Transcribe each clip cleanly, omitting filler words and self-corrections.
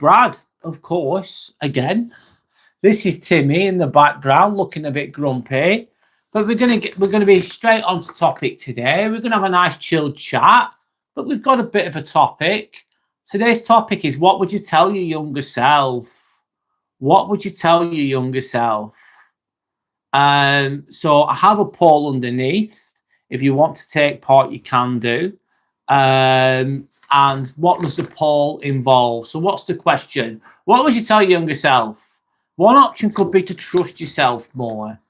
Brad, of course, again. This is Timmy in the background, looking a bit grumpy. But we're gonna be straight on to topic today. We're gonna have a nice chilled chat, but we've got a bit of a topic. Today's topic is, what would you tell your younger self? What would you tell your younger self? So I have a poll underneath. If you want to take part, you can do. And what does the poll involve? So what's the question? What would you tell your younger self? One option could be to trust yourself more.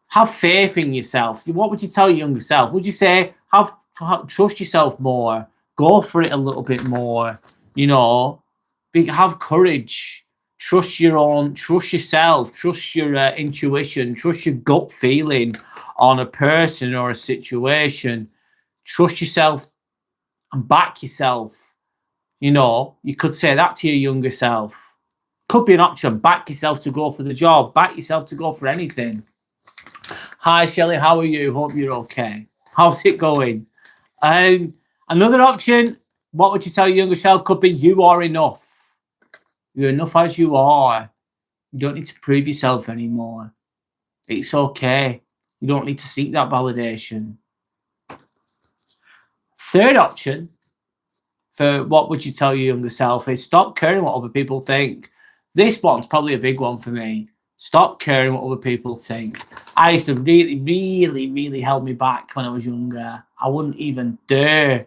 Have faith in yourself. What would you tell your younger self? Would you say trust yourself more? Go for it a little bit more. Have courage. Trust yourself. Trust your intuition. Trust your gut feeling on a person or a situation. Trust yourself and back yourself. You could say that to your younger self. Could be an option. Back yourself to go for the job. Back yourself to go for anything. Hi, Shelley. How are you? Hope you're okay. How's it going? Another option, what would you tell your younger self? Could be, you are enough. You're enough as you are. You don't need to prove yourself anymore. It's okay. You don't need to seek that validation. Third option for what would you tell your younger self is, stop caring what other people think. This one's probably a big one for me. Stop caring what other people think. I used to really held me back when I was younger. I wouldn't even dare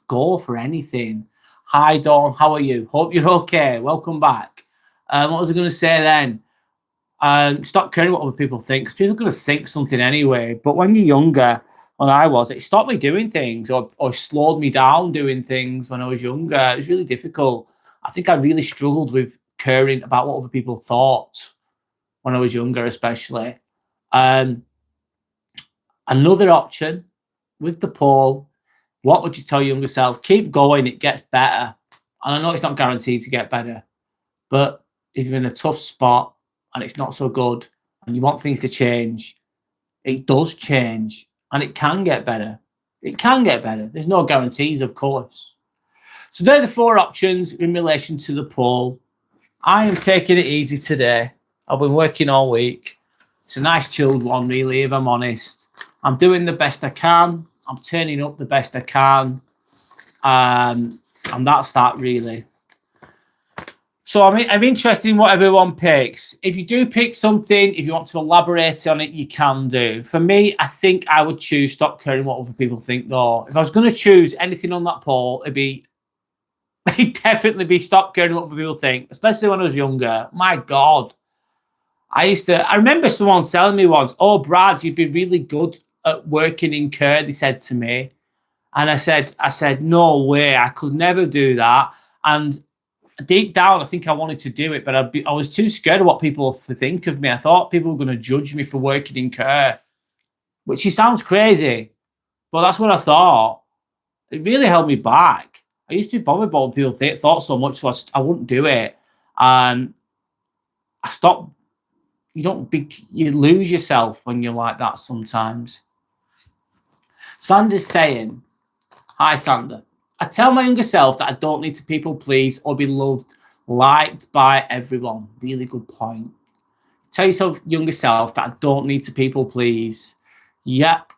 go for anything. Hi, Dawn. How are you? Hope you're okay. Welcome back. What was I going to say then? Stop caring what other people think, because people are going to think something anyway. But when you're younger, when I was, it stopped me doing things or slowed me down doing things when I was younger. It was really difficult. I think I really struggled with caring about what other people thought when I was younger, especially. Another option with the poll, what would you tell your younger self? Keep going, it gets better. And I know it's not guaranteed to get better, but if you're in a tough spot and it's not so good and you want things to change, it does change and it can get better. It can get better. There's no guarantees, of course. So they're the four options in relation to the poll. I am taking it easy today. I've been working all week. It's a nice chilled one, really, if I'm honest. I'm doing the best I can. I'm turning up the best I can. And that's that, really. So I'm interested in what everyone picks. If you do pick something, if you want to elaborate on it, you can do. For me, I think I would choose stop caring what other people think, though. If I was going to choose anything on that poll, it'd definitely be stop caring what other people think, especially when I was younger. My God. I remember someone telling me once, oh, Brad, you'd be really good at working in care, they said to me. And I said, no way, I could never do that. And deep down, I think I wanted to do it, but I was too scared of what people would think of me. I thought people were going to judge me for working in care, which sounds crazy, but that's what I thought. It really held me back. I used to be bothered by what people thought so much, so I wouldn't do it. And I stopped. You lose yourself when you're like that sometimes. Sandra's saying, hi, Sandra. I tell my younger self that I don't need to people please or be loved, liked by everyone. Really good point. Tell yourself, younger self, that I don't need to people please. Yep.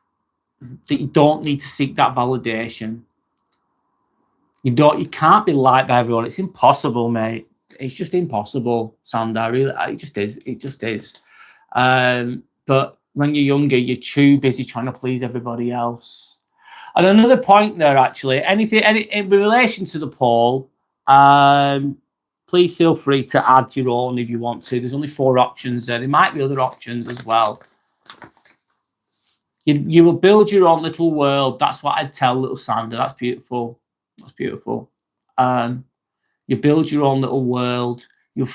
That you don't need to seek that validation. You can't be liked by everyone. It's impossible, mate. It's just impossible, Sandra. Really, it just is. It just is. But when you're younger, you're too busy trying to please everybody else. And another point there, actually, anything in relation to the poll, please feel free to add your own if you want to. There's only 4 options there. There might be other options as well. You will build your own little world. That's what I'd tell little Sandra. That's beautiful. That's beautiful. You build your own little world. You'll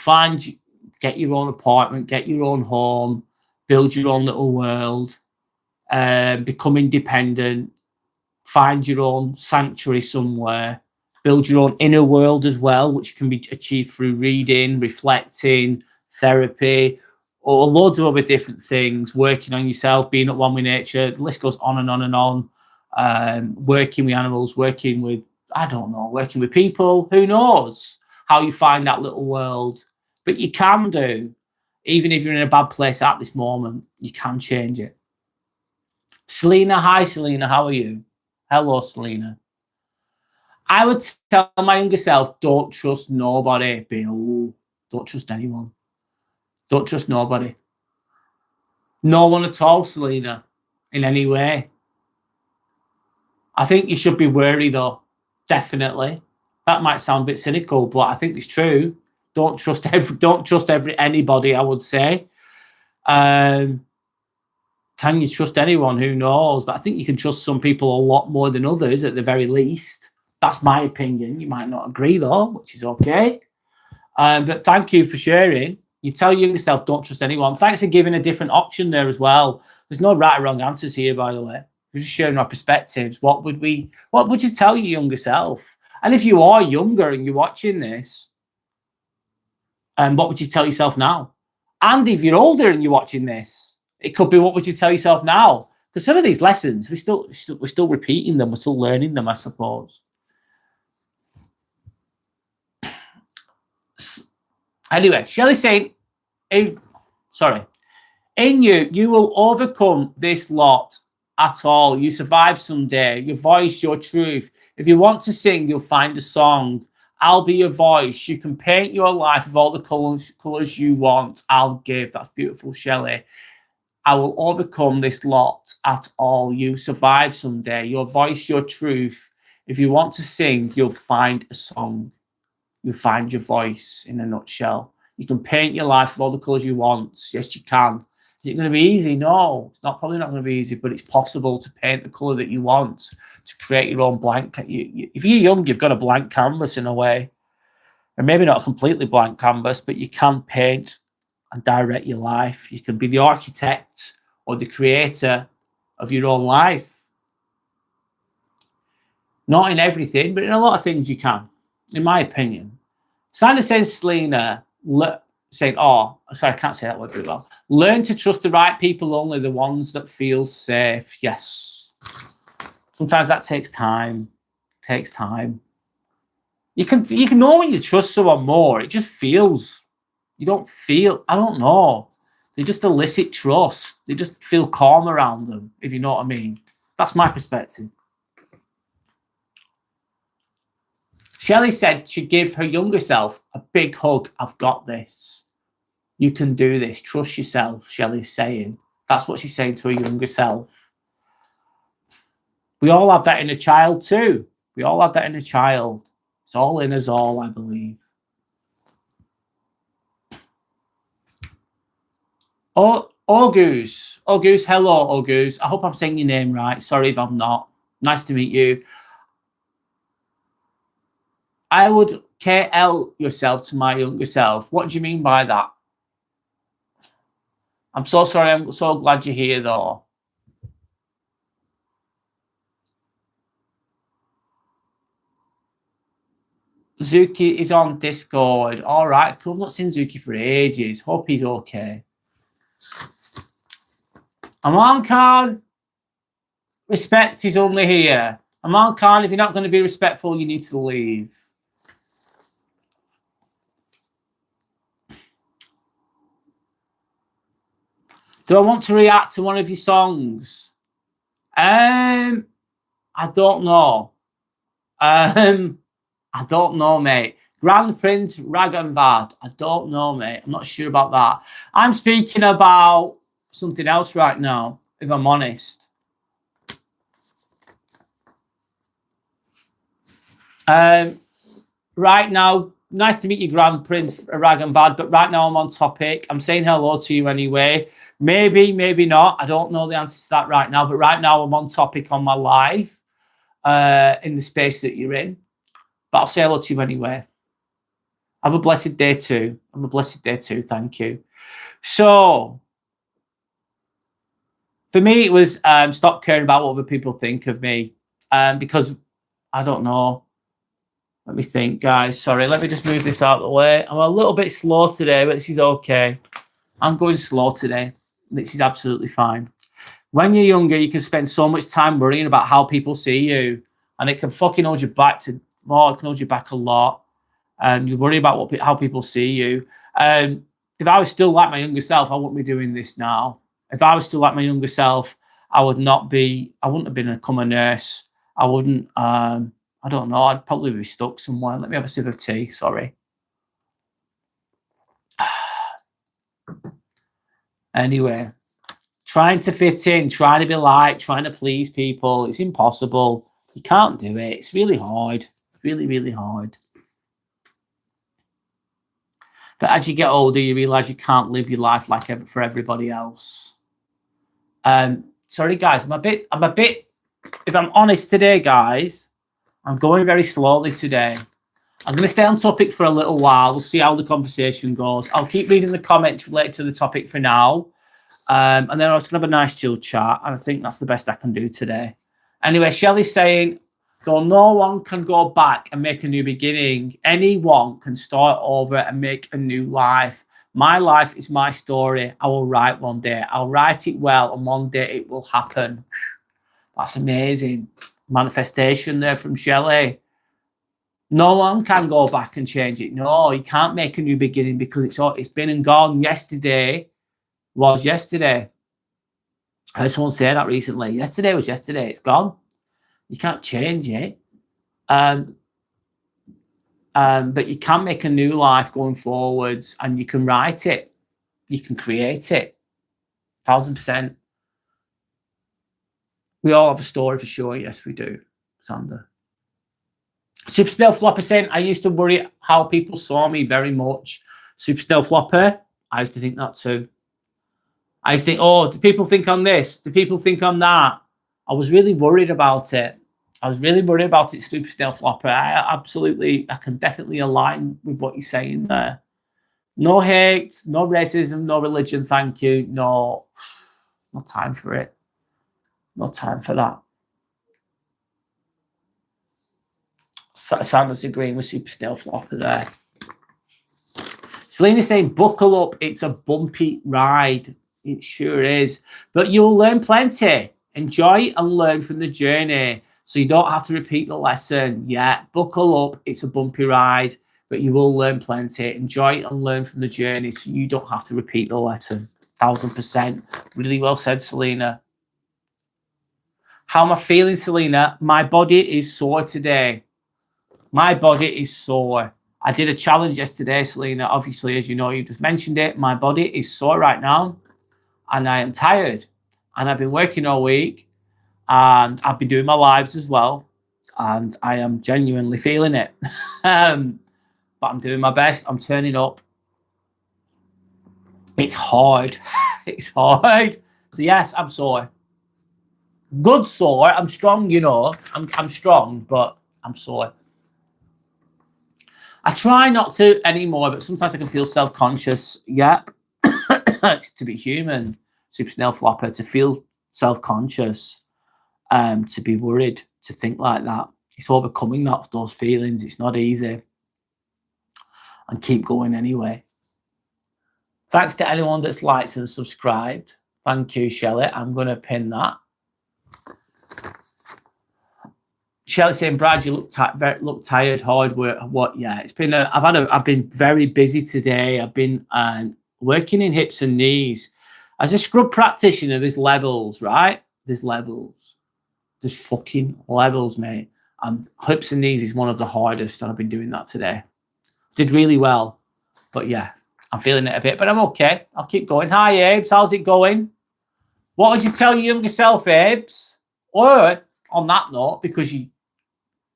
get your own apartment, get your own home, build your own little world, become independent, find your own sanctuary somewhere, build your own inner world as well, which can be achieved through reading, reflecting, therapy, or loads of other different things, working on yourself, being at one with nature. The list goes on and on and on. Working with animals, working with people, who knows? how you find that little world. But you can do, even if you're in a bad place at this moment, you can change it. Selena, hi Selena, how are you? Hello, Selena. I would tell my younger self, don't trust nobody, Bill. Don't trust anyone. Don't trust nobody. No one at all, Selena, in any way. I think you should be wary, though. Definitely. That might sound a bit cynical, but I think it's true. Don't trust anybody, I would say. Can you trust anyone? Who knows? But I think you can trust some people a lot more than others, at the very least. That's my opinion. You might not agree, though, which is okay. But thank you for sharing. You tell your younger self, don't trust anyone. Thanks for giving a different option there as well. There's no right or wrong answers here, by the way. We're just sharing our perspectives. What would you tell your younger self? And if you are younger and you're watching this, what would you tell yourself now? And if you're older and you're watching this, it could be, what would you tell yourself now? Because some of these lessons, we're still repeating them. We're still learning them, I suppose. Anyway, Shelley saying, in you will overcome this lot at all. You survive someday. Your voice, your truth. If you want to sing, you'll find a song. I'll be your voice. You can paint your life with all the colours you want. I'll give. That's beautiful, Shelley. I will overcome this lot at all. You survive someday. Your voice, your truth. If you want to sing, you'll find a song. You'll find your voice, in a nutshell. You can paint your life with all the colours you want. Yes, you can. Is it going to be easy? No, it's probably not going to be easy, but it's possible to paint the colour that you want, to create your own blank. If you're young, you've got a blank canvas in a way. And maybe not a completely blank canvas, but you can paint and direct your life. You can be the architect or the creator of your own life. Not in everything, but in a lot of things you can, in my opinion. Sandra says, Selena, saying, oh, sorry, I can't say that word very well. Learn to trust the right people only, the ones that feel safe. Yes. Sometimes that takes time. Takes time. You can know when you trust someone more. It just feels. You don't feel, I don't know. They just elicit trust. They just feel calm around them, if you know what I mean. That's my perspective. Shelley said she'd give her younger self a big hug. I've got this. You can do this. Trust yourself, Shelley's saying. That's what she's saying to her younger self. We all have that inner child too. We all have that inner child. It's all in us all, I believe. August, hello, August. I hope I'm saying your name right. Sorry if I'm not. Nice to meet you. I would KL yourself to my younger self. What do you mean by that? I'm so sorry. I'm so glad you're here, though. Zuki is on Discord. All right, cool. I've not seen Zuki for ages. Hope he's okay. Aman Khan, respect is only here. Aman Khan, if you're not going to be respectful, you need to leave. Do I want to react to one of your songs? I don't know. I don't know, mate. Grand Prince Raganvad. I don't know, mate. I'm not sure about that. I'm speaking about something else right now, if I'm honest. Right now, nice to meet you, Grand Prince Raganvad, but right now I'm on topic. I'm saying hello to you anyway. Maybe, maybe not. I don't know the answer to that right now, but right now I'm on topic on my live in the space that you're in. But I'll say hello to you anyway. Have a blessed day too. Have a blessed day too. Thank you. So, for me, it was stop caring about what other people think of me because I don't know. Let me think, guys. Sorry, let me just move this out of the way. I'm a little bit slow today, but this is okay. I'm going slow today. This is absolutely fine. When you're younger, you can spend so much time worrying about how people see you, and it can fucking hold you back it can hold you back a lot. You worry about how people see you. If I was still like my younger self, I wouldn't be doing this now. If I was still like my younger self, I wouldn't have become a nurse. I wouldn't, I don't know, I'd probably be stuck somewhere. Let me have a sip of tea, sorry. Anyway, trying to fit in, trying to be liked, trying to please people, it's impossible. You can't do it. It's really hard. Really, really hard. But as you get older, you realize you can't live your life like for everybody else. Sorry, guys, I'm a bit, if I'm honest today, guys, I'm going very slowly today. I'm going to stay on topic for a little while. We'll see how the conversation goes. I'll keep reading the comments related to the topic for now. And then I was going to have a nice chill chat. And I think that's the best I can do today. Anyway, Shelley's saying, so no one can go back and make a new beginning. Anyone can start over and make a new life. My life is my story. I will write one day. I'll write it well, and one day it will happen. That's amazing. Manifestation there from Shelley. No one can go back and change it. No, you can't make a new beginning because it's been and gone. Yesterday was yesterday. I heard someone say that recently. Yesterday was yesterday. It's gone. You can't change it. But you can make a new life going forwards, and you can write it. You can create it. 1000%. We all have a story for sure. Yes, we do, Sander. Super Snail Flopper saying, I used to worry how people saw me very much. Super Snail Flopper, I used to think that too. I used to think, oh, do people think on this? Do people think on that? I was really worried about it. I was really worried about it, Super Snail Flopper. I can definitely align with what you're saying there. No hate, no racism, no religion, thank you. No time for it. No time for that. Sandra's agreeing with Super Snail Flopper there. Selena's saying, buckle up, it's a bumpy ride. It sure is. But you'll learn plenty. Enjoy and learn from the journey, so you don't have to repeat the lesson. Yeah, buckle up, it's a bumpy ride, but you will learn plenty. Enjoy and learn from the journey, so you don't have to repeat the lesson. 1000%. Really well said, Selena. How am I feeling, Selena? My body is sore today. My body is sore. I did a challenge yesterday, Selena. Obviously, as you know, you just mentioned it. My body is sore right now, and I am tired. And I've been working all week, and I've been doing my lives as well, and I am genuinely feeling it. But I'm doing my best. I'm turning up. It's hard. It's hard. So yes, I'm sore. Good sore. I'm strong, you know. I'm strong, but I'm sore. I try not to anymore, but sometimes I can feel self-conscious. Yep. It's to be human, Super Snail Flopper, to feel self-conscious, to be worried, to think like that. It's overcoming those feelings. It's not easy. And keep going anyway. Thanks to anyone that's liked and subscribed. Thank you, Shelley. I'm going to pin that. Shelley saying, Brad, you look tired, hard work. What? Yeah, it's been. I've been very busy today. I've been working in hips and knees. As a scrub practitioner, there's levels, right? There's levels. There's fucking levels, mate. And hips and knees is one of the hardest, and I've been doing that today. Did really well, but yeah, I'm feeling it a bit, but I'm okay. I'll keep going. Hi, Abes. How's it going? What would you tell your younger self, Abes? Or on that note, because you're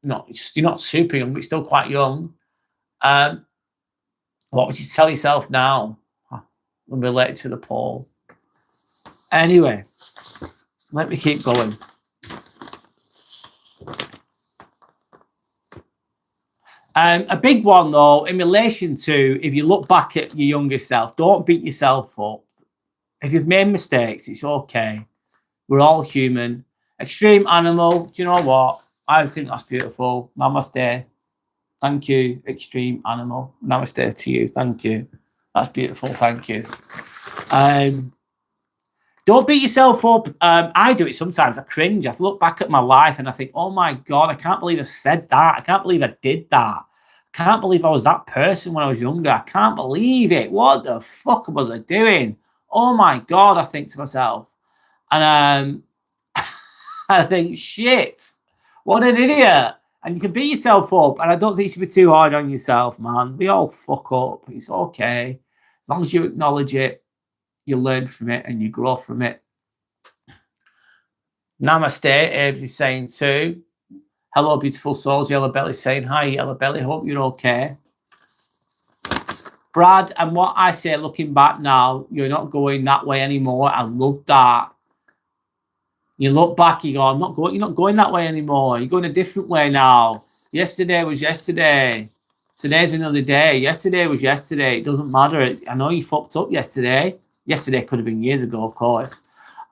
not super young, but you're still quite young. What would you tell yourself now? Related to the poll. Anyway, let me keep going. A big one, though, in relation to, if you look back at your younger self, don't beat yourself up. If you've made mistakes, it's okay. We're all human. Extreme Animal, do you know what? I think that's beautiful. Namaste. Thank you, Extreme Animal. Namaste to you. Thank you. That's beautiful. Thank you. Don't beat yourself up. I do it sometimes. I cringe. I look back at my life and I think, oh my God, I can't believe I said that. I can't believe I did that. I can't believe I was that person when I was younger. I can't believe it. What the fuck was I doing? Oh my God, I think to myself. And I think, shit, what an idiot. And you can beat yourself up. And I don't think you should be too hard on yourself, man. We all fuck up. It's okay. As long as you acknowledge it, you learn from it and you grow from it. Namaste, Abe is saying too. Hello, beautiful souls. Yellow Belly saying hi, Yellow Belly. Hope you're okay. Brad, and what I say looking back now, you're not going that way anymore. I love that. You look back, you go, you're not going that way anymore. You're going a different way now. Yesterday was yesterday. Today's another day. Yesterday was yesterday. It doesn't matter. I know you fucked up yesterday. Yesterday could have been years ago, of course.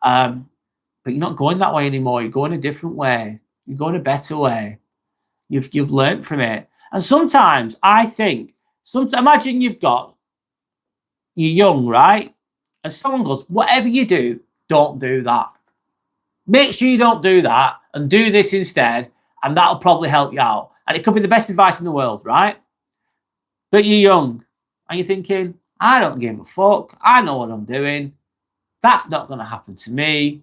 But you're not going that way anymore. You're going a different way. You're going a better way. You've learned from it. And sometimes I think, imagine you're young, right? And someone goes, whatever you do, don't do that. Make sure you don't do that and do this instead, and that'll probably help you out. And it could be the best advice in the world, right? But you're young and you're thinking, I don't give a fuck. I know what I'm doing. That's not going to happen to me.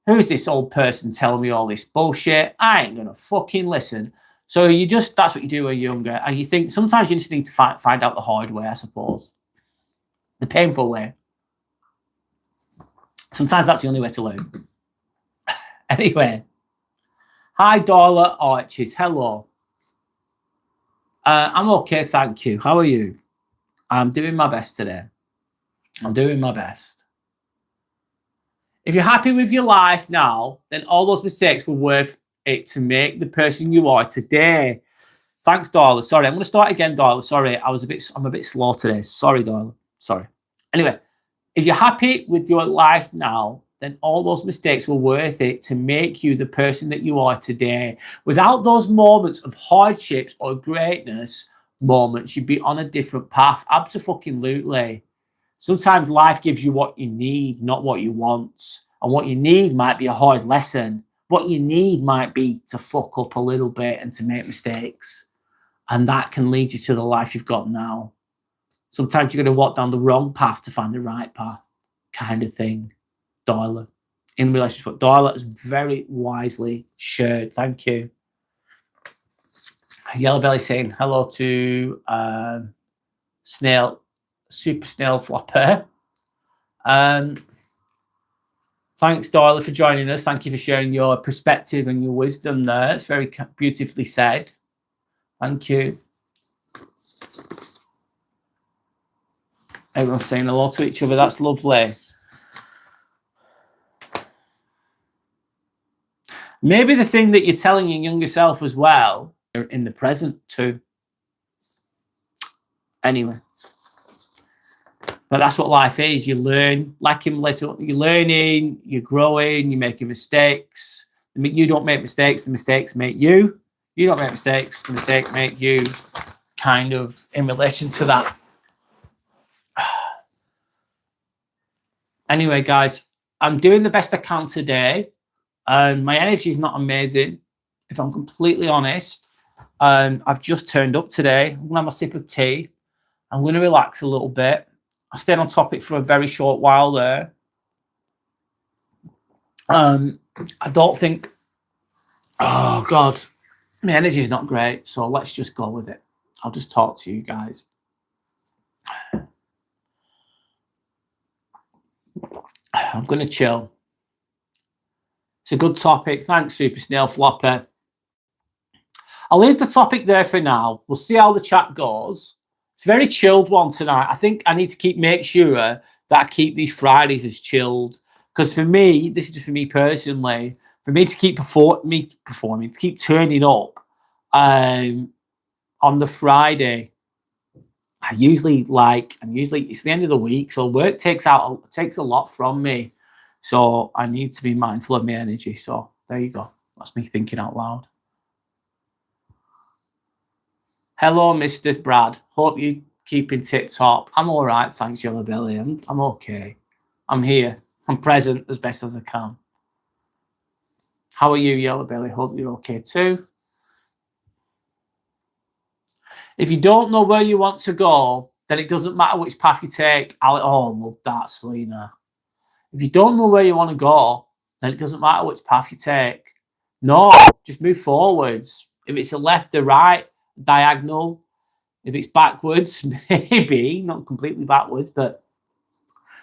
Who's this old person telling me all this bullshit? I ain't going to fucking listen. So that's what you do when you're younger. And you think sometimes you just need to find out the hard way, I suppose. The painful way. Sometimes that's the only way to learn. Anyway. Hi, Darla Arches. Hello. I'm okay, thank you. How are you? I'm doing my best today. I'm doing my best. If you're happy with your life now, then all those mistakes were worth it to make the person you are today. Thanks, Darla. Sorry, I'm going to start again, Darla. Sorry, I'm a bit slow today. Sorry, Darla. Sorry. Anyway, if you're happy with your life now, then all those mistakes were worth it to make you the person that you are today. Without those moments of hardships or greatness moments, you'd be on a different path. Absolutely. Sometimes life gives you what you need, not what you want. And what you need might be a hard lesson. What you need might be to fuck up a little bit and to make mistakes. And that can lead you to the life you've got now. Sometimes you're going to walk down the wrong path to find the right path, kind of thing. Darla, in relationship. Darla is very wisely shared. Thank you. Yellow Belly saying hello to Super Snail Flopper. Thanks, Darla, for joining us. Thank you for sharing your perspective and your wisdom there. It's very beautifully said. Thank you. Everyone's saying hello to each other. That's lovely. Maybe the thing that you're telling your younger self as well, you're in the present too. Anyway. But that's what life is. You learn, like him little, you're learning, you're growing, you're making mistakes. You don't make mistakes, the mistakes make you. You don't make mistakes, the mistakes make you, kind of in relation to that. Anyway, guys, I'm doing the best I can today. My energy is not amazing, if I'm completely honest. I've just turned up today. I'm going to have a sip of tea. I'm going to relax a little bit. I stayed on topic for a very short while there. I don't think... Oh, God. My energy is not great, so let's just go with it. I'll just talk to you guys. I'm going to chill. It's a good topic. Thanks, Super Snail Flopper. I'll leave the topic there for now. We'll see how the chat goes. It's a very chilled one tonight. I think I need to make sure that I keep these Fridays as chilled. Because for me, this is just for me personally, for me to keep performing, to keep turning up on the Friday, it's the end of the week, so work takes a lot from me. So I need to be mindful of my energy. So there you go. That's me thinking out loud. Hello, Mr. Brad. Hope you're keeping tip-top. I'm all right, thanks, Yellow Belly. I'm okay. I'm here. I'm present as best as I can. How are you, Yellow Belly? Hope you're okay too. If you don't know where you want to go, then it doesn't matter which path you take. Love that, Selena. If you don't know where you want to go, then it doesn't matter which path you take. No, just move forwards. If it's a left or right, diagonal. If it's backwards, maybe, not completely backwards, but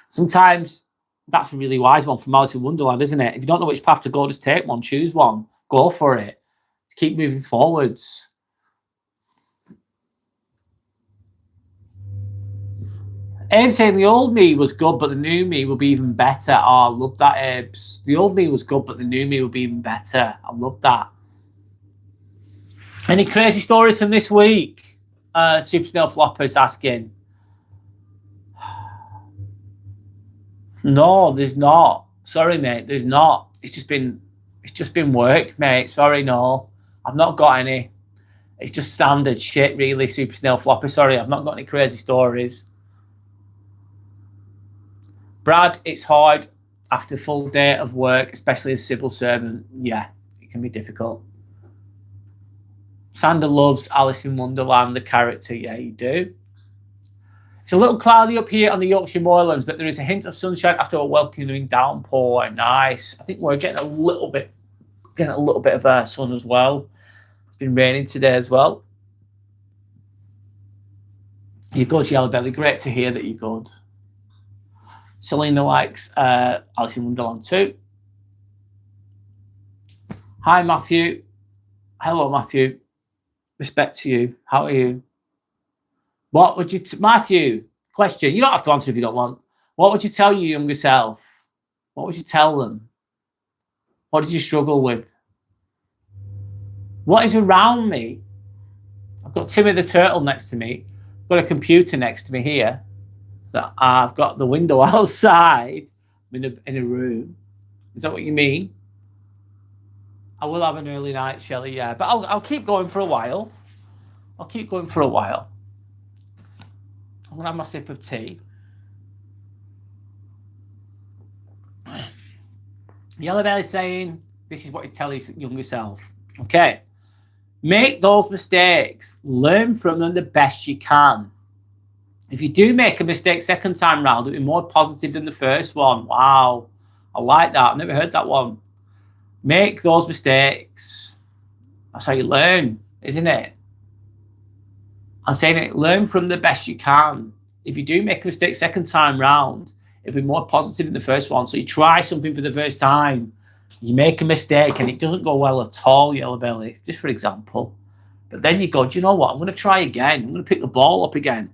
sometimes that's a really wise one from Alice in Wonderland, isn't it? If you don't know which path to go, just take one, choose one, go for it. Keep moving forwards. Abe saying the old me was good, but the new me will be even better. Oh, I love that, Abe's. The old me was good, but the new me will be even better. I love that. Any crazy stories from this week? Super Snail Floppers asking. No, there's not. Sorry, mate, there's not. It's just been work, mate. Sorry, no. I've not got any. It's just standard shit, really, Super Snail Flopper. Sorry, I've not got any crazy stories. Brad, it's hard after a full day of work, especially as a civil servant. Yeah, it can be difficult. Sander loves Alice in Wonderland, the character. Yeah, you do. It's a little cloudy up here on the Yorkshire Moorlands, but there is a hint of sunshine after a welcoming downpour. Nice. I think we're getting a little bit of sun as well. It's been raining today as well. You're good, Yellow Belly. Great to hear that you're good. Selena likes Alice in Wonderland too. Hi, Matthew. Hello, Matthew. Respect to you. How are you? What would you... Matthew, question. You don't have to answer if you don't want. What would you tell your younger self? What would you tell them? What did you struggle with? What is around me? I've got Timmy the Turtle next to me. I've got a computer next to me here. That I've got the window outside in a room. Is that what you mean? I will have an early night, Shelley, yeah. But I'll keep going for a while. I'm going to have my sip of tea. Yellow Belly saying, this is what you tell your younger self. Okay. Make those mistakes. Learn from them the best you can. If you do make a mistake second time round, it'll be more positive than the first one. Wow. I like that. I've never heard that one. Make those mistakes. That's how you learn, isn't it? I'm saying it, learn from the best you can. If you do make a mistake second time round, it'll be more positive than the first one. So you try something for the first time, you make a mistake and it doesn't go well at all, Yellow Belly, just for example. But then you go, do you know what? I'm going to try again. I'm going to pick the ball up again.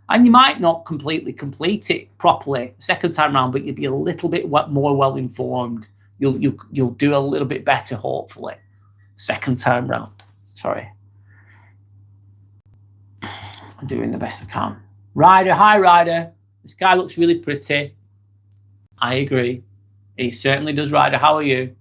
And you might not completely complete it properly second time round, but you'll be a little bit more well-informed. You'll do a little bit better, hopefully, second time round. Sorry. I'm doing the best I can. Ryder, hi, Ryder. This guy looks really pretty. I agree. He certainly does, Ryder. How are you?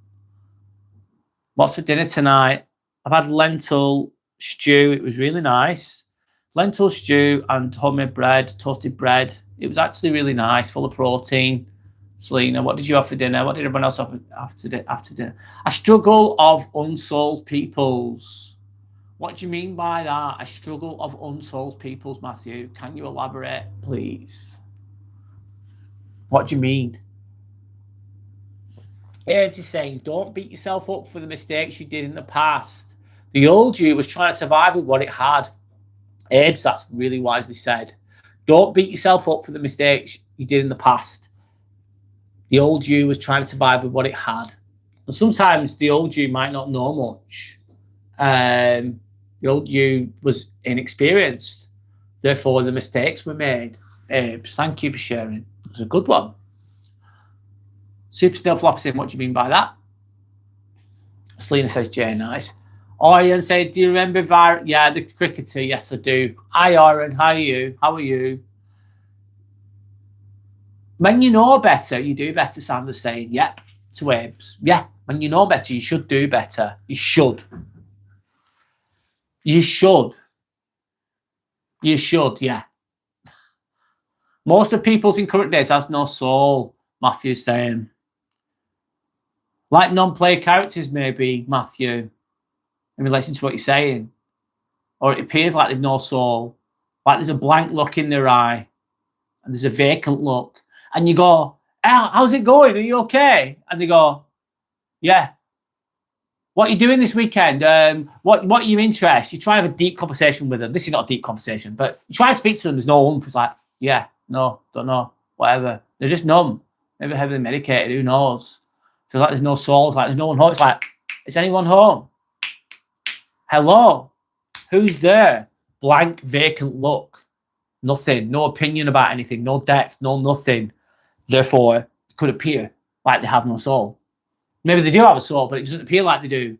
What's for dinner tonight? I've had lentil stew. It was really nice. Lentil stew and homemade bread, toasted bread. It was actually really nice, full of protein. Selena, what did you have for dinner? What did everyone else have after dinner? A struggle of unsolved peoples. What do you mean by that? A struggle of unsolved peoples, Matthew. Can you elaborate, please? What do you mean? Abe's just saying, don't beat yourself up for the mistakes you did in the past. The old you was trying to survive with what it had. Abe's, that's really wisely said. Don't beat yourself up for the mistakes you did in the past. The old you was trying to survive with what it had. And sometimes the old you might not know much. The old you was inexperienced. Therefore, the mistakes were made. Abe's, thank you for sharing. It was a good one. Super Snail Flop saying, what do you mean by that? Selena says, Jay, nice. Orion said, do you remember yeah, the cricketer? Yes, I do. Hi, Orion. How are you? How are you? When you know better, you do better, Sanders saying. Yep, to Abe's. Yeah, when you know better, you should do better. You should. You should. You should, yeah. Most of people's in current days has no soul, Matthew's saying. Like non-player characters, maybe, Matthew, in relation to what you're saying. or it appears like they've no soul, like there's a blank look in their eye, and there's a vacant look, and you go, how's it going? Are you okay? And they go, yeah. What are you doing this weekend? What are your interests? You try to have a deep conversation with them. This is not a deep conversation, but you try to speak to them. There's no oomph. It's like, yeah, no, don't know, whatever. They're just numb. Maybe heavily medicated. Who knows? Feels like there's no soul. It's like there's no one home. It's like, is anyone home? Hello? Who's there? Blank, vacant look. Nothing. No opinion about anything. No depth. No nothing. Therefore, it could appear like they have no soul. Maybe they do have a soul, but it doesn't appear like they do.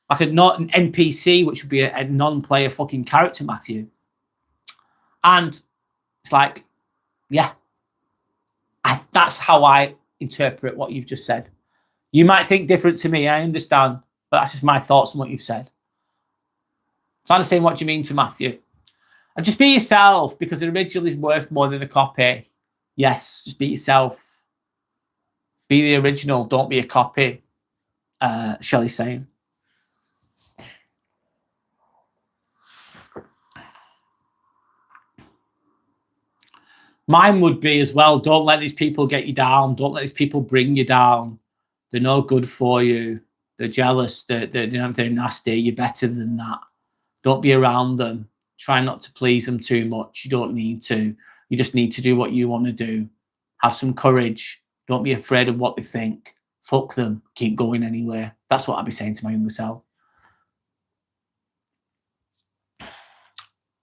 Like not an NPC, which would be a non-player fucking character, Matthew. And it's like, yeah. That's how I interpret what you've just said. You might think different to me, I understand, but that's just my thoughts on what you've said. So I'm saying, what do you mean to Matthew? And just be yourself, because an original is worth more than a copy. Yes, just be yourself. Be the original, don't be a copy. Shelley's saying. Mine would be as well, don't let these people get you down. Don't let these people bring you down. They're no good for you. They're jealous. They're nasty. You're better than that. Don't be around them. Try not to please them too much. You don't need to. You just need to do what you want to do. Have some courage. Don't be afraid of what they think. Fuck them. Keep going anyway. That's what I'd be saying to my younger self.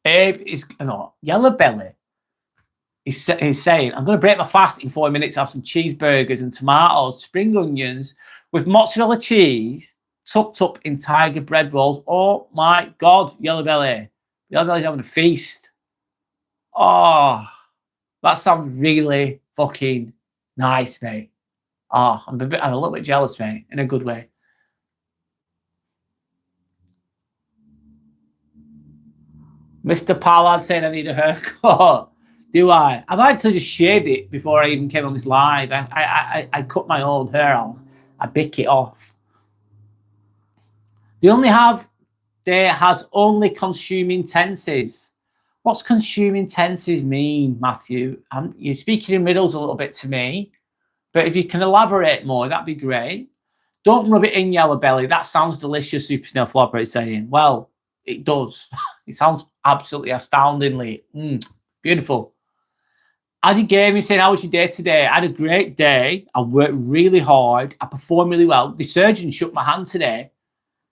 Abe is, Yellow Belly. He's saying, I'm going to break my fast in 4 minutes, have some cheeseburgers and tomatoes, spring onions with mozzarella cheese tucked up in tiger bread rolls. Oh my God, Yellow Belly. Yellow Belly's having a feast. Oh, that sounds really fucking nice, mate. Oh, I'm a little bit jealous, mate, in a good way. Mr. Pollard saying I need a haircut. Do I? I've actually just shaved it before I even came on this live. I cut my old hair off. I bick it off. They has only consuming tenses. What's consuming tenses mean, Matthew? You're speaking in riddles a little bit to me, but if you can elaborate more, that'd be great. Don't rub it in, Yellow Belly. That sounds delicious, Super Snail Flopper is saying. Well, it does. It sounds absolutely astoundingly beautiful. Adi Gaming saying, how was your day today? I had a great day. I worked really hard. I performed really well. The surgeon shook my hand today.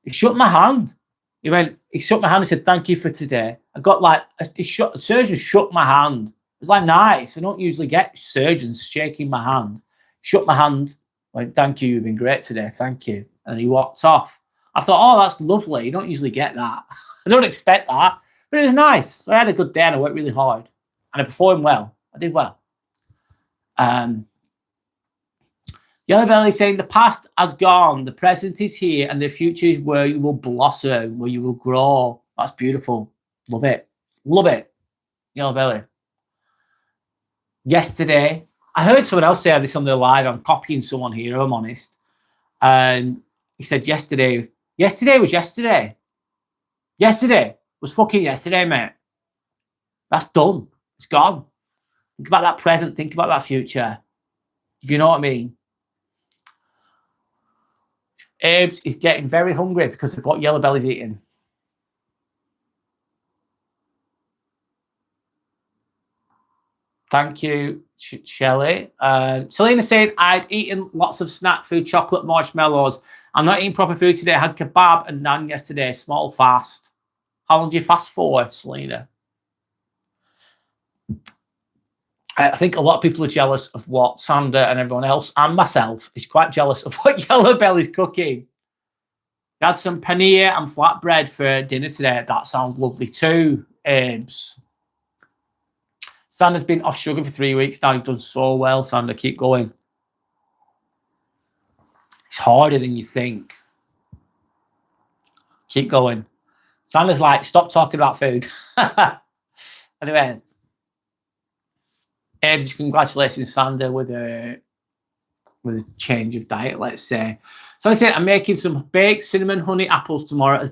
He shook my hand. He shook my hand and said, thank you for today. I got like, the surgeon shook my hand. It was like, nice. I don't usually get surgeons shaking my hand. Shook my hand. Like, thank you. You've been great today. Thank you. And he walked off. I thought, oh, that's lovely. You don't usually get that. I don't expect that. But it was nice. I had a good day and I worked really hard. And I performed well. I did well. Yellow Belly saying the past has gone, the present is here, and the future is where you will blossom, where you will grow. That's beautiful. Love it. Love it. Yellow Belly. Yesterday, I heard someone else say this on their live. I'm copying someone here, if I'm honest. He said yesterday was yesterday. Yesterday was fucking yesterday, mate. That's done. It's gone. Think about that present. Think about that future. If you know what I mean. Abe's is getting very hungry because of what Yellow Belly's eating. Thank you, Shelley. Selena saying, I'd eaten lots of snack food, chocolate, marshmallows. I'm not eating proper food today. I had kebab and naan yesterday. Small fast. How long do you fast for, Selena? I think a lot of people are jealous of what Sander and everyone else, and myself, is quite jealous of what Yellow Belly's cooking. We had some paneer and flatbread for dinner today. That sounds lovely too, Abe's. Sander's been off sugar for 3 weeks now. You've done so well, Sander. Keep going. It's harder than you think. Keep going. Sander's like, stop talking about food. Anyway. Abe's congratulating Sander with a change of diet, let's say. So I said I'm making some baked cinnamon honey apples tomorrow as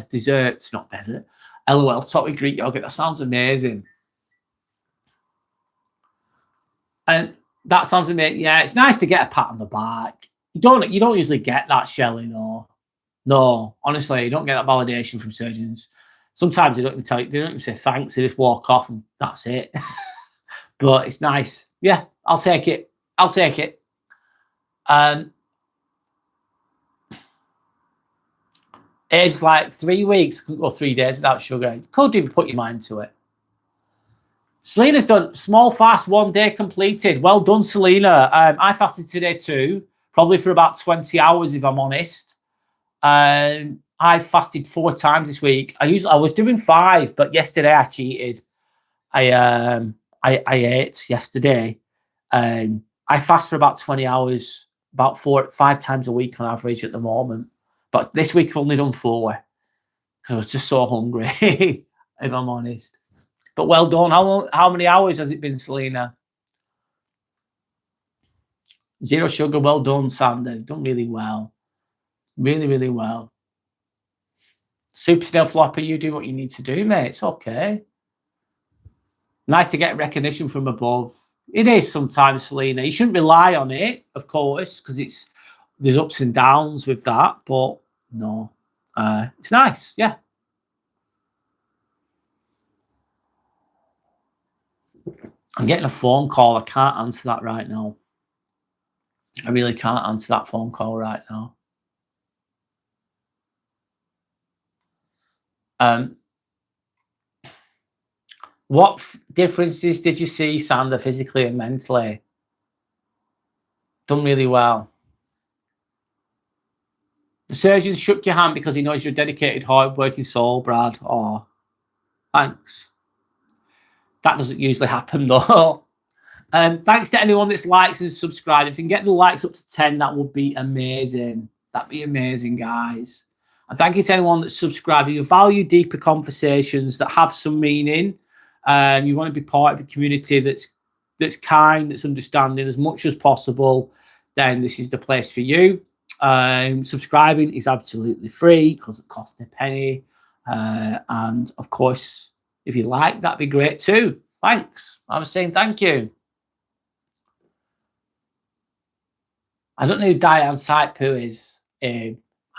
desserts, not desert, LOL, totally Greek yogurt. That sounds amazing. And that sounds amazing. Yeah, it's nice to get a pat on the back. You don't usually get that, Shelley, though. No, honestly, you don't get that validation from surgeons. Sometimes they don't even tell you, they don't even say thanks, they just walk off and that's it. But it's nice. Yeah, I'll take it. I'll take it. Aged like 3 weeks, or 3 days without sugar. Could even put your mind to it. Selena's done small fast, 1 day completed. Well done, Selena. I fasted today too, probably for about 20 hours if I'm honest. I fasted 4 times this week. I was doing 5, but yesterday I cheated. I ate yesterday. I fast for about 20 hours, about 5 times a week on average at the moment. But this week I've only done 4 because I was just so hungry, if I'm honest. But well done. How many hours has it been, Selena? 0 sugar. Well done, Sander. Done really well. Really, really well. Super Snail Flopper, you do what you need to do, mate. It's okay. Nice to get recognition from above. It is sometimes, Selena. You shouldn't rely on it, of course, because there's ups and downs with that. But no, it's nice. Yeah. I'm getting a phone call. I can't answer that right now. I really can't answer that phone call right now. What differences did you see, Sander, physically and mentally? Done really well. The surgeon shook your hand because he knows you're a dedicated, hard-working soul, Brad. Oh, thanks. That doesn't usually happen, though. Thanks to anyone that's likes and subscribed. If you can get the likes up to 10, that would be amazing. That'd be amazing, guys. And thank you to anyone that's subscribed. You value deeper conversations that have some meaning. You want to be part of a community that's kind, that's understanding as much as possible, then this is the place for you. Subscribing is absolutely free because it costs a penny. And of course, if you like, that'd be great too. Thanks. I was saying thank you. I don't know who Diane Saipu is.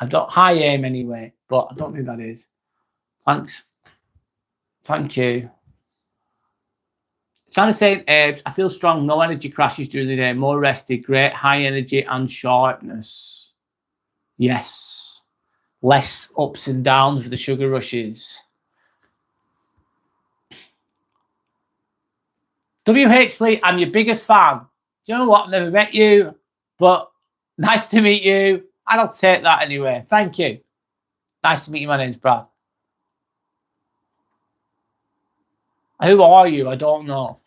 I don't high aim anyway, but I don't know who that is. Thanks. Thank you. Santa saying, I feel strong, no energy crashes during the day, more rested, great high energy and sharpness. Yes. Less ups and downs with the sugar rushes. WH Fleet, I'm your biggest fan. Do you know what? I've never met you, but nice to meet you. And I'll take that anyway. Thank you. Nice to meet you. My name's Brad. Who are you? I don't know.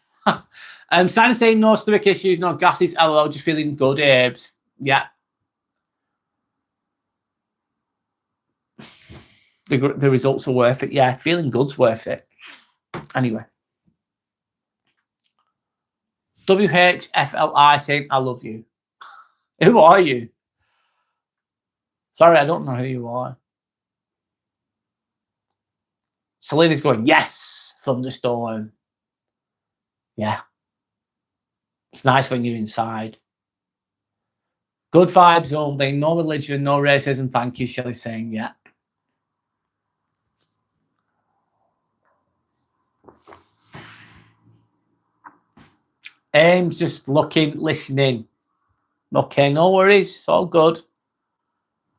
Santa saying no stomach issues, no gases, LOL, just feeling good, Abes. Yeah. The results are worth it. Yeah, feeling good's worth it. Anyway. WHFLI saying, I love you. Who are you? Sorry, I don't know who you are. Selena's going, yes, thunderstorm. Yeah. It's nice when you're inside. Good vibes only, no religion, no racism. Thank you, Shelley saying, yeah. Aim's just looking, listening. Okay, no worries. It's all good.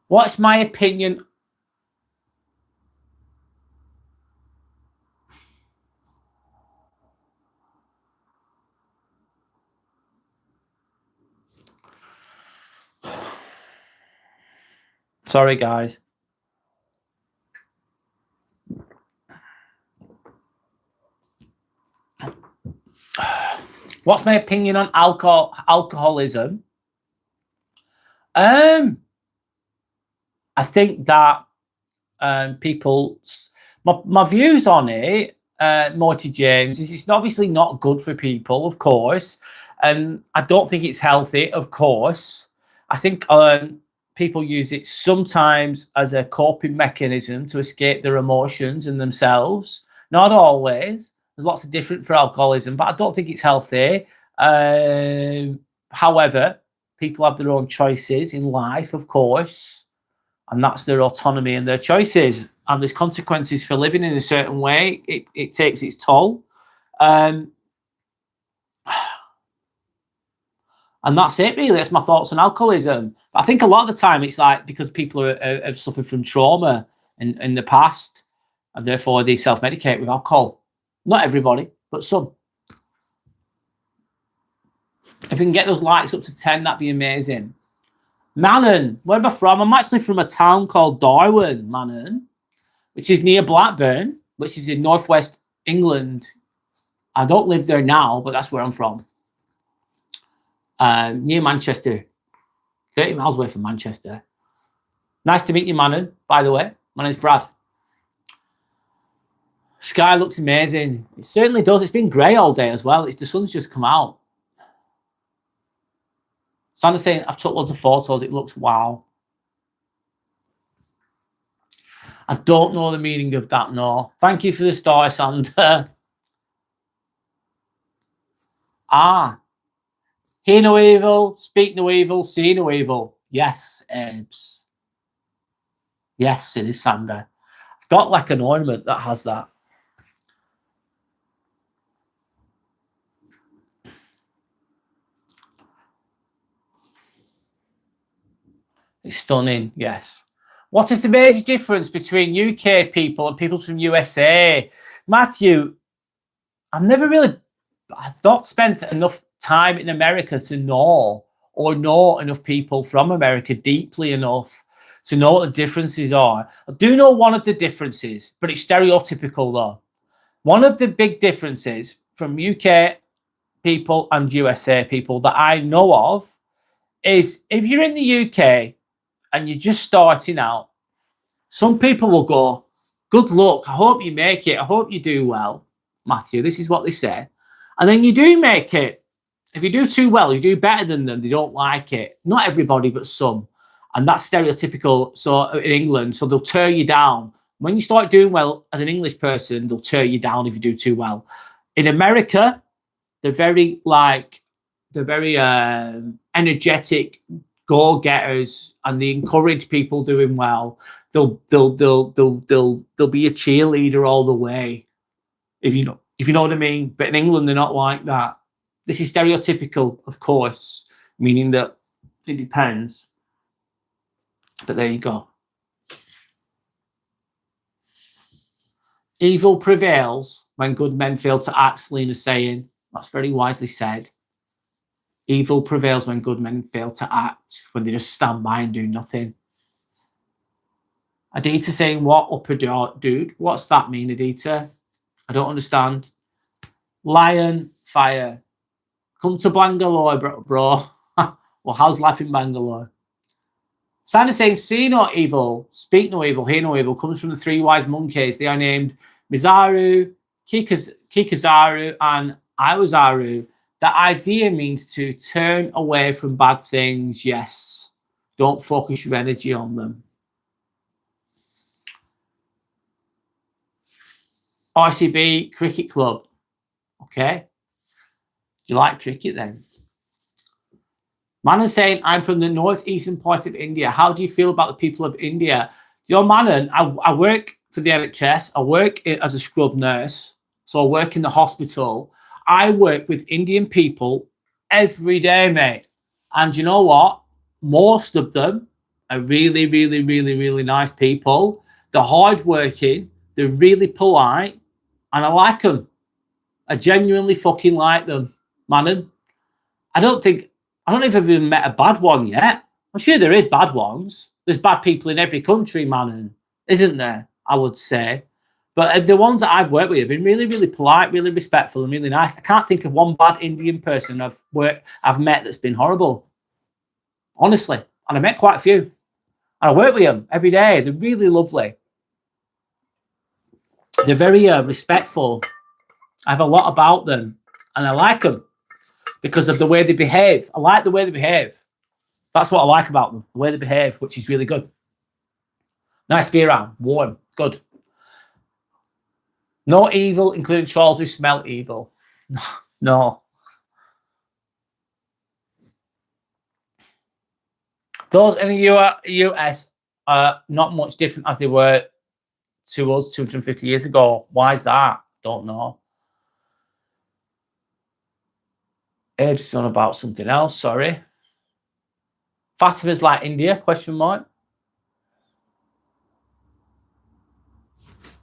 What's my opinion? Sorry, guys. What's my opinion on alcoholism? I think that people, my views on it, Morty James, is it's obviously not good for people, of course, and I don't think it's healthy, of course. I think people use it sometimes as a coping mechanism to escape their emotions and themselves. Not always. There's lots of different for alcoholism, but I don't think it's healthy. However, people have their own choices in life, of course, and that's their autonomy and their choices. And there's consequences for living in a certain way. It takes its toll. And that's it, really. That's my thoughts on alcoholism. But I think a lot of the time it's like because people have suffered from trauma in the past, and therefore they self-medicate with alcohol. Not everybody, but some. If we can get those likes up to 10, that'd be amazing. Manon, where am I from? I'm actually from a town called Darwen, Manon, which is near Blackburn, which is in northwest England. I don't live there now, but that's where I'm from. Near Manchester, 30 miles away from Manchester. Nice to meet you, Manon, by the way. My name's Brad. Sky looks amazing. It certainly does. It's been grey all day as well. The sun's just come out. Sandra's saying, I've took loads of photos. It looks wow. I don't know the meaning of that, no. Thank you for the star, Sandra. Hear no evil, speak no evil, see no evil. Yes, Ebs. Yes, it is Sandra. I've got like an ornament that has that. It's stunning, yes. What is the major difference between UK people and people from USA? Matthew, I've not spent enough time in America to know enough people from America deeply enough to know what the differences are. I do know one of the differences, but it's stereotypical though. One of the big differences from UK people and USA people that I know of is if you're in the UK and you're just starting out, some people will go, good luck, I hope you make it, I hope you do well, Matthew. This is what they say. And then you do make it. If you do too well, you do better than them, they don't like it. Not everybody, but some. And that's stereotypical so in England. So they'll tear you down. When you start doing well as an English person, they'll tear you down if you do too well. In America, they're very energetic go-getters, and they encourage people doing well. They'll be a cheerleader all the way, if you know what I mean. But in England, they're not like that. This is stereotypical, of course, meaning that it depends. But there you go. Evil prevails when good men fail to act, Selena's saying. That's very wisely said. Evil prevails when good men fail to act, when they just stand by and do nothing. Adita saying, what upper dude? What's that mean, Adita? I don't understand. Lion, fire. Come to Bangalore, bro. Well, how's life in Bangalore? Santa saying, see no evil, speak no evil, hear no evil, comes from the three wise monkeys. They are named Mizaru, Kikazaru, and Iwazaru. The idea means to turn away from bad things, yes. Don't focus your energy on them. RCB Cricket Club. Okay. Do you like cricket then? Manon saying, I'm from the northeastern part of India. How do you feel about the people of India? Yo, Manon, I work for the NHS. I work as a scrub nurse. So I work in the hospital. I work with Indian people every day, mate. And you know what? Most of them are really, really, really, really nice people. They're hardworking. They're really polite. And I like them. I genuinely fucking like them, Manon. I don't know if I've even met a bad one yet. I'm sure there is bad ones. There's bad people in every country, Manon, isn't there? I would say. But the ones that I've worked with have been really, really polite, really respectful, and really nice. I can't think of one bad Indian person I've met that's been horrible. Honestly. And I met quite a few. And I work with them every day. They're really lovely. They're very respectful. I have a lot about them. And I like them because of the way they behave. I like the way they behave. That's what I like about them, the way they behave, which is really good. Nice to be around, warm, good. No evil, including trolls who smell evil. No. Those in the US are not much different as they were to us 250 years ago. Why is that? Don't know. Abe's on about something else, sorry. Fatima's like India, question mark.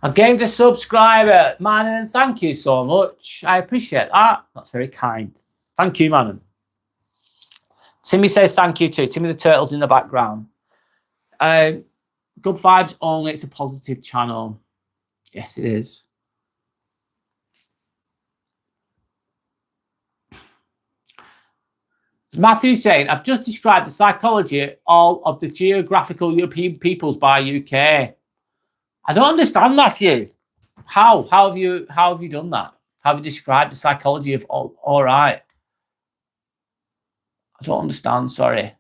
I gained a subscriber, Manon. Thank you so much. I appreciate that. That's very kind. Thank you, Manon. Timmy says thank you too. Timmy the Turtle's in the background. Good vibes only. It's a positive channel. Yes, it is. Matthew saying, I've just described the psychology all of the geographical European peoples by UK. I don't understand, Matthew. How have you done that? How have you described the psychology of all right? I don't understand, sorry.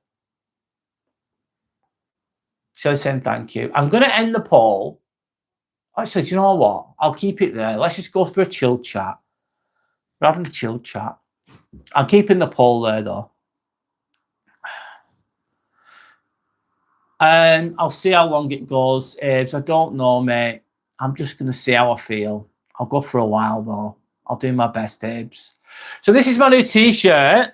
So saying thank you. I'm going to end the poll. Actually, do you know what? I'll keep it there. Let's just go for a chill chat. We're having a chill chat. I'm keeping the poll there, though. I'll see how long it goes. I don't know, mate. I'm just going to see how I feel. I'll go for a while, though. I'll do my best, Abes. So this is my new T-shirt,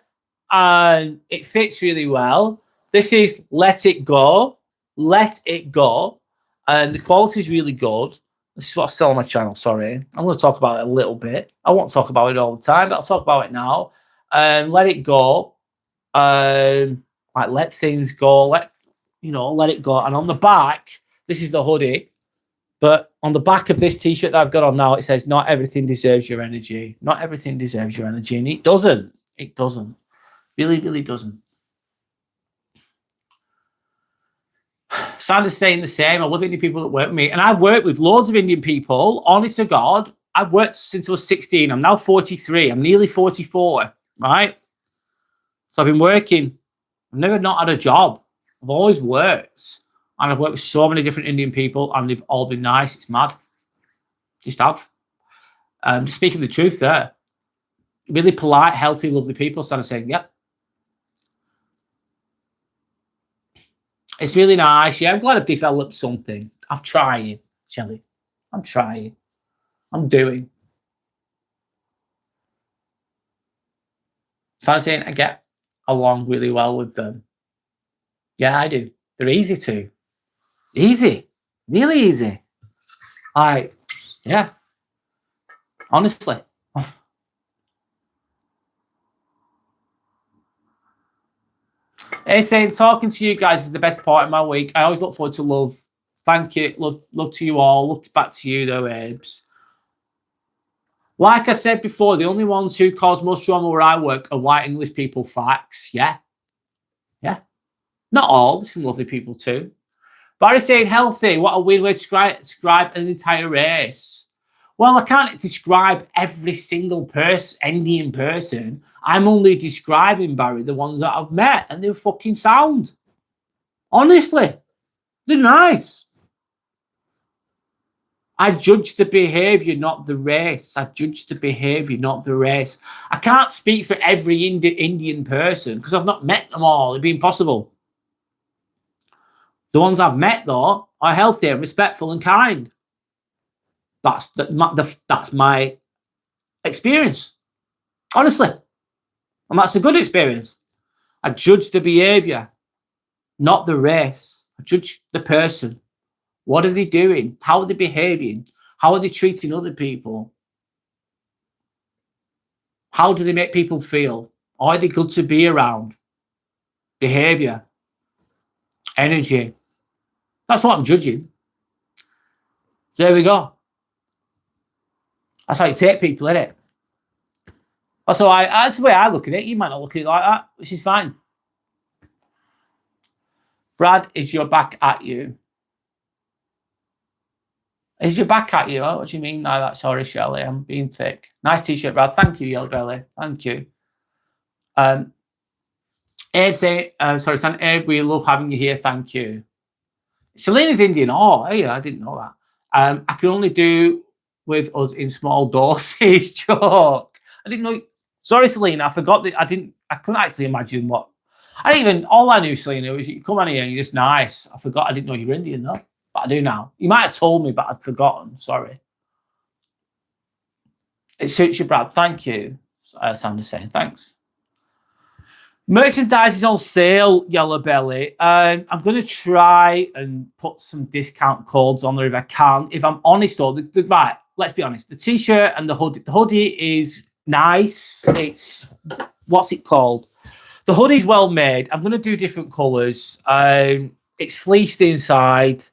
and it fits really well. This is Let It Go. Let It Go. And the quality is really good. This is what I sell on my channel, sorry. I'm going to talk about it a little bit. I won't talk about it all the time, but I'll talk about it now. Let it go. Like let things go. Let it go. And on the back, this is the hoodie. But on the back of this T-shirt that I've got on now, it says, not everything deserves your energy. Not everything deserves your energy. And it doesn't. It doesn't. Really, really doesn't. Sandra's saying the same. I love Indian people that work with me. And I've worked with loads of Indian people. Honest to God, I've worked since I was 16. I'm now 43. I'm nearly 44, right? So I've been working. I've never not had a job. I've always worked. And I've worked with so many different Indian people, and they've all been nice. It's mad. Just have. Just speaking the truth there. Really polite, healthy, lovely people started saying, yep. It's really nice. Yeah, I'm glad I've developed something. I'm trying, Shelley. I'm trying. I'm doing. So I'm saying I get along really well with them. Yeah, I do. They're easy too. Easy. Really easy. Yeah. Honestly. It's saying talking to you guys is the best part of my week. I always look forward to love. Thank you. Love to you all. Look back to you though, Abes. Like I said before, the only ones who cause most drama where I work are white English people. Facts. Yeah. Yeah. Not all. There's some lovely people too. Barry saying healthy. What a weird way to describe an entire race. Well, I can't describe every single Indian person. I'm only describing, Barry, the ones that I've met, and they're fucking sound. Honestly, they're nice. I judge the behaviour, not the race. I judge the behaviour, not the race. I can't speak for every Indian person because I've not met them all. It'd be impossible. The ones I've met, though, are healthy and respectful and kind. That's my experience, honestly. And that's a good experience. I judge the behaviour, not the race. I judge the person. What are they doing? How are they behaving? How are they treating other people? How do they make people feel? Are they good to be around? Behaviour, energy. That's what I'm judging. So there we go. That's how you take people, isn't it? That's the way I look at it. You might not look at it like that, which is fine. Brad, is your back at you? Is your back at you? Oh, what do you mean by that? Sorry, Shelley. I'm being thick. Nice T-shirt, Brad. Thank you, Yellow Belly. Thank you. Abe saying, sorry, son, Abe, we love having you here. Thank you. Selena's Indian. Oh, hey, I didn't know that. I can only do with us in small doses. Joke. I didn't know. Sorry, Selena. I forgot that I couldn't actually imagine what. All I knew, Selena, was you come on here and you're just nice. I forgot. I didn't know you were Indian, though. But I do now. You might have told me, but I'd forgotten. Sorry. It suits you, Brad. Thank you. Sandra's saying thanks. Merchandise is on sale, Yellow Belly. I'm going to try and put some discount codes on there if I can. If I'm honest, though, right, let's be honest. The t-shirt and the hoodie is nice. It's, what's it called? The hoodie's well made. I'm going to do different colours. It's fleeced inside.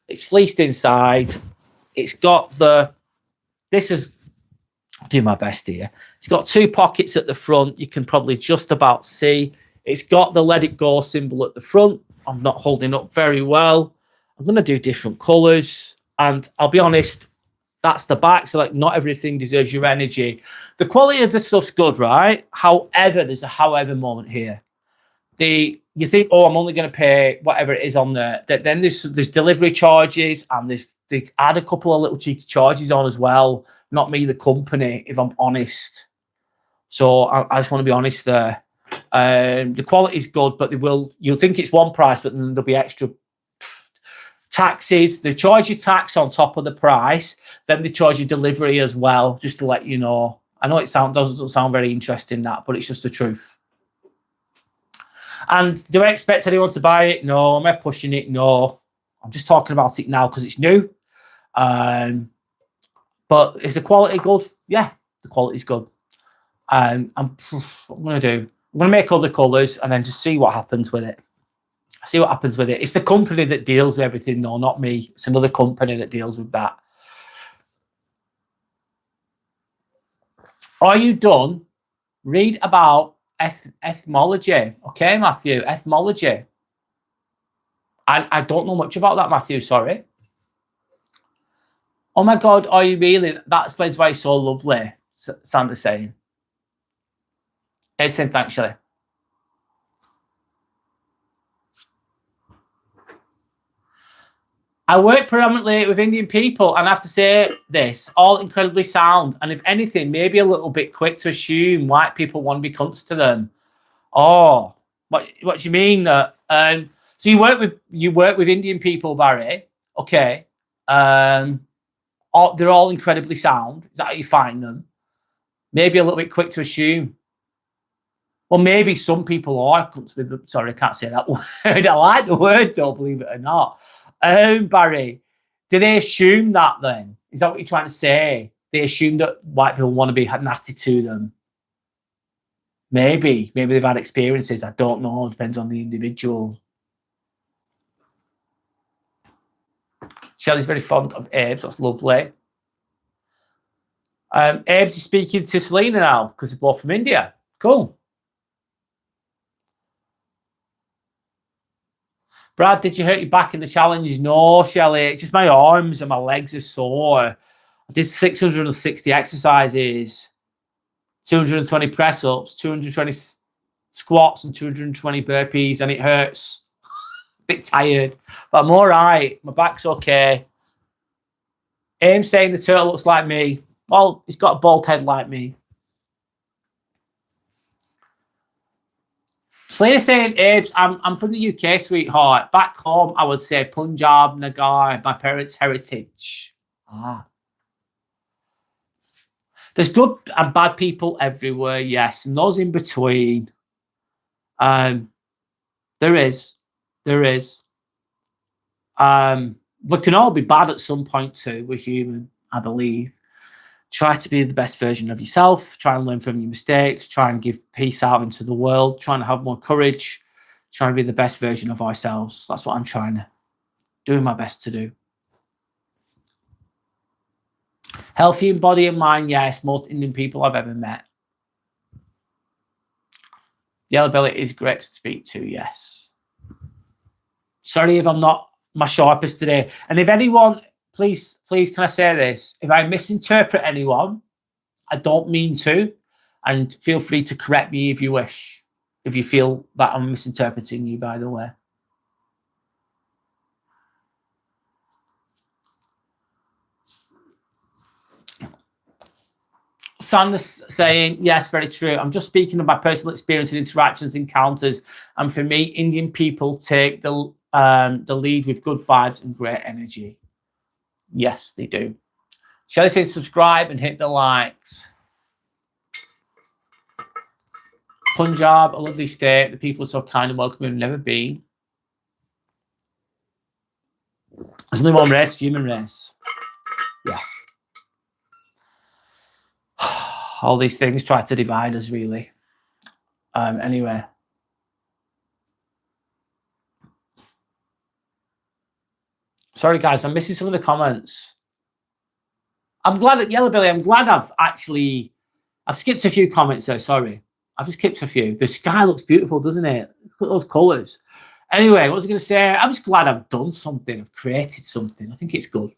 It's got I'll do my best here. It's got 2 pockets at the front. You can probably just about see. It's got the Let It Go symbol at the front. I'm not holding up very well. I'm going to do different colours. And I'll be honest, that's the back. So, like, not everything deserves your energy. The quality of the stuff's good, right? However, there's a however moment here. You think, oh, I'm only going to pay whatever it is on there. Then there's delivery charges, and they add a couple of little cheeky charges on as well. Not me, the company, if I'm honest. So I just want to be honest there. The quality is good, but you'll think it's one price, but then there'll be extra taxes. They charge you tax on top of the price. Then they charge you delivery as well, just to let you know. I know it doesn't sound very interesting, that, but it's just the truth. And do I expect anyone to buy it? No. Am I pushing it? No. I'm just talking about it now because it's new. But is the quality good? Yeah, the quality's good. What I'm going to do, I'm going to make other colours and then just see what happens with it. It's the company that deals with everything, though, not me. It's another company that deals with that. Are you done? Read about etymology. Okay, Matthew, etymology. I don't know much about that, Matthew, sorry. Oh my God, are you really? That explains why it's so lovely, Sandra's saying. It's saying thanks, Shelley. I work predominantly with Indian people, and I have to say this, all incredibly sound. And if anything, maybe a little bit quick to assume white people want to be cunts to them. Oh, what do you mean that? So you work with Indian people, Barry? Okay. They're all incredibly sound. Is that how you find them? Maybe a little bit quick to assume. Well, maybe some people are cunts with them. Sorry, I can't say that word. I like the word, though, believe it or not. Barry, do they assume that then? Is that what you're trying to say? They assume that white people want to be nasty to them. Maybe they've had experiences. I don't know. It depends on the individual. Shelley's very fond of Abe's. That's lovely. Abe's is speaking to Selena now because they're both from India. Cool. Brad, did you hurt your back in the challenge? No, Shelley. Just my arms and my legs are sore. I did 660 exercises, 220 press-ups, 220 squats, and 220 burpees, and it hurts. A bit tired, but I'm all right. My back's okay. Aim saying the turtle looks like me. Well, he's got a bald head like me. Slater saying, Abe's, I'm from the UK, sweetheart. Back home, I would say Punjab, Nagar, my parents' heritage. There's good and bad people everywhere, yes, and those in between. There is. We can all be bad at some point too. We're human, I believe. Try to be the best version of yourself. Try and learn from your mistakes. Try and give peace out into the world. Trying to have more courage. Trying to be the best version of ourselves. That's what I'm doing my best to do. Healthy in body and mind, yes. Most Indian people I've ever met. Yellow Belly is great to speak to, yes. Sorry if I'm not my sharpest today. And if anyone... Please, can I say this? If I misinterpret anyone, I don't mean to, and feel free to correct me if you wish. if you feel that I'm misinterpreting you, by the way. Sanders saying, yes, very true. I'm just speaking of my personal experience and interactions, encounters. And for me, Indian people take the lead with good vibes and great energy. Yes, they do. Shall I say subscribe and hit the likes? Punjab, a lovely state. The people are so kind and welcoming. I've never been. There's only one race, human race. Yeah. All these things try to divide us, really. Anyway. Sorry, guys, I'm missing some of the comments. I'm glad that Yellow Billy, I'm glad I've skipped a few comments though, sorry. I've just skipped a few. The sky looks beautiful, doesn't it? Look at those colours. Anyway, what was I going to say? I'm just glad I've done something. I've created something. I think it's good.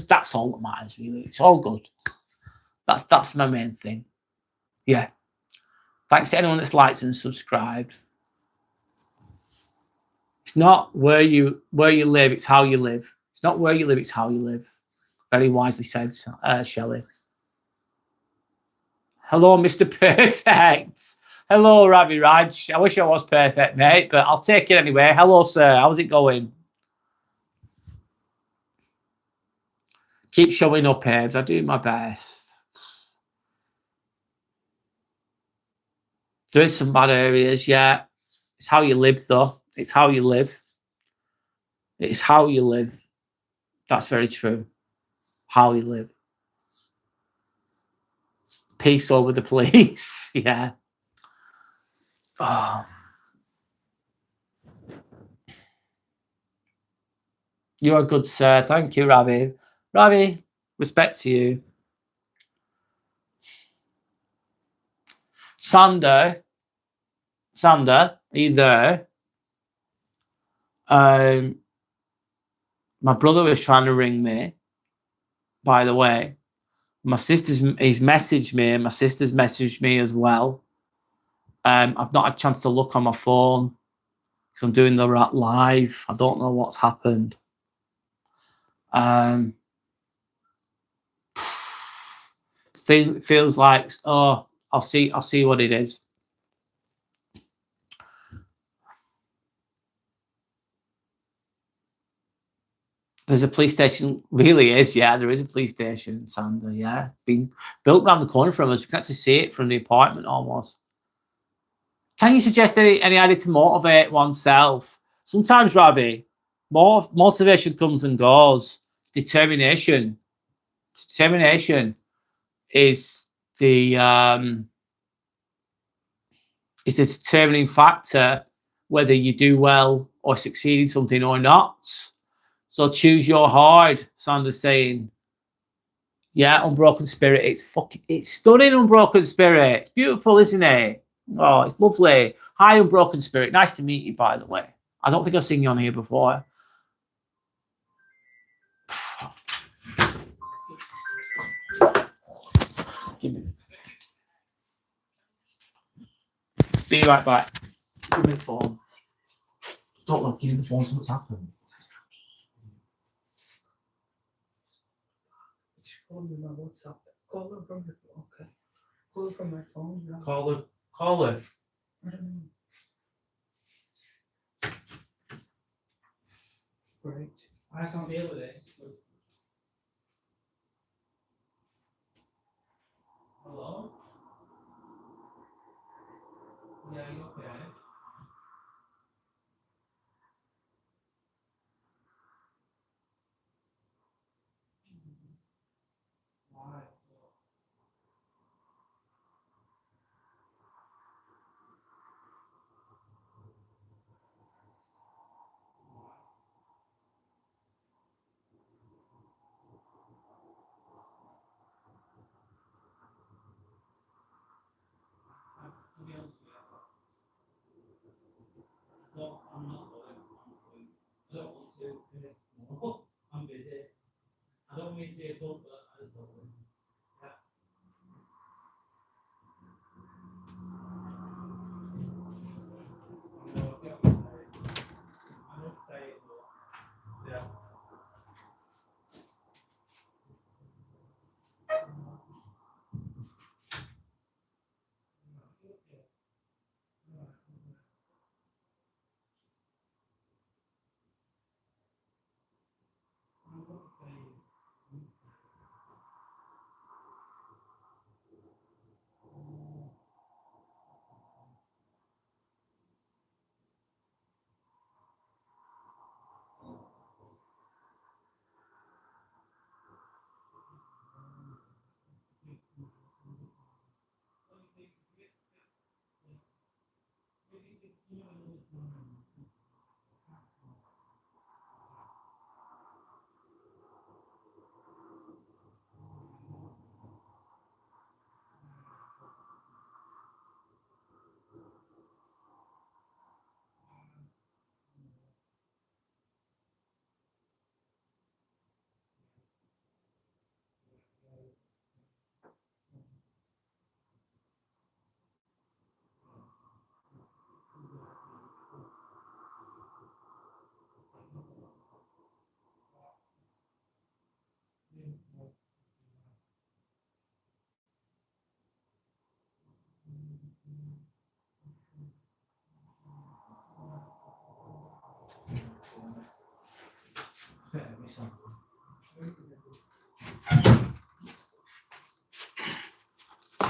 That's all that matters, really. It's all good. That's my main thing. Yeah. Thanks to anyone that's liked and subscribed. It's not where you live, it's how you live. It's not where you live, it's how you live. Very wisely said, Shelley. Hello, Mr. Perfect. Hello, Ravi Raj. I wish I was perfect, mate, but I'll take it anyway. Hello, sir. How's it going? Keep showing up, Abe. I do my best. There is some bad areas, yeah. It's how you live, though. It's how you live. It's how you live. That's very true. How you live. Peace over the police. Yeah. Oh. You're a good sir. Thank you, Ravi. Ravi, respect to you. Sander, are you there? My brother was trying to ring me, by the way. He's messaged me, and my sister's messaged me as well. I've not had a chance to look on my phone because I'm doing the live. I don't know what's happened. Feels like, oh, I'll see what it is. There's a police station, really is, yeah. There is a police station, Sander, yeah. Being built around the corner from us. We can actually see it from the apartment almost. Can you suggest any idea to motivate oneself? Sometimes, Ravi, motivation comes and goes. Determination is the determining factor whether you do well or succeed in something or not. So choose your hard, Sander's saying. Yeah, Unbroken Spirit. It's stunning, Unbroken Spirit. It's beautiful, isn't it? Oh, it's lovely. Hi, Unbroken Spirit. Nice to meet you, by the way. I don't think I've seen you on here before. Be right back. Give me the phone. Don't look, give me the phone, so what's happened? Call me my WhatsApp. Call her from the phone. Okay. Call her from my phone. No. Call her. I don't know. Great. I can't deal with this. Hello? Yeah, you okay? Why? To be honest with you, no, I'm not going. I don't want to. No, I'm busy. I don't mean to be a but I just don't want to.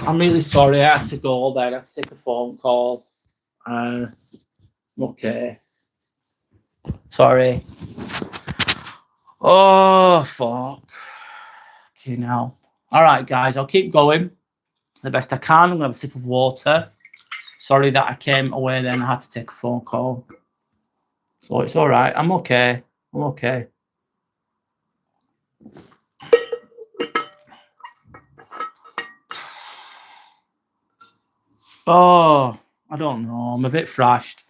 I'm really sorry. I had to go there. I had to take a phone call. Okay. Sorry. Oh, fuck. Okay, now. All right, guys. I'll keep going the best I can. I'm going to have a sip of water. Sorry that I came away then. I had to take a phone call. So it's all right. I'm okay. I'm okay. Oh, I don't know. I'm a bit thrashed.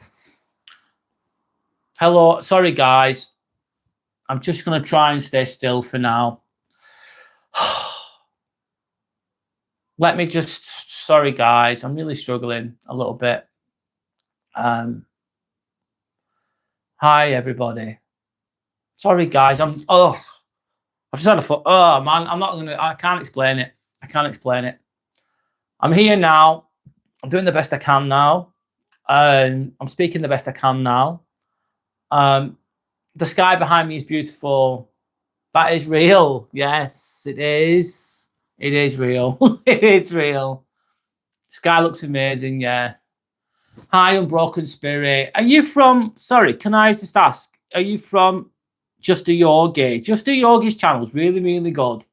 Hello. Sorry, guys. I'm just going to try and stay still for now. Let me just... Sorry, guys. I'm really struggling a little bit. Hi, everybody. Sorry, guys. I've just had a foot. Oh, man. I'm not going to... I can't explain it. I can't explain it. I'm here now. I'm doing the best I can now. I'm speaking the best I can now. The sky behind me is beautiful. That is real. Yes, it is. It is real. It is real. The sky looks amazing. Yeah. Hi, Unbroken Spirit. Are you from... Sorry, can I just ask? Are you from Just a Yogi? Just a Yogi's channel is really, really good.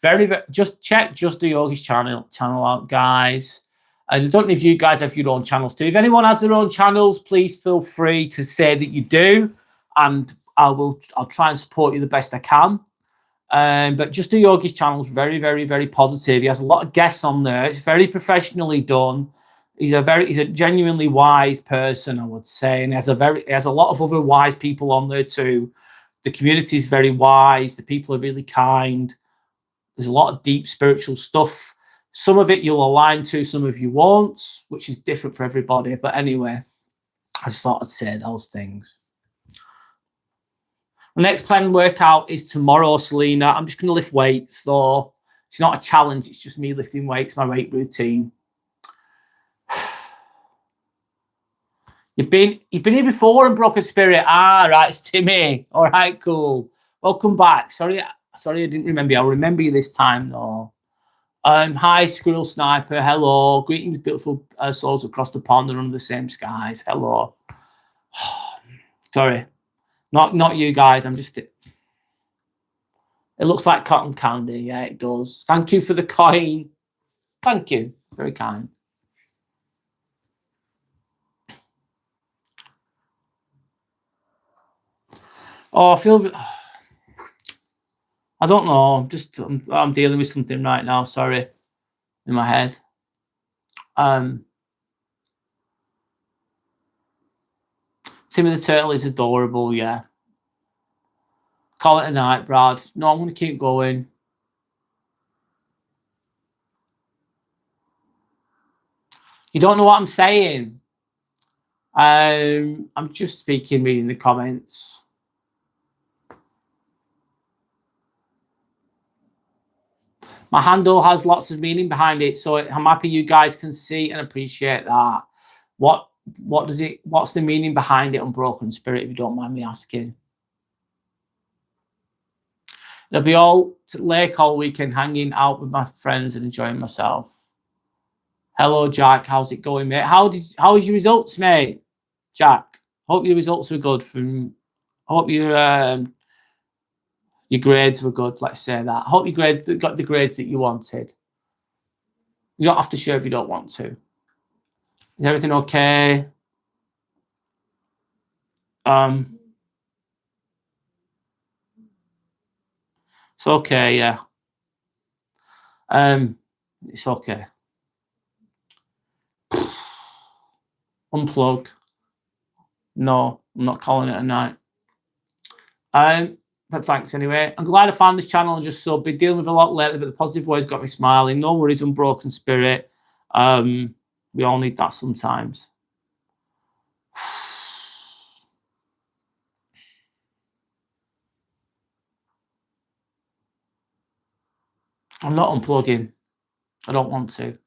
Very, very... Just check Just a Yogi's channel out, guys. And I don't know if you guys have your own channels too. If anyone has their own channels, please feel free to say that you do, and I'll try and support you the best I can. But Just a Yogi's channel is very, very, very positive. He has a lot of guests on there. It's very professionally done. He's a genuinely wise person, I would say, and he has a lot of other wise people on there too. The community is very wise. The people are really kind. There's a lot of deep spiritual stuff. Some of it you'll align to, some of you won't, which is different for everybody. But anyway, I just thought I'd say those things. The next planned workout is tomorrow, Selena. I'm just going to lift weights, though. It's not a challenge. It's just me lifting weights, my weight routine. You've been here before in Broken Spirit. Ah, right, it's Timmy. All right, cool. Welcome back. Sorry, I didn't remember you. I'll remember you this time, though. Hi, Squirrel Sniper. Hello. Greetings, beautiful souls across the pond and under the same skies. Hello. Sorry. Not you guys. I'm just... It looks like cotton candy. Yeah, it does. Thank you for the coin. Thank you. Very kind. Oh, I feel... I don't know. I'm dealing with something right now. Sorry. In my head. Timmy the Turtle is adorable, yeah. Call it a night, Brad. No, I'm going to keep going. You don't know what I'm saying. I'm just speaking, reading the comments. My handle has lots of meaning behind it, so I'm happy you guys can see and appreciate that. What what's the meaning behind it, Unbroken Spirit, if you don't mind me asking? I'll be all to lake all weekend, hanging out with my friends and enjoying myself. Hello, Jack. How's it going, mate? How's your results, mate? Jack, hope your results were good. Hope your grades were good. Let's say that. Hope your grades got the grades that you wanted. You don't have to share if you don't want to. Is everything okay? It's okay, yeah. It's okay. Unplug. No, I'm not calling it a night. But thanks anyway. I'm glad I found this channel and just been dealing with a lot lately, but the positive ways got me smiling. No worries, Unbroken Spirit. We all need that sometimes. I'm not unplugging. I don't want to.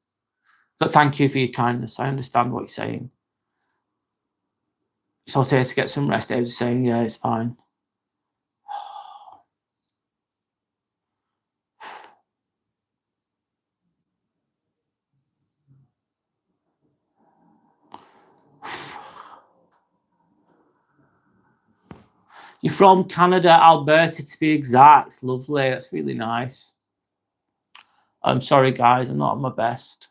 But thank you for your kindness. I understand what you're saying. So I'll say to get some rest. Dave's saying, yeah, it's fine. You're from Canada, Alberta, to be exact. Lovely. That's really nice. I'm sorry, guys. I'm not at my best.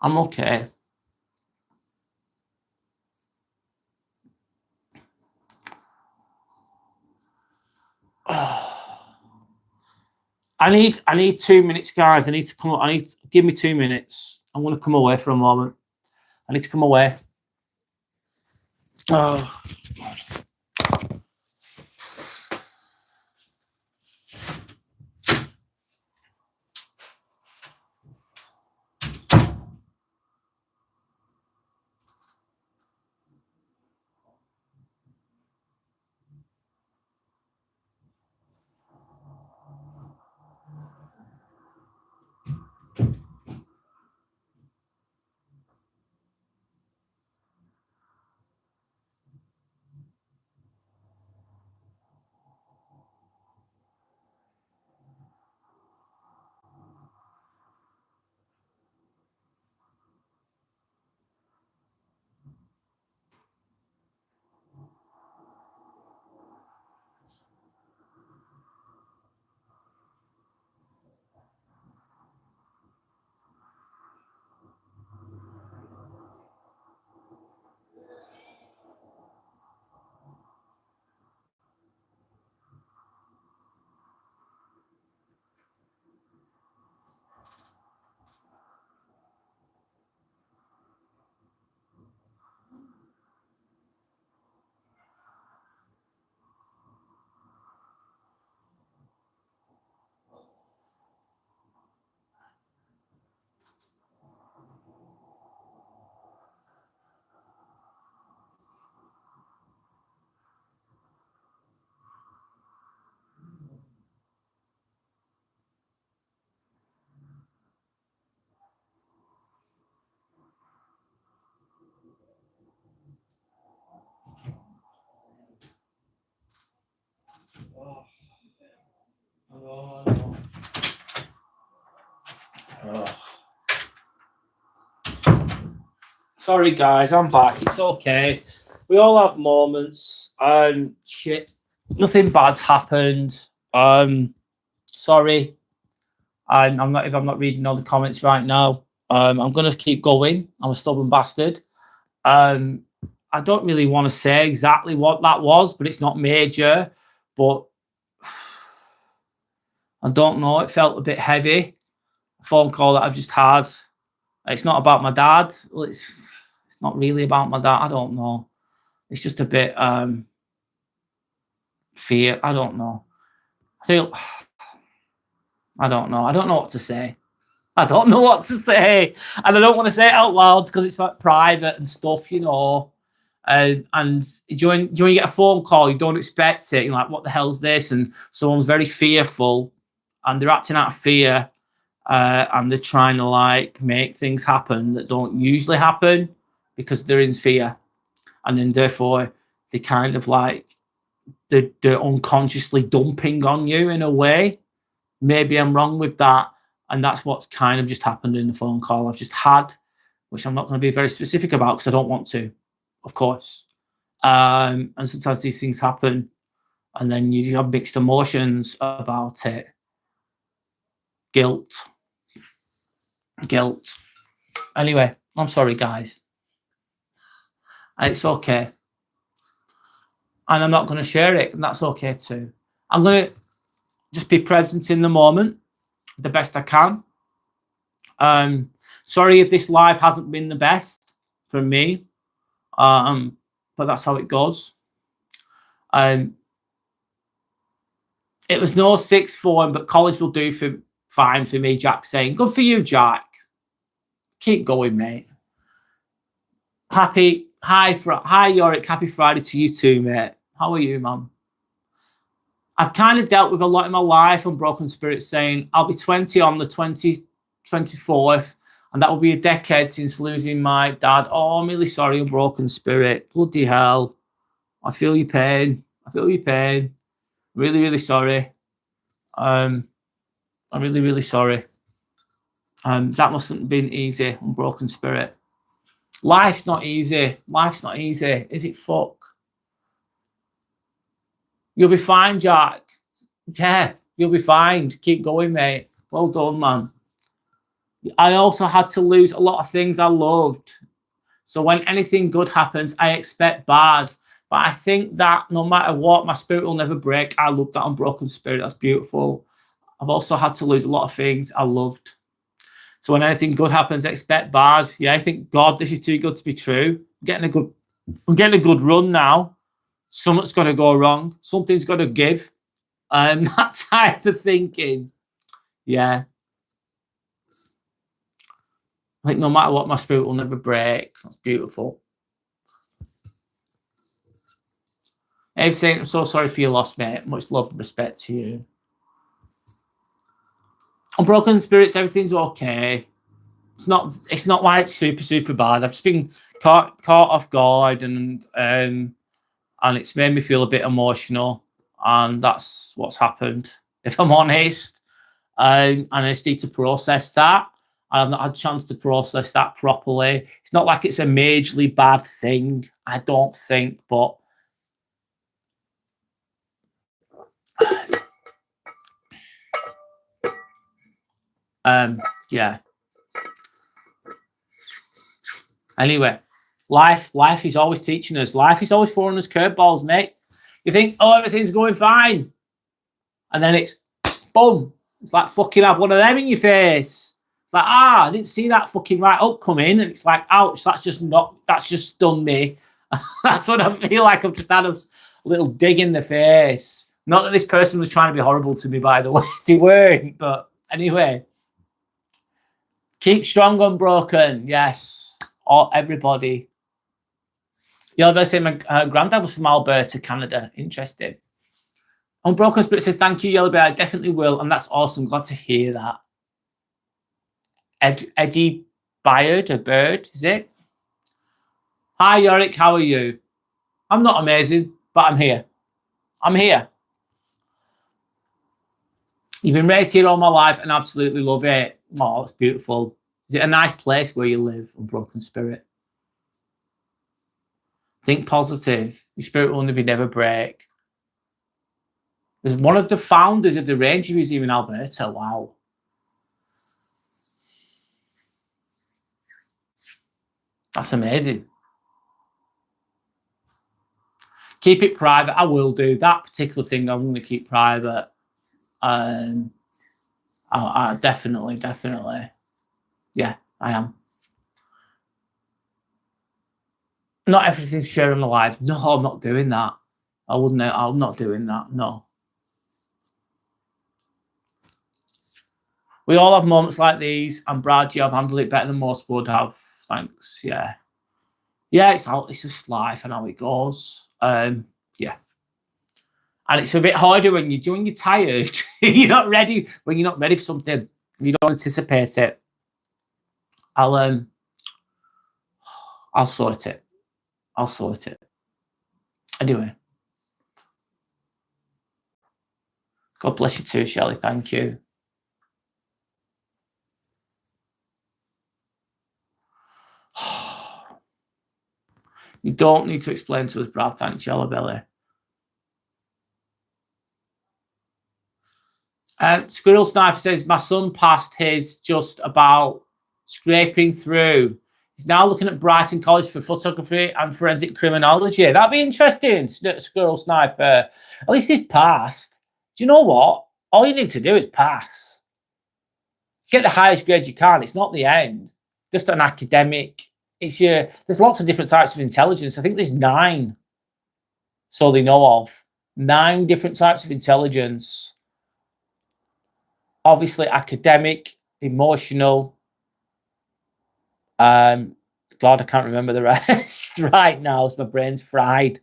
I'm okay. I need 2 minutes, guys. I need to give me 2 minutes. I'm going to come away for a moment. I need to come away. Oh, God. Sorry, guys, I'm back. It's okay. We all have moments. Shit, nothing bad's happened. Sorry. I'm not reading all the comments right now. I'm gonna keep going. I'm a stubborn bastard. I don't really want to say exactly what that was, but it's not major. But I don't know. It felt a bit heavy. A phone call that I've just had. It's not about my dad. Well, it's not really about my dad. I don't know. It's just a bit fear. I don't know. I don't know. I don't know what to say. I don't know what to say. And I don't want to say it out loud because it's like private and stuff, you know. And when you get a phone call, you don't expect it. You're like, what the hell's this? And someone's very fearful and they're acting out of fear. and they're trying to like make things happen that don't usually happen because they're in fear, and then therefore they kind of like they're unconsciously dumping on you in a way. Maybe I'm wrong with that, and that's what's kind of just happened in the phone call I've just had, which I'm not going to be very specific about because I don't want to, of course. And sometimes these things happen, and then you have mixed emotions about it. Guilt. Anyway, I'm sorry, guys. It's okay. And I'm not going to share it, and that's okay too. I'm going to just be present in the moment the best I can. Sorry if this live hasn't been the best for me, but that's how it goes. It was no sixth form, but college will do fine for me, Jack saying. Good for you, Jack. Keep going, mate. Hi, Yorick. Happy Friday to you too, mate. How are you, man? I've kind of dealt with a lot in my life on Broken Spirit saying I'll be 20 on the 24th, and that will be a decade since losing my dad. Oh, I'm really sorry, on Broken Spirit. Bloody hell. I feel your pain. Really, really sorry. I'm really, really sorry. That mustn't have been easy on Broken Spirit. Life's not easy. Is it? Fuck. You'll be fine, Jack. Yeah, you'll be fine. Keep going, mate. Well done, man. I also had to lose a lot of things I loved. So when anything good happens, I expect bad. But I think that no matter what, my spirit will never break. I love that Unbroken Spirit. That's beautiful. I've also had to lose a lot of things I loved. So when anything good happens, expect bad. Yeah, I think, God, this is too good to be true. I'm getting a good run now. Something's got to go wrong. Something's got to give. That type of thinking. Yeah. I think no matter what, my spirit will never break. That's beautiful. Abe saying, I'm so sorry for your loss, mate. Much love and respect to you. On Broken Spirits, everything's okay. It's not why it's super, super bad. I've just been caught off guard, and it's made me feel a bit emotional, and that's what's happened, if I'm honest. And I just need to process that. I've not had a chance to process that properly. It's not like it's a majorly bad thing, I don't think, but yeah. Anyway, life is always teaching us. Life is always throwing us curveballs, mate. You think, oh, everything's going fine, and then it's boom. It's like fucking have one of them in your face. It's like, I didn't see that fucking right up coming, and it's like, ouch, that's just stunned me. That's what I feel like. I've just had a little dig in the face. Not that this person was trying to be horrible to me, by the way. They weren't, but anyway. Keep strong, Unbroken. Yes. Everybody. You're going to say my granddad was from Alberta, Canada. Interesting. Unbroken Spirit says, thank you, Yellow Bear. I definitely will. And that's awesome. Glad to hear that. Eddie Byard, a bird, is it? Hi, Yorick. How are you? I'm not amazing, but I'm here. You've been raised here all my life and absolutely love it. Oh, it's beautiful. Is it a nice place where you live, Unbroken Spirit? Think positive. Your spirit will never break. There's one of the founders of the Ranger Museum in Alberta. Wow. That's amazing. Keep it private. I will do. That particular thing I'm going to keep private. I definitely. Yeah, I am. Not everything's shared on the live. No, I'm not doing that. I'm not doing that. No. We all have moments like these. I'm Brad. You've handled it better than most would have. Thanks. Yeah. Yeah, it's just life and how it goes. Yeah. And it's a bit harder when you're tired. You're not ready when you're not ready for something. If you don't anticipate it, I'll sort it. I'll sort it. Anyway. God bless you too, Shelley. Thank you. You don't need to explain to us, Brad. Thanks, Yellow Belly. Squirrel Sniper says, my son passed his just about scraping through. He's now looking at Brighton College for photography and forensic criminology. That'd be interesting, Squirrel Sniper. At least he's passed. Do you know what? All you need to do is pass. Get the highest grade you can. It's not the end. Just an academic. There's lots of different types of intelligence. I think there's 9. So they know of. 9 different types of intelligence. Obviously academic, emotional. God, I can't remember the rest right now. My brain's fried.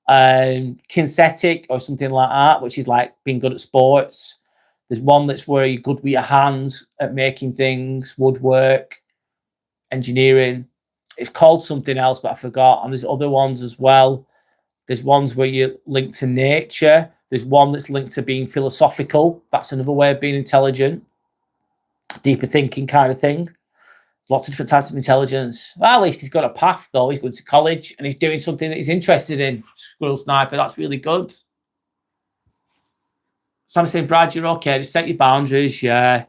Kinesthetic or something like that, which is like being good at sports. There's one that's where you're good with your hands at making things, woodwork, engineering. It's called something else, but I forgot. And there's other ones as well. There's ones where you're linked to nature. There's one that's linked to being philosophical. That's another way of being intelligent. Deeper thinking kind of thing. Lots of different types of intelligence. Well, at least he's got a path, though. He's going to college and he's doing something that he's interested in. Squirrel Sniper, that's really good. So I'm saying, Brad, you're okay. Just set your boundaries, yeah.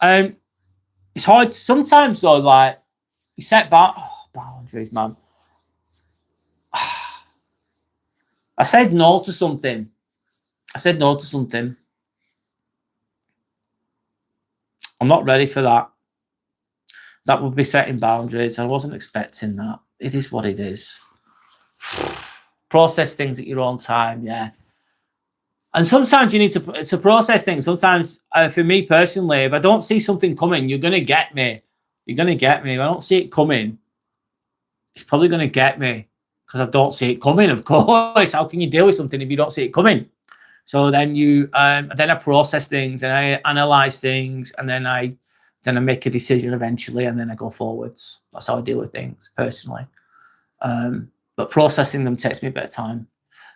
It's hard sometimes, though, like, you set boundaries, man. I said no to something. I'm not ready for that. That would be setting boundaries. I wasn't expecting that. It is what it is. Process things at your own time, yeah. And sometimes you need to process things. Sometimes, for me personally, if I don't see something coming, you're going to get me. You're going to get me. If I don't see it coming, it's probably going to get me because I don't see it coming, of course. How can you deal with something if you don't see it coming? So then I process things and I analyze things and then I make a decision eventually and then I go forwards. That's how I deal with things personally. But processing them takes me a bit of time.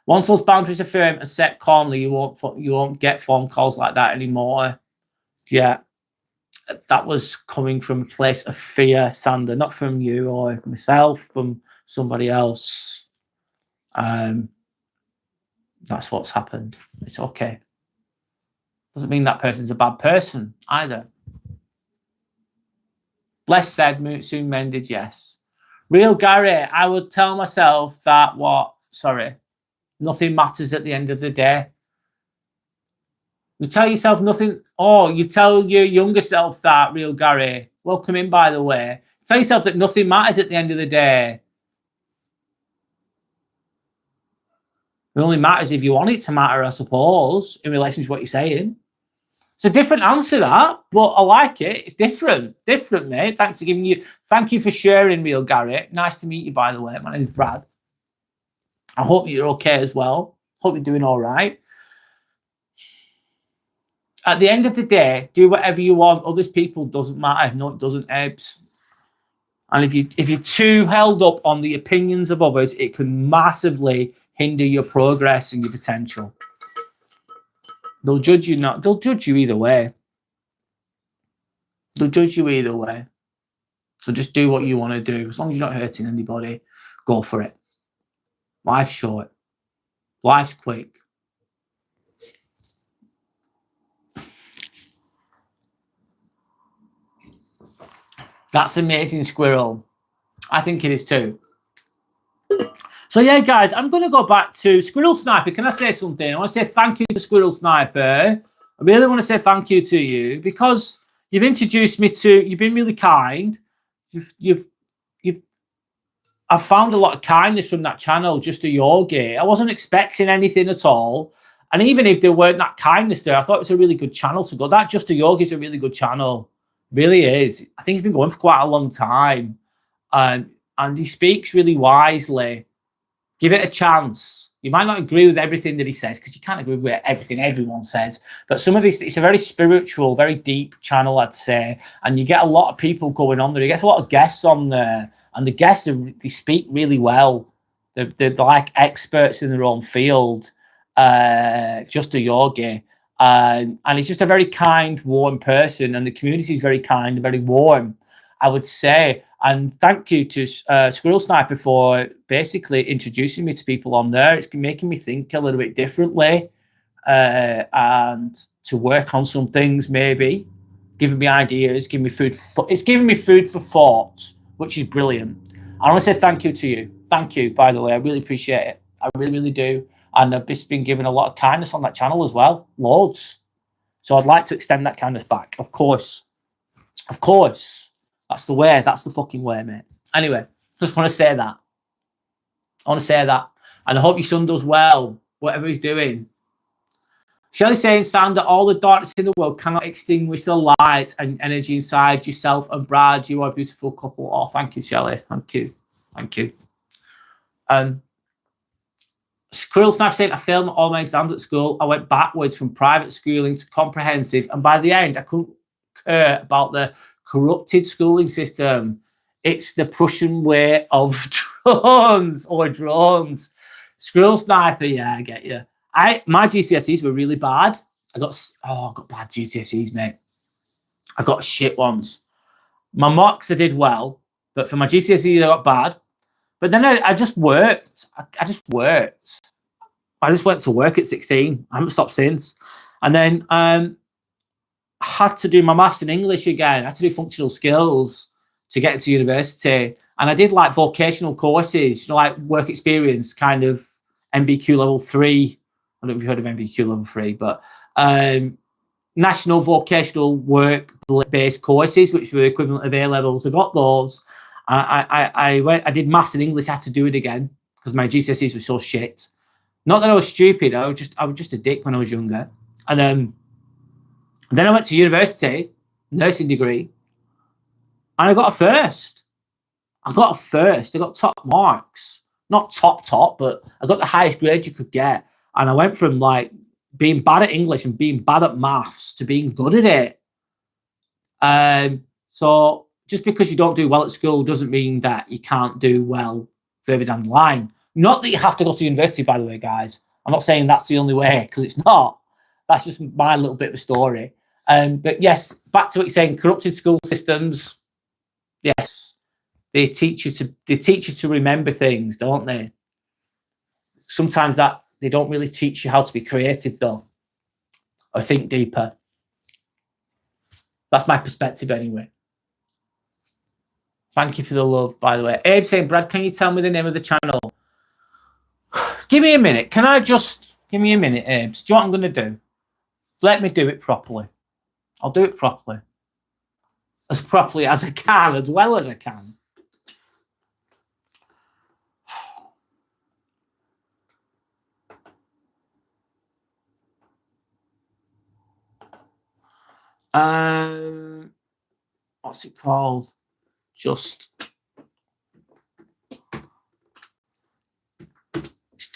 Once those boundaries are firm and set calmly, you won't get phone calls like that anymore. Yeah, that was coming from a place of fear, Sander, not from you or myself, from somebody else. That's what's happened. It's okay. Doesn't mean that person's a bad person either. Bless said, soon mended, yes. Real Gary, I would tell myself that nothing matters at the end of the day. You tell yourself nothing. Oh, you tell your younger self that, Real Gary. Welcome in, by the way. Tell yourself that nothing matters at the end of the day. It only matters if you want it to matter, I suppose, in relation to what you're saying. It's a different answer, that, but I like it. It's different, mate. Thank you for sharing, Real Gary. Nice to meet you, by the way. My name is Brad. I hope you're okay as well. Hope you're doing all right. At the end of the day, do whatever you want. Others people doesn't matter. No, it doesn't, Ebs. And if you're too held up on the opinions of others, it can massively hinder your progress and your potential. They'll judge you not. They'll judge you either way. So just do what you want to do. As long as you're not hurting anybody, go for it. Life's short. Life's quick. That's amazing, Squirrel. I think it is too. So yeah, guys, I'm going to go back to Squirrel Sniper. Can I say something? I want to say thank you to Squirrel Sniper. I really want to say thank you to you because you've introduced me to. You've been really kind. I've found a lot of kindness from that channel, just a yogi. I wasn't expecting anything at all. And even if there weren't that kindness there, I thought it was a really good channel to go. That Just a Yogi is a really good channel. Really is. I think he's been going for quite a long time. And he speaks really wisely. Give it a chance. You might not agree with everything that he says, because you can't agree with everything everyone says. But some of these, it's a very spiritual, very deep channel, I'd say. And you get a lot of people going on there. You get a lot of guests on there. And the guests, they speak really well. They're like experts in their own field. Just a yogi. And he's just a very kind, warm person. And the community is very kind and very warm, I would say. And thank you to Squirrel Sniper for basically introducing me to people on there. It's been making me think a little bit differently and to work on some things, maybe giving me ideas, giving me food. It's giving me food for thought, which is brilliant. I want to say thank you to you. Thank you, by the way. I really appreciate it. I really, really do. And I've just been given a lot of kindness on that channel as well. Loads. So I'd like to extend that kindness back. Of course. Of course. That's the way. That's the fucking way, mate. Anyway, just want to say that. I want to say that. And I hope your son does well, whatever he's doing. Shelley saying, Sander, all the darkness in the world cannot extinguish the light and energy inside yourself and Brad. You are a beautiful couple. Oh, thank you, Shelley. Thank you. Thank you. Squirrel Sniper saying, I failed all my exams at school. I went backwards from private schooling to comprehensive. And by the end, I couldn't care about the corrupted schooling system. It's the Prussian way of drones or drones. Squirrel Sniper, yeah, I get you. My GCSEs were really bad. I got bad GCSEs, mate. I got shit ones. My mocks I did well, but for my GCSEs I got bad. But then I just worked. I just worked. I just went to work at 16. I haven't stopped since. And then had to do my maths and English again. I had to do functional skills to get into university. And I did like vocational courses, like work experience, kind of MBQ level 3. I don't know if you've heard of MBQ level 3, but national vocational work-based courses, which were the equivalent of A-levels. I got those. I did maths and English. I had to do it again because my GCSEs were so shit. Not that I was stupid. I was just a dick when I was younger. And then I went to university, nursing degree, and I got a first. I got top marks. Not top, but I got the highest grade you could get. And I went from like being bad at English and being bad at maths to being good at it. So just because you don't do well at school doesn't mean that you can't do well further down the line. Not that you have to go to university, by the way, guys. I'm not saying that's the only way, because it's not. That's just my little bit of a story. But yes, back to what you're saying, corrupted school systems. Yes, they teach you to remember things, don't they? Sometimes that they don't really teach you how to be creative, though, or think deeper. That's my perspective, anyway. Thank you for the love, by the way. Abe saying, Brad, can you tell me the name of the channel? Give me a minute. Give me a minute, Abe. Do you know what I'm going to do? Let me do it properly. I'll do it properly as I can, as well as I can. What's it called? I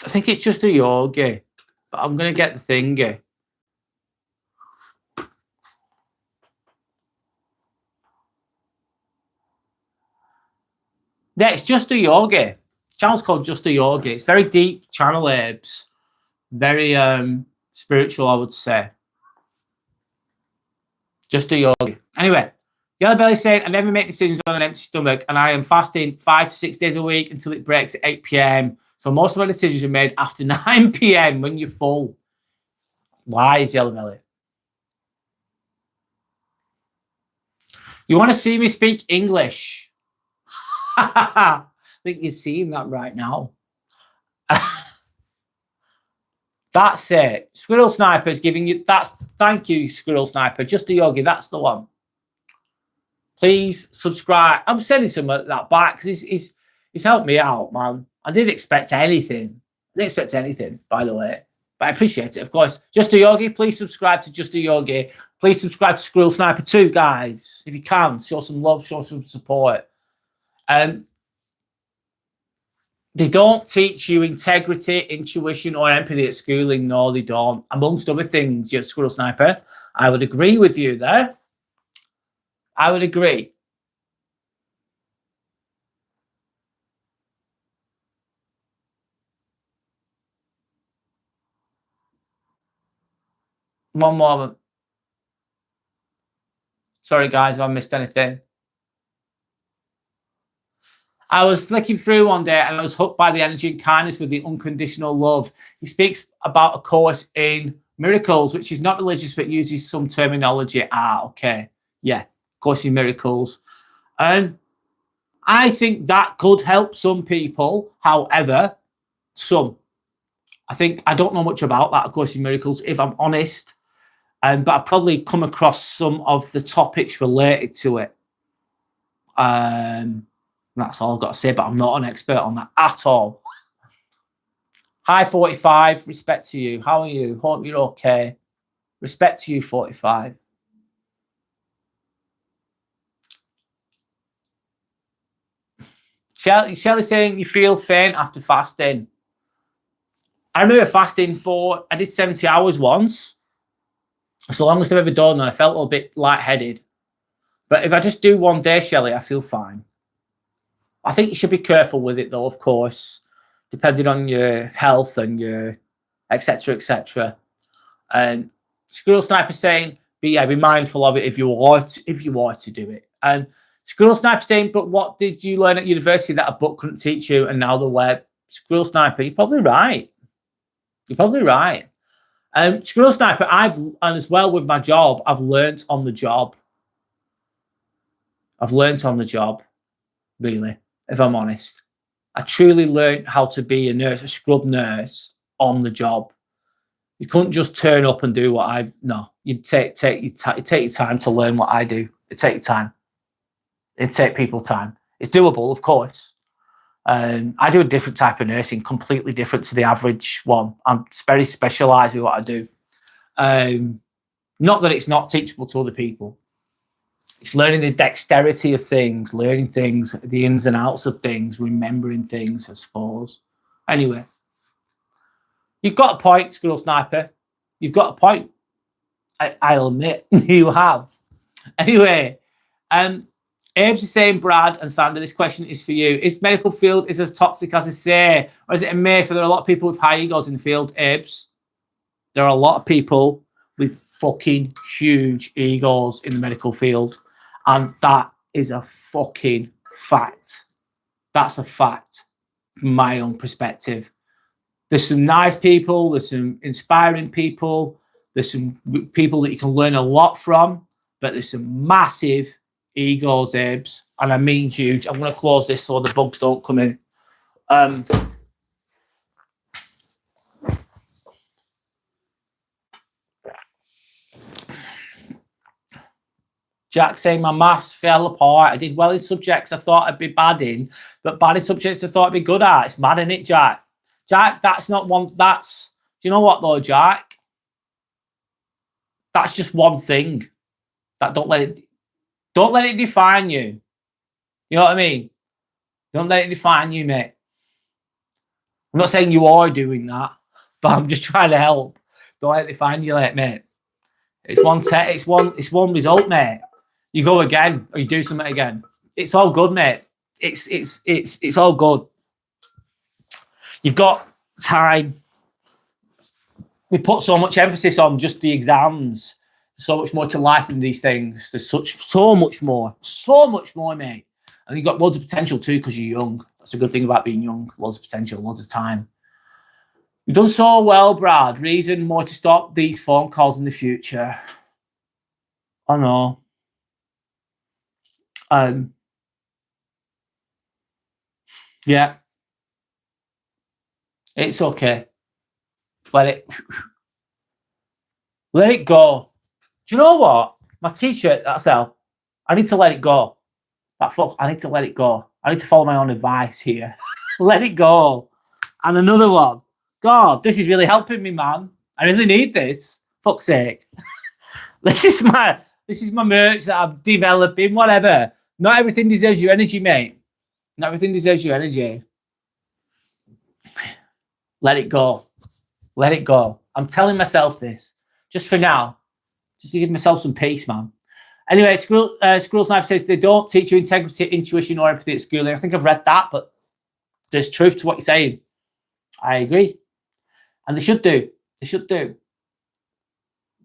think it's just a yogi, but I'm going to get the thingy. Yeah, it's Just a Yogi. The channel's called Just a Yogi. It's very deep channel, Abes. Very spiritual, I would say. Just a Yogi. Anyway, Yellow Belly saying, I never make decisions on an empty stomach, and I am fasting 5 to 6 days a week until it breaks at 8 p.m. So most of my decisions are made after 9 p.m. when you're full. Wise, Yellow Belly. You want to see me speak English? I think you're seeing that right now. That's it. Squirrel Sniper is giving you thank you, Squirrel Sniper. Just a Yogi, that's the one. Please subscribe. I'm sending some of that back because he's helped me out, man. I didn't expect anything. By the way. But I appreciate it, of course. Just a Yogi, please subscribe to Just a Yogi. Please subscribe to Squirrel Sniper too, guys. If you can, show some love, show some support. They don't teach you integrity, intuition, or empathy at schooling. No, they don't. Amongst other things, you're Squirrel Sniper. I would agree with you there. I would agree. One moment. Sorry, guys, if I missed anything. I was flicking through one day and I was hooked by the energy and kindness with the unconditional love. He speaks about a course in miracles, which is not religious, but uses some terminology. Ah, okay. Yeah, course in miracles. I think that could help some people. However, I think I don't know much about that, of course, in miracles, if I'm honest. But I probably come across some of the topics related to it. That's all I've got to say, but I'm not an expert on that at all. Hi, 45. Respect to you. How are you? Hope you're okay. Respect to you, 45. Shelley saying you feel faint after fasting. I remember fasting I did 70 hours once. It's the longest I've ever done, and I felt a little bit lightheaded. But if I just do one day, Shelley, I feel fine. I think you should be careful with it, though, of course, depending on your health and your etc. etc. And Squirrel Sniper saying, be mindful of it if you are to do it. And Squirrel Sniper saying, but what did you learn at university that a book couldn't teach you, and now the web? Squirrel Sniper, you're probably right. You're probably right. Squirrel Sniper, and as well with my job, I've learnt on the job. Really, if I'm honest. I truly learned how to be a nurse, a scrub nurse, on the job. You couldn't just turn up and do what you take your time to learn what I do. It take your time. It take people time. It's doable, of course. I do a different type of nursing, completely different to the average one. I'm very specialised with what I do. Not that it's not teachable to other people. It's learning the dexterity of things, learning things, the ins and outs of things, remembering things, I suppose. Anyway, you've got a point, Squirrel Sniper. You've got a point. I'll admit you have. Anyway, Abe's is saying, Brad and Sandra, this question is for you. Is medical field as toxic as they say? Or is it a myth? There are a lot of people with high egos in the field, Abe's. There are a lot of people with fucking huge egos in the medical field. And that is a fucking fact. That's a fact from my own perspective. There's some nice people. There's some inspiring people. There's some people that you can learn a lot from. But there's some massive egos, Abes. And I mean huge. I'm going to close this so the bugs don't come in. Jack saying my maths fell apart. I did well in subjects I thought I'd be bad in, but bad in subjects I thought I'd be good at. It's mad, isn't it, Jack? Jack, that's not one. Do you know what though, Jack? That's just one thing. Don't let it define you. You know what I mean? Don't let it define you, mate. I'm not saying you are doing that, but I'm just trying to help. Don't let it define you, mate. It's one result, mate. You go again, or you do something again. It's all good, mate. It's all good. You've got time. We put so much emphasis on just the exams. So much more to life than these things. There's so much more, mate. And you've got loads of potential too because you're young. That's a good thing about being young. Loads of potential, loads of time. You've done so well, Brad. Reason more to stop these phone calls in the future. I know. Yeah. It's okay. Let it go. Do you know what? My t-shirt, that's how. I need to let it go. I need to let it go. I need to follow my own advice here. Let it go. And another one. God, this is really helping me, man. I really need this. Fuck's sake. This is my merch that I'm developing, whatever. Not everything deserves your energy, mate. Not everything deserves your energy. Let it go. Let it go. I'm telling myself this just for now, just to give myself some peace, man. Anyway, Squirrel Sniper says they don't teach you integrity, intuition, or empathy at school. I think I've read that, but there's truth to what you're saying. I agree. And they should do. They should do.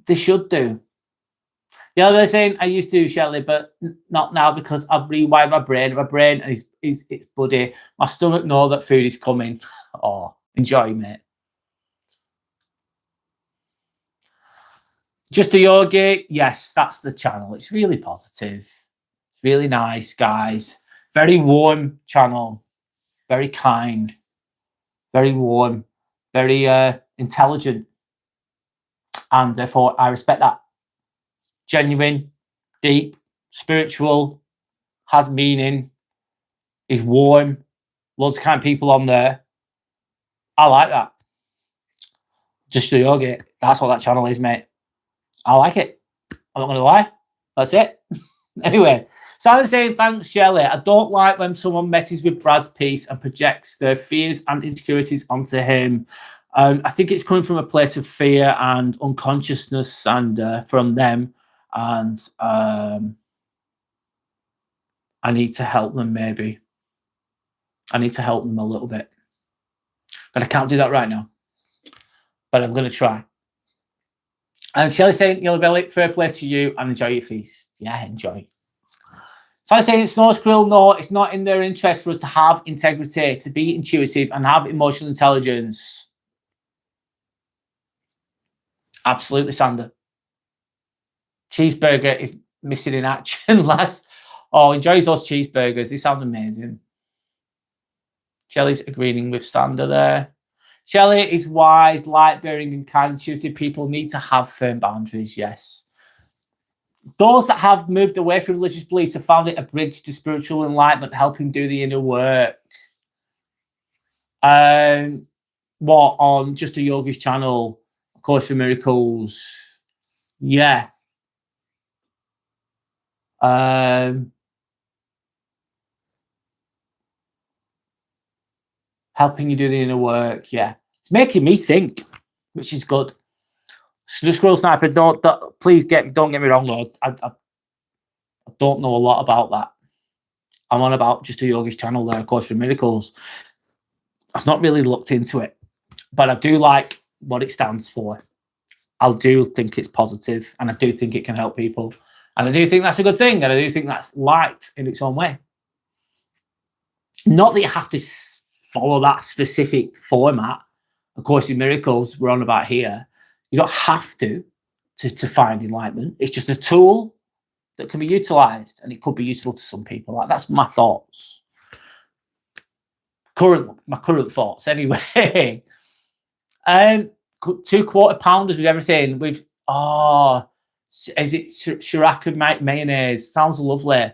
They should do. Yeah, they're saying I used to, Shelley, but not now because I've rewired my brain. My brain and it's buddy. My stomach knows that food is coming. Oh, enjoy, mate. Just a yogi. Yes, that's the channel. It's really positive. It's really nice, guys. Very warm channel. Very kind. Very warm. Very intelligent. And therefore, I respect that. Genuine, deep, spiritual, has meaning, is warm, loads of kind of people on there. I like that. Just a yogi. That's what that channel is, mate. I like it. I'm not going to lie. That's it. Anyway, Simon saying, thanks, Shelley. I don't like when someone messes with Brad's piece and projects their fears and insecurities onto him. I think it's coming from a place of fear and unconsciousness and from them. And I need to help them, maybe. I need to help them a little bit. But I can't do that right now. But I'm going to try. And Shelley saying, Yellow Belly, fair play to you and enjoy your feast. Yeah, enjoy. So I'm saying, Snow Squirrel, no, it's not in their interest for us to have integrity, to be intuitive and have emotional intelligence. Absolutely, Sander. Cheeseburger is missing in action, lads. Oh, enjoys those cheeseburgers. They sound amazing. Shelley's agreeing with Sander there. Shelley is wise, light-bearing and kind. Intuitive people need to have firm boundaries, yes. Those that have moved away from religious beliefs have found it a bridge to spiritual enlightenment, helping do the inner work. What, on Just a Yogi's channel, A Course for Miracles? Yeah. Helping you do the inner work, yeah. It's making me think, which is good. So just Squirrel Sniper, don't get me wrong, though. I don't know a lot about that. I'm on about Just a Yogi's channel there, A Course for Miracles. I've not really looked into it, but I do like what it stands for. I do think it's positive, and I do think it can help people. And I do think that's a good thing, and I do think that's light in its own way. Not that you have to follow that specific format. Of course, in Miracles, we're on about here. You don't have to find enlightenment. It's just a tool that can be utilized, and it could be useful to some people. Like, that's my thoughts. My current thoughts, anyway. 2 quarter pounders with everything. With is it Chirac and mayonnaise? Sounds lovely.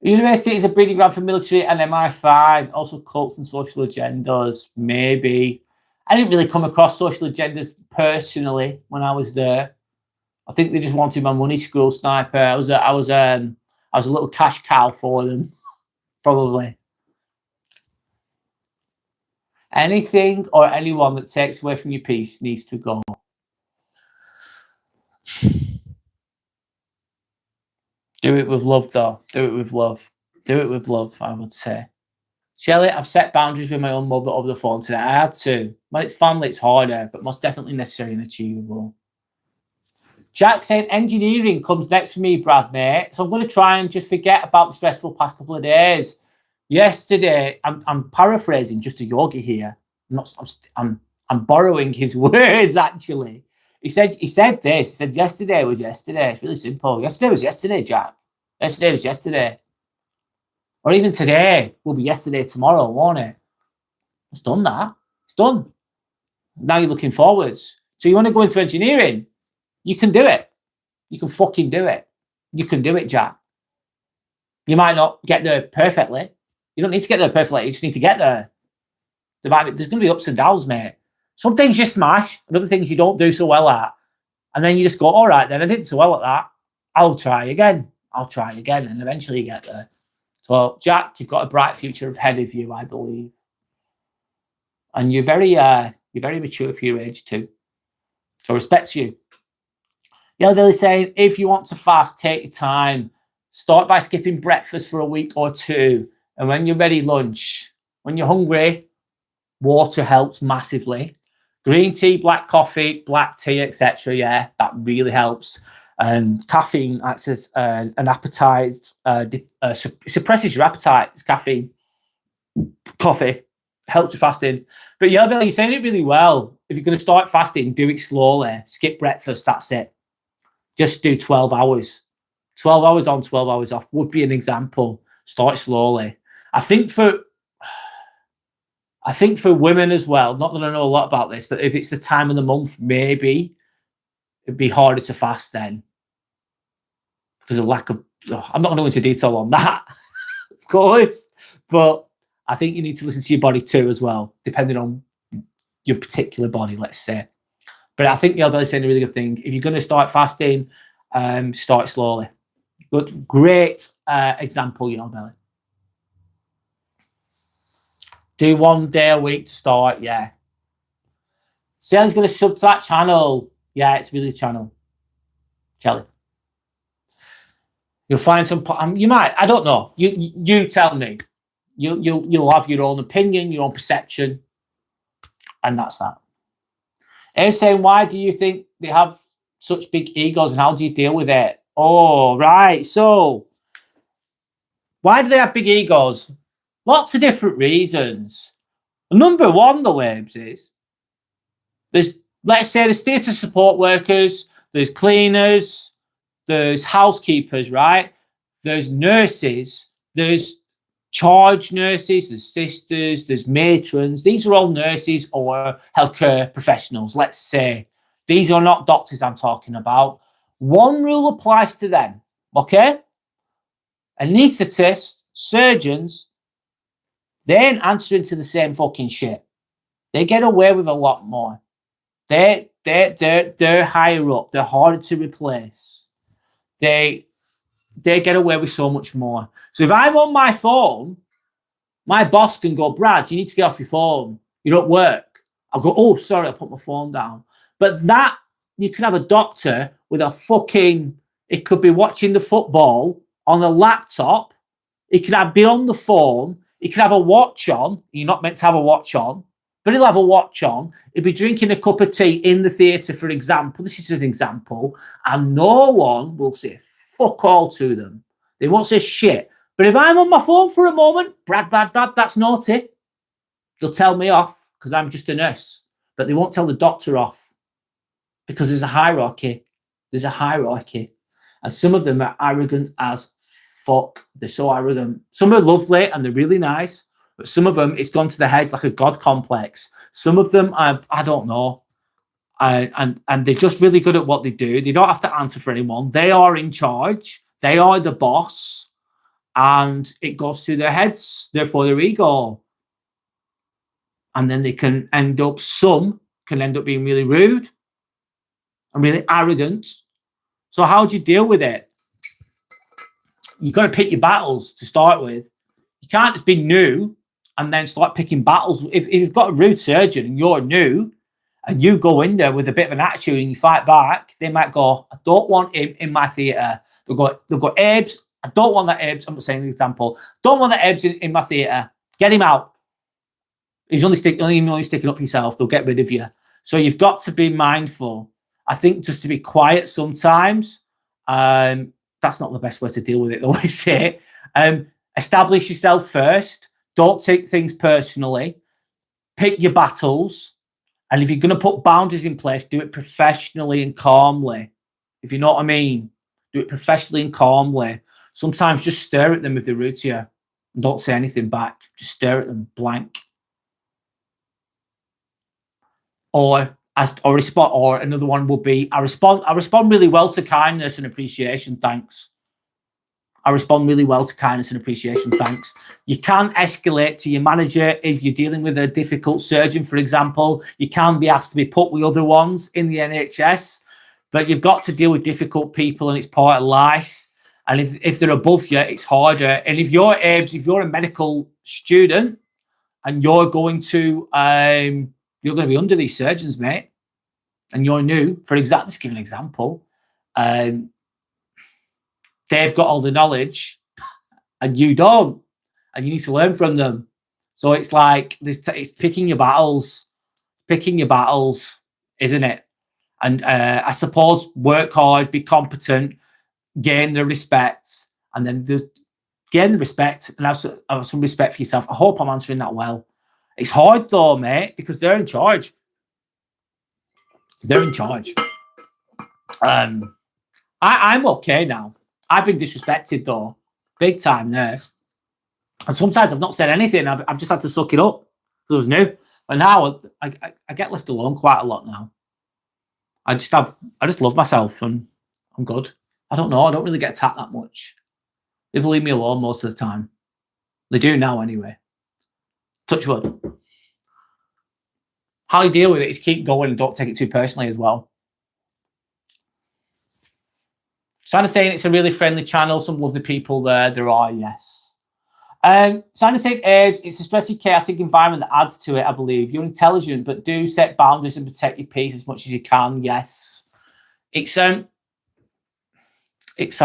University is a breeding ground for military and MI5, also cults and social agendas, maybe. I didn't really come across social agendas personally when I was there. I think they just wanted my money, Squirrel Sniper. I was a little cash cow for them, probably. Anything or anyone that takes away from your peace needs to go. Do it with love, though. Do it with love. Do it with love, I would say. Shelley, I've set boundaries with my own mother over the phone today. I had to. When it's family, it's harder, but most definitely necessary and achievable. Jack saying engineering comes next for me, Brad, mate. So I'm going to try and just forget about the stressful past couple of days. Yesterday, I'm paraphrasing Just a Yogi here. I'm borrowing his words, actually. He said this. He said yesterday was yesterday. It's really simple. Yesterday was yesterday, Jack. Yesterday was yesterday. Or even today will be yesterday tomorrow, won't it? It's done that. It's done. Now you're looking forwards. So you want to go into engineering? You can do it. You can fucking do it. You can do it, Jack. You might not get there perfectly. You don't need to get there perfectly. You just need to get there. There's going to be ups and downs, mate. Some things you smash, and other things you don't do so well at. And then you just go, all right, then I didn't so well at that. I'll try again. And eventually you get there. So, Jack, you've got a bright future ahead of you, I believe. And you're very mature for your age too. So respect to you. Yeah, they're saying if you want to fast, take your time. Start by skipping breakfast for a week or two. And when you're ready, lunch. When you're hungry, water helps massively. Green tea, black coffee, black tea, etc. Yeah, that really helps. And caffeine acts as an appetite, suppresses your appetite. It's caffeine. Coffee helps with fasting. But yeah, Billy, you're saying it really well. If you're going to start fasting, do it slowly. Skip breakfast, that's it. Just do 12 hours. 12 hours on, 12 hours off would be an example. Start slowly. I think for women as well, not that I know a lot about this, but if it's the time of the month, maybe it'd be harder to fast then. Because of lack of, I'm not going to go into detail on that, of course, but I think you need to listen to your body too as well, depending on your particular body, let's say. But I think you're saying a really good thing. If you're going to start fasting, start slowly. Good, great example, Belly. Do 1 day a week to start, yeah. Sally's going to sub to that channel. Yeah, it's really a channel. Kelly. You'll find some. You might. I don't know. You tell me. You'll have your own opinion, your own perception, and that's that. A's saying, why do you think they have such big egos, and how do you deal with it? Oh, right. So, why do they have big egos? Lots of different reasons. Number one, the Labs is let's say there's theatre support workers, there's cleaners, there's housekeepers, right? There's nurses, there's charge nurses, there's sisters, there's matrons. These are all nurses or healthcare professionals, let's say. These are not doctors I'm talking about. One rule applies to them, okay? Anaesthetists, surgeons, they ain't answering to the same fucking shit. They get away with a lot more. They're higher up. They're harder to replace. They get away with so much more. So if I'm on my phone, my boss can go, Brad, you need to get off your phone. You're at work. I'll go, oh, sorry, I put my phone down. But that, you can have a doctor with a fucking, it could be watching the football on a laptop. It could be on the phone. He could have a watch on. You're not meant to have a watch on, but he'll have a watch on. He'll be drinking a cup of tea in the theatre, for example. This is an example. And no one will say fuck all to them. They won't say shit. But if I'm on my phone for a moment, Brad, that's naughty. They'll tell me off because I'm just a nurse. But they won't tell the doctor off because there's a hierarchy. There's a hierarchy. And some of them are arrogant as fuck. They're so arrogant. Some are lovely and they're really nice, but some of them, it's gone to their heads like a god complex. Some of them, I don't know. And they're just really good at what they do. They don't have to answer for anyone. They are in charge. They are the boss. And it goes through their heads, therefore their ego. And then some can end up being really rude and really arrogant. So how do you deal with it? You've got to pick your battles to start with. You can't just be new and then start picking battles. If you've got a rude surgeon and you're new and you go in there with a bit of an attitude and you fight back, they might go, I don't want him in my theatre. They'll go, Abe's, I don't want that Abe's. I'm not saying an example. Don't want that Abe's in my theatre. Get him out. He's only sticking up for yourself. They'll get rid of you. So you've got to be mindful. I think just to be quiet sometimes, that's not the best way to deal with it, the way I say it. Establish yourself first. Don't take things personally. Pick your battles. And if you're going to put boundaries in place, do it professionally and calmly. If you know what I mean. Do it professionally and calmly. Sometimes just stare at them if they're rude to you. And don't say anything back. Just stare at them blank. Or another one would be, I respond really well to kindness and appreciation, thanks. I respond really well to kindness and appreciation, thanks. You can escalate to your manager if you're dealing with a difficult surgeon, for example. You can be asked to be put with other ones in the NHS, but you've got to deal with difficult people and it's part of life. And if they're above you, it's harder. And if you're a medical student and you're going to be under these surgeons, mate, and you're new, just give an example, they've got all the knowledge and you don't, and you need to learn from them. So it's like it's picking your battles, isn't it? And I suppose work hard, be competent, gain the respect, and then gain the respect and have some respect for yourself. I hope I'm answering that well. It's hard though, mate, because they're in charge. They're in charge. I'm okay now. I've been disrespected though, big time there. And sometimes I've not said anything. I've just had to suck it up because I was new. But now I get left alone quite a lot now. I just love myself and I'm good. I don't know. I don't really get attacked that much. People leave me alone most of the time. They do now anyway. Touch wood. How you deal with it is keep going and don't take it too personally as well. Santa's saying it's a really friendly channel. Some lovely people there. There are, yes. Santa's saying Abe, it's a stressy, chaotic environment that adds to it, I believe. You're intelligent, but do set boundaries and protect your peace as much as you can. Yes. It's I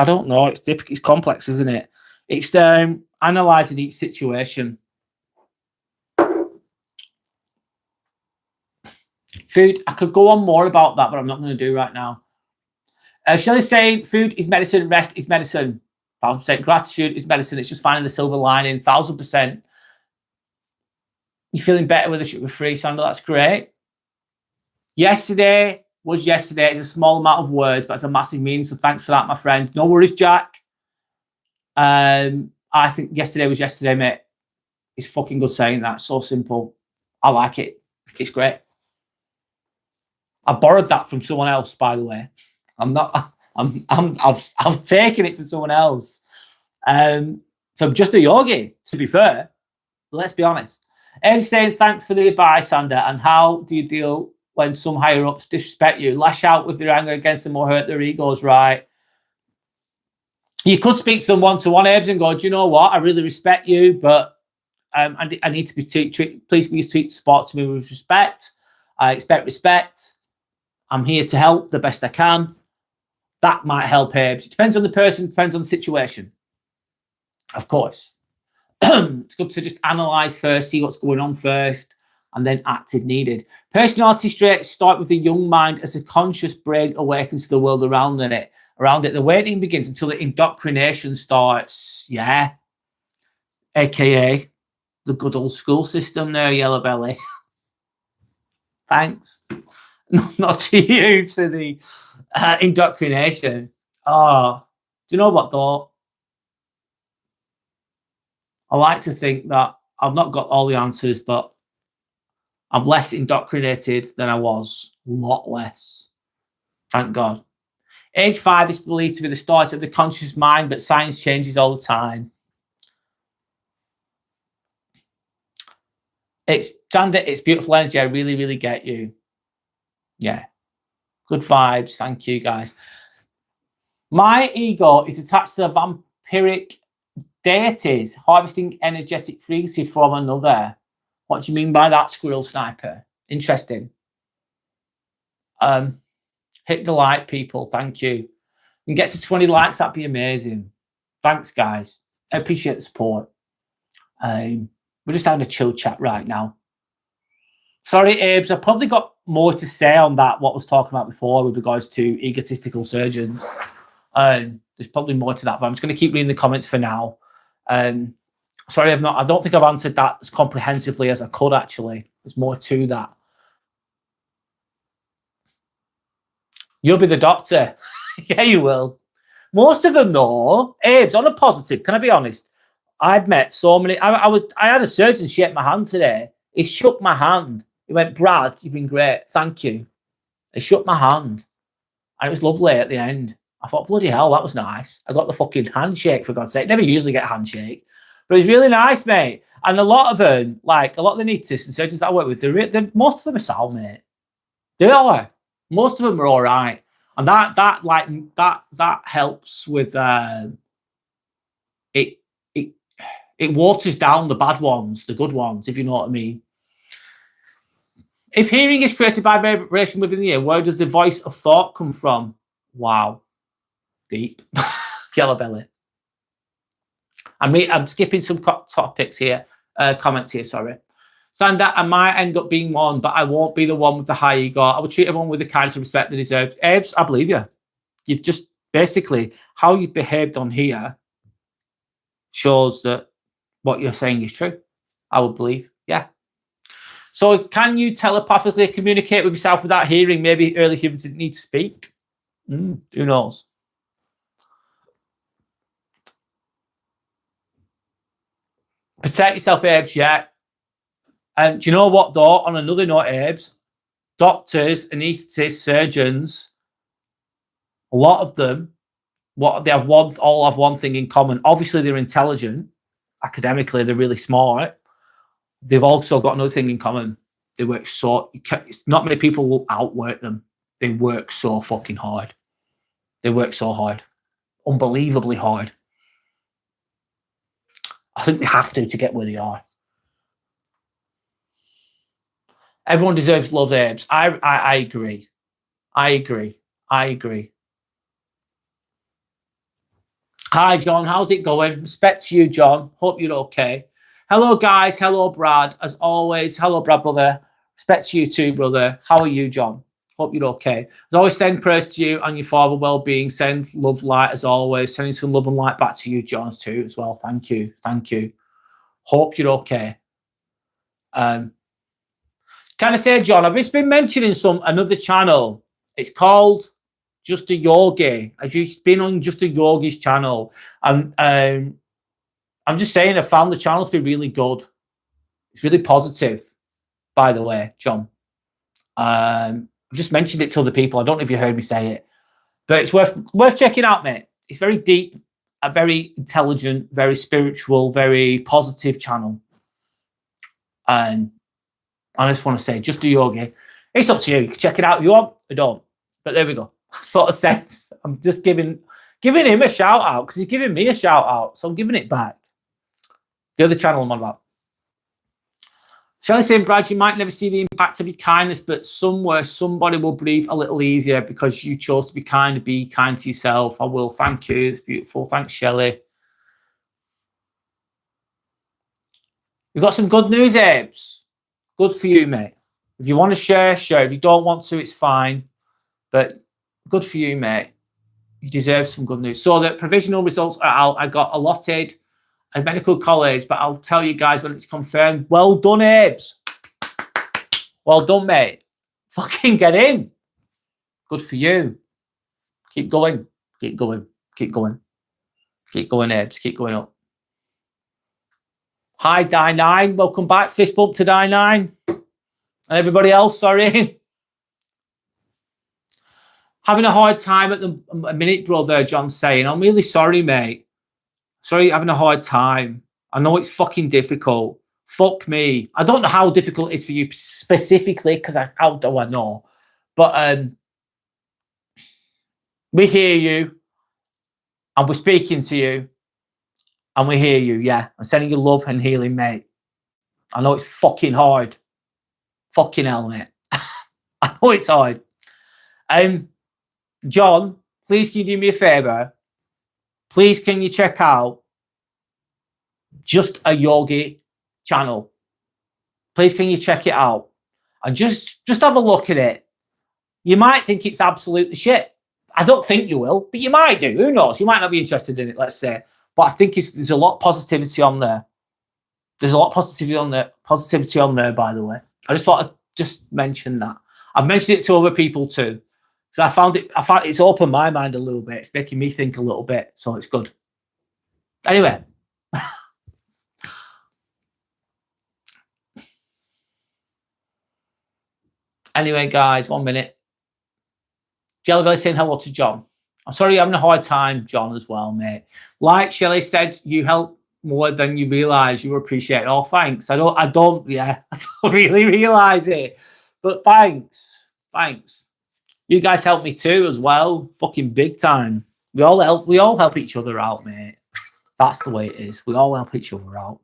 don't know. It's difficult. It's complex, isn't it? It's analysing each situation. Food. I could go on more about that, but I'm not going to do right now. Shelley's saying food is medicine, rest is medicine. 1,000%. Gratitude is medicine. It's just finding the silver lining. 1,000%. You're feeling better with a sugar-free, Sandra. That's great. Yesterday was yesterday. It's a small amount of words, but it's a massive meaning. So thanks for that, my friend. No worries, Jack. I think yesterday was yesterday, mate. It's fucking good saying that. So simple. I like it. It's great. I borrowed that from someone else, by the way. I've taken it from someone else. From just a yogi, to be fair. Let's be honest. Em's saying thanks for the advice, Sander. And how do you deal when some higher ups disrespect you? Lash out with their anger against them or hurt their egos, right? You could speak to them one-to-one, Ebs, and go, do you know what? I really respect you, but I need to be treated. Please treat sport to me with respect. I expect respect. I'm here to help the best I can. That might help Ebs. It depends on the person, depends on the situation. Of course. It's good to just analyse first, see what's going on first, and then act if needed. Personality traits start with the young mind as a conscious brain awakens to the world around it. The waiting begins until the indoctrination starts. Yeah. AKA the good old school system there, Yellow Belly. Thanks. Not to you, to the indoctrination. Oh, do you know what, though? I like to think that I've not got all the answers, but I'm less indoctrinated than I was. A lot less. Thank God. Age 5 is believed to be the start of the conscious mind, but science changes all the time. It's beautiful energy. I really, really get you. Yeah. Good vibes. Thank you, guys. My ego is attached to the vampiric deities, harvesting energetic frequency from another. What do you mean by that, Squirrel Sniper? Interesting. Hit the like, people. Thank you. And get to 20 likes. That'd be amazing. Thanks, guys. I appreciate the support. We're just having a chill chat right now. Sorry, Abes. I've probably got more to say on that, what I was talking about before with regards to egotistical surgeons. There's probably more to that, but I'm just going to keep reading the comments for now. Sorry, I don't think I've answered that as comprehensively as I could, actually. There's more to that. You'll be the doctor. Yeah, you will. Most of them, though, Abes, on a positive, can I be honest? I've met so many. I had a surgeon shake my hand today. He shook my hand. He went, Brad, you've been great. Thank you. He shook my hand. And it was lovely at the end. I thought, bloody hell, that was nice. I got the fucking handshake, for God's sake. Never usually get a handshake. But it was really nice, mate. And a lot of them, like a lot of the anaesthetists and surgeons that I work with, most of them are sound, mate. They are. Most of them are all right. And that helps with it it it waters down the bad ones, the good ones, if you know what I mean. If hearing is created by vibration within the ear, where does the voice of thought come from? Wow. Deep. Yellow belly. I'm skipping some topics here, comments here, sorry. Sanda, I might end up being one, but I won't be the one with the high ego. I will treat everyone with the kindness and respect they deserve. Abes, I believe you. You've just basically how you've behaved on here shows that what you're saying is true. I would believe. Yeah. So can you telepathically communicate with yourself without hearing? Maybe early humans didn't need to speak. Who knows? Protect yourself, Abes, yeah. And do you know what, though? On another note, Abes, doctors, anaesthetists, surgeons, a lot of them, all have one thing in common. Obviously, they're intelligent. Academically, they're really smart. They've also got another thing in common. They work not many people will outwork them. They work so fucking hard. They work so hard. Unbelievably hard. I think they have to get where they are. Everyone deserves love, Abes. I agree. I agree. Hi, John. How's it going? Respect to you, John. Hope you're okay. Hello, guys. Hello, Brad. As always, hello, Brad, brother. Respect to you too, brother. How are you, John? Hope you're okay. As always, send prayers to you and your father well-being. Send love, light, as always. Sending some love and light back to you, John, too, as well. Thank you. Hope you're okay. Can I say, John, I've just been mentioning another channel. It's called Just a Yogi. I've just been on Just a Yogi's channel. And I'm just saying, I found the channel to be really good. It's really positive, by the way, John. I've just mentioned it to other people. I don't know if you heard me say it, but it's worth checking out, mate. It's very deep, a very intelligent, very spiritual, very positive channel. And I just want to say, Just a Yogi. It's up to you. You can check it out if you want. I don't. But there we go. Sort of sense. I'm just giving him a shout out because he's giving me a shout out. So I'm giving it back. The other channel I'm on about. Shall I say, Brad, you might never see the impact of your kindness, but somewhere somebody will breathe a little easier because you chose to be kind and be kind to yourself. I will. Thank you. It's beautiful. Thanks, Shelley. We've got some good news, Abes. Good for you, mate. If you want to share, share. If you don't want to, it's fine. But good for you, mate. You deserve some good news. So the provisional results are out. I got allotted a medical college, but I'll tell you guys when it's confirmed. Well done, Abes. Well done, mate. Fucking get in. Good for you. Keep going. Keep going. Keep going. Keep going, Abes. Keep going up. Hi, Die9. Welcome back. Fist bump to Die9. And everybody else, sorry. Having a hard time at the minute, brother, John's saying. I'm really sorry, mate. Sorry, having a hard time. I know it's fucking difficult. Fuck me. I don't know how difficult it is for you specifically, because how do I know? But we hear you, and we're speaking to you, and we hear you, yeah. I'm sending you love and healing, mate. I know it's fucking hard. Fucking hell, mate. I know it's hard. John, please can you do me a favour? Please can you check out Just a Yogi channel? Please can you check it out? And just have a look at it. You might think it's absolutely shit. I don't think you will, but you might do. Who knows? You might not be interested in it, let's say. But I think there's a lot of positivity on there. There's a lot of positivity on there, by the way. I just thought I'd just mention that. I've mentioned it to other people too. So I found it's opened my mind a little bit. It's making me think a little bit. So it's good. Anyway. Anyway, guys, 1 minute. Jelly Belly saying hello to John. I'm sorry you're having a hard time, John, as well, mate. Like Shelley said, you help more than you realise. You appreciate it. Oh, thanks. I don't really realise it. But thanks. You guys help me too as well. Fucking big time. We all help each other out, mate. That's the way it is. We all help each other out.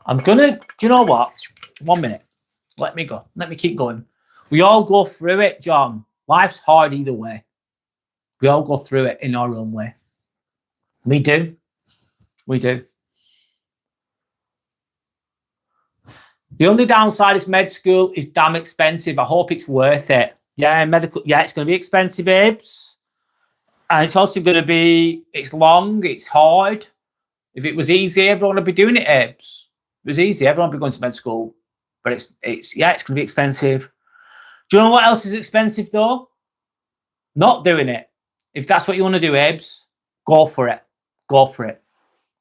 I'm gonna, do you know what? 1 minute. Let me go. Let me keep going. We all go through it, John. Life's hard either way. We all go through it in our own way. We do. We do. The only downside is med school is damn expensive. I hope it's worth it. Yeah, medical. Yeah, it's going to be expensive, babes. And it's also going to be, it's long, it's hard. If it was easy, everyone would be doing it, Ebs. If it was easy, everyone would be going to med school. But it's going to be expensive. Do you know what else is expensive, though? Not doing it. If that's what you want to do, Ebs, go for it. Go for it.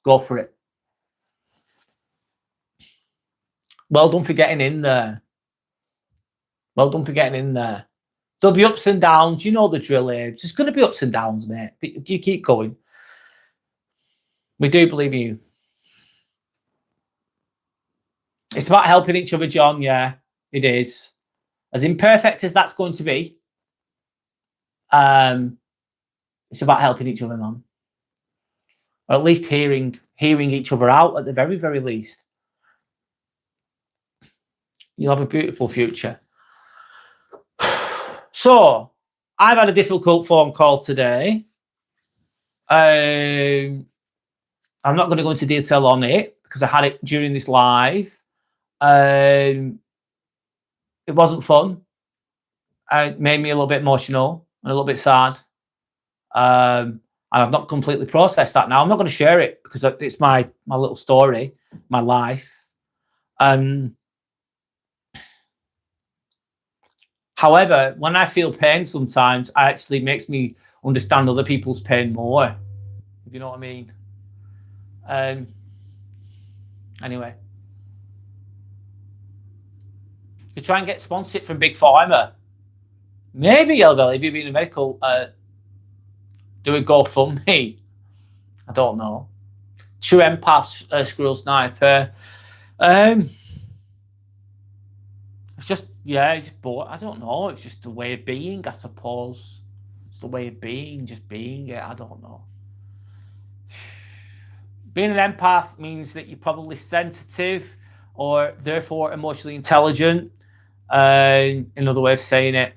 Go for it. Well done for getting in there. Well done for getting in there. There'll be ups and downs. You know the drill, Ebs. There's going to be ups and downs, mate. But you keep going. We do believe in you. It's about helping each other, John. Yeah, it is. As imperfect as that's going to be, it's about helping each other, man. Or at least hearing each other out at the very, very least. You'll have a beautiful future. So, I've had a difficult phone call today. I'm not going to go into detail on it because I had it during this live. It wasn't fun. It made me a little bit emotional and a little bit sad. And I've not completely processed that now. I'm not going to share it because it's my little story, my life. However, when I feel pain sometimes, it actually makes me understand other people's pain more. If you know what I mean. Anyway. You could try and get sponsorship from Big Pharma. Maybe, Elbel, if you've been in medical, do a GoFundMe. I don't know. True Empath, Squirrel Sniper. It's just, yeah, it's bored. I don't know. It's just the way of being, I suppose. It's the way of being, just being it. I don't know. Being an empath means that you're probably sensitive or therefore emotionally intelligent. Another way of saying it.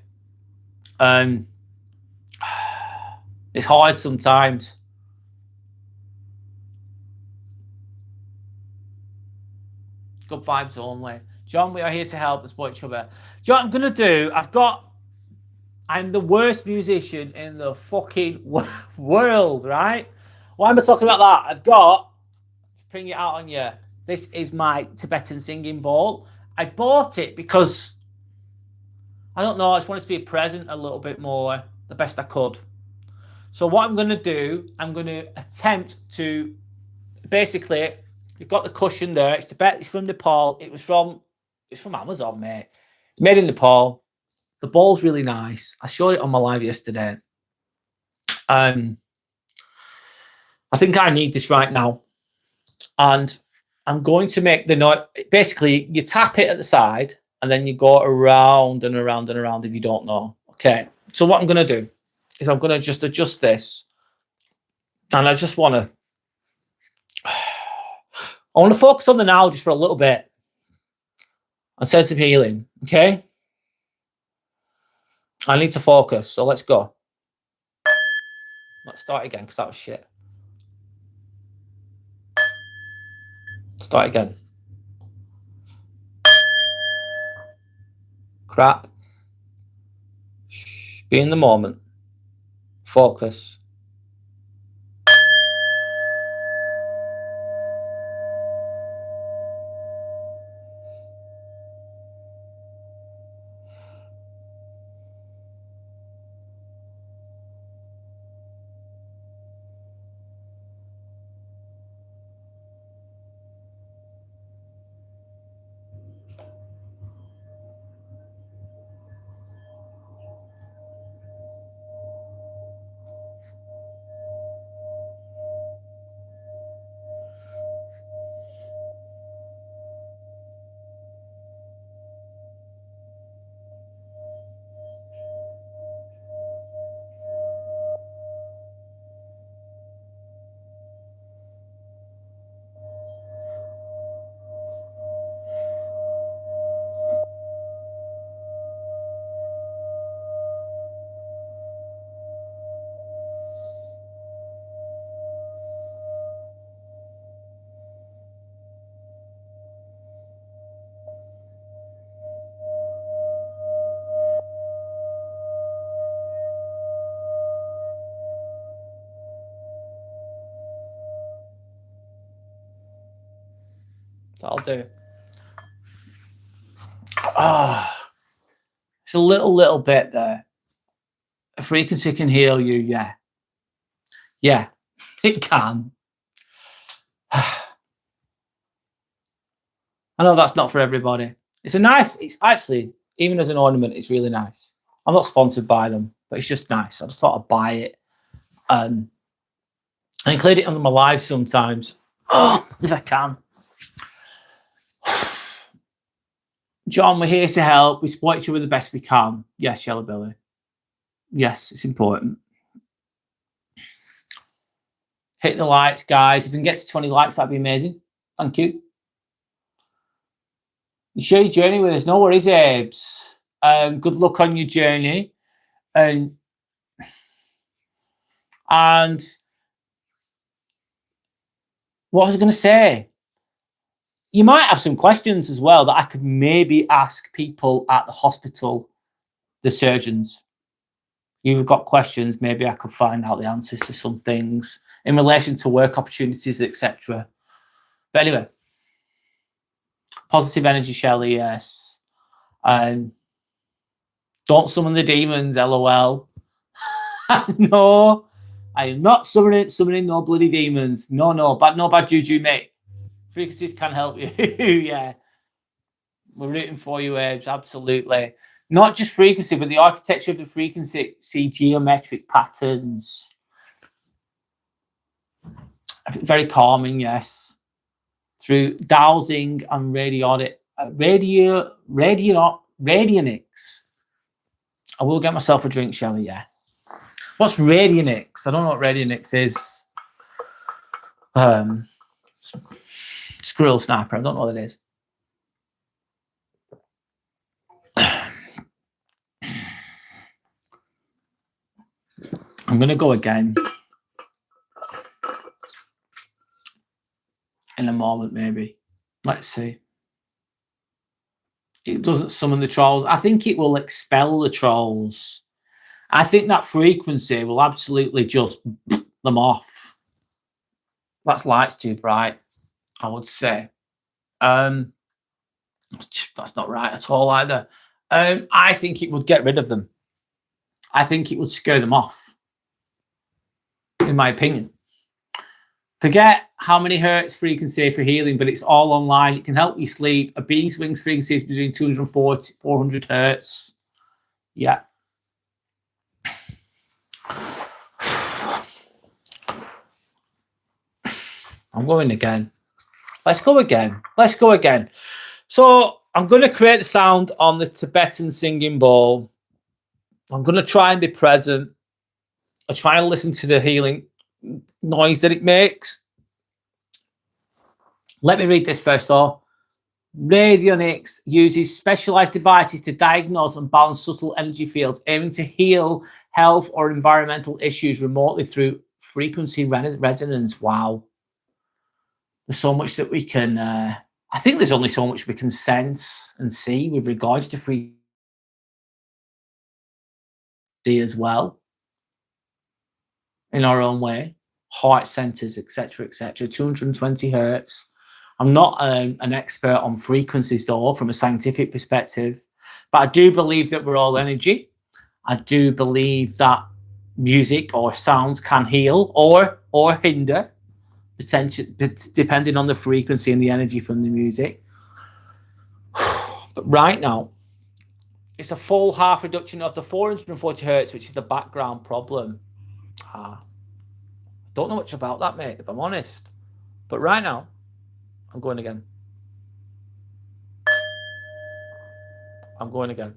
It's hard sometimes. Good vibes only. John, we are here to help and support each other. John, I'm going to do, I'm the worst musician in the fucking world, right? Why am I talking about that? I've got, bring it out on you. This is my Tibetan singing bowl. I bought it because, I don't know, I just wanted to be a present a little bit more, the best I could. So what I'm going to do, I'm going to attempt to, basically, you've got the cushion there. It's from Nepal. It's from Amazon, mate. It's made in Nepal. The bowl's really nice. I showed it on my live yesterday. I think I need this right now. And I'm going to make the noise. Basically, you tap it at the side and then you go around and around and around if you don't know. Okay. So what I'm going to do is I'm going to just adjust this. And I just want to, focus on the now just for a little bit. And sense of healing. Okay. I need to focus. So let's go. Let's start again because that was shit. Start again. Crap. Be in the moment. Focus. So I'll do. It's a little bit there. A frequency can heal you, yeah. Yeah, it can. I know that's not for everybody. It's actually, even as an ornament, it's really nice. I'm not sponsored by them, but it's just nice. I just thought I'd buy it. I include it on my live sometimes. Oh, if I can. John, we're here to help. We support each other the best we can. Yes, Yellow Billy. Yes, it's important. Hit the likes, guys. If we can get to 20 likes, that'd be amazing. Thank you. You share your journey with us. No worries, Abes. Good luck on your journey. And what was I going to say? You might have some questions as well that I could maybe ask people at the hospital, the surgeons. You've got questions, maybe I could find out the answers to some things in relation to work opportunities, etc. But anyway, positive energy, Shelley, yes. Don't summon the demons, LOL. No, I am not summoning no bloody demons. No bad juju, mate. Frequencies can help you. Yeah. We're rooting for you, Abe. Absolutely. Not just frequency, but the architecture of the frequency. See geometric patterns. Very calming, yes. Through dowsing and radionics. I will get myself a drink, Shelley, yeah. What's radionics? I don't know what radionics is. Squirrel sniper. I don't know what it is. I'm going to go again. In a moment, maybe. Let's see. It doesn't summon the trolls. I think it will expel the trolls. I think that frequency will absolutely just them off. That light's too bright, I would say. That's not right at all either. I think it would get rid of them. I think it would scare them off, in my opinion. Forget how many hertz frequency for healing, but it's all online. It can help you sleep. A bee's wings frequency is between 240 400 hertz. Yeah. I'm going again. Let's go again. Let's go again. So I'm going to create the sound on the Tibetan singing bowl. I'm going to try and be present. I try and listen to the healing noise that it makes. Let me read this first though. Radionics uses specialized devices to diagnose and balance subtle energy fields, aiming to heal health or environmental issues remotely through frequency resonance. Wow. There's so much that we can, I think there's only so much we can sense and see with regards to frequency as well. In our own way, heart centers, etc., 220 hertz. I'm not an expert on frequencies though, from a scientific perspective, but I do believe that we're all energy. I do believe that music or sounds can heal or hinder, potential, depending on the frequency and the energy from the music. But right now, it's a full half reduction of the 440 hertz, which is the background problem. Don't know much about that, mate, if I'm honest. But right now, I'm going again. I'm going again.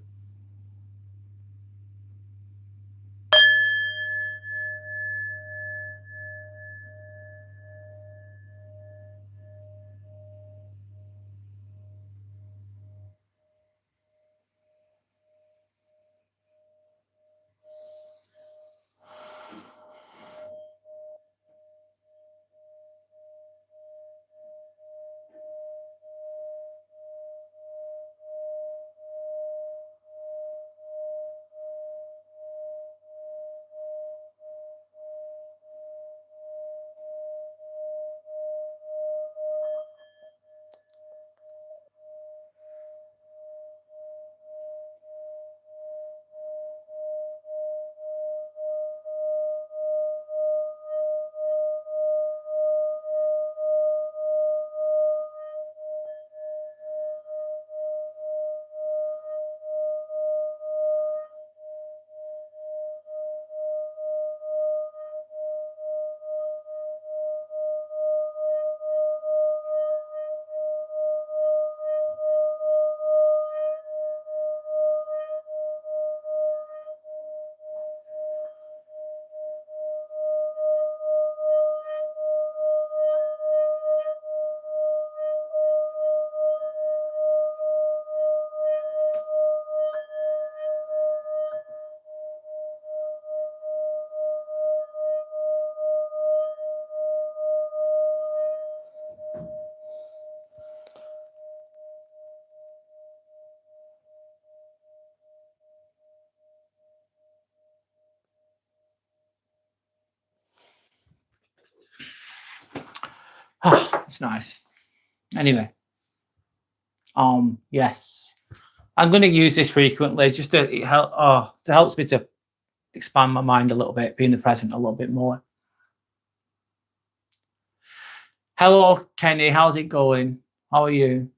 Oh, it's nice. Anyway. Yes. I'm going to use this frequently just to help. Oh, it helps me to expand my mind a little bit, be in the present a little bit more. Hello, Kenny. How's it going? How are you?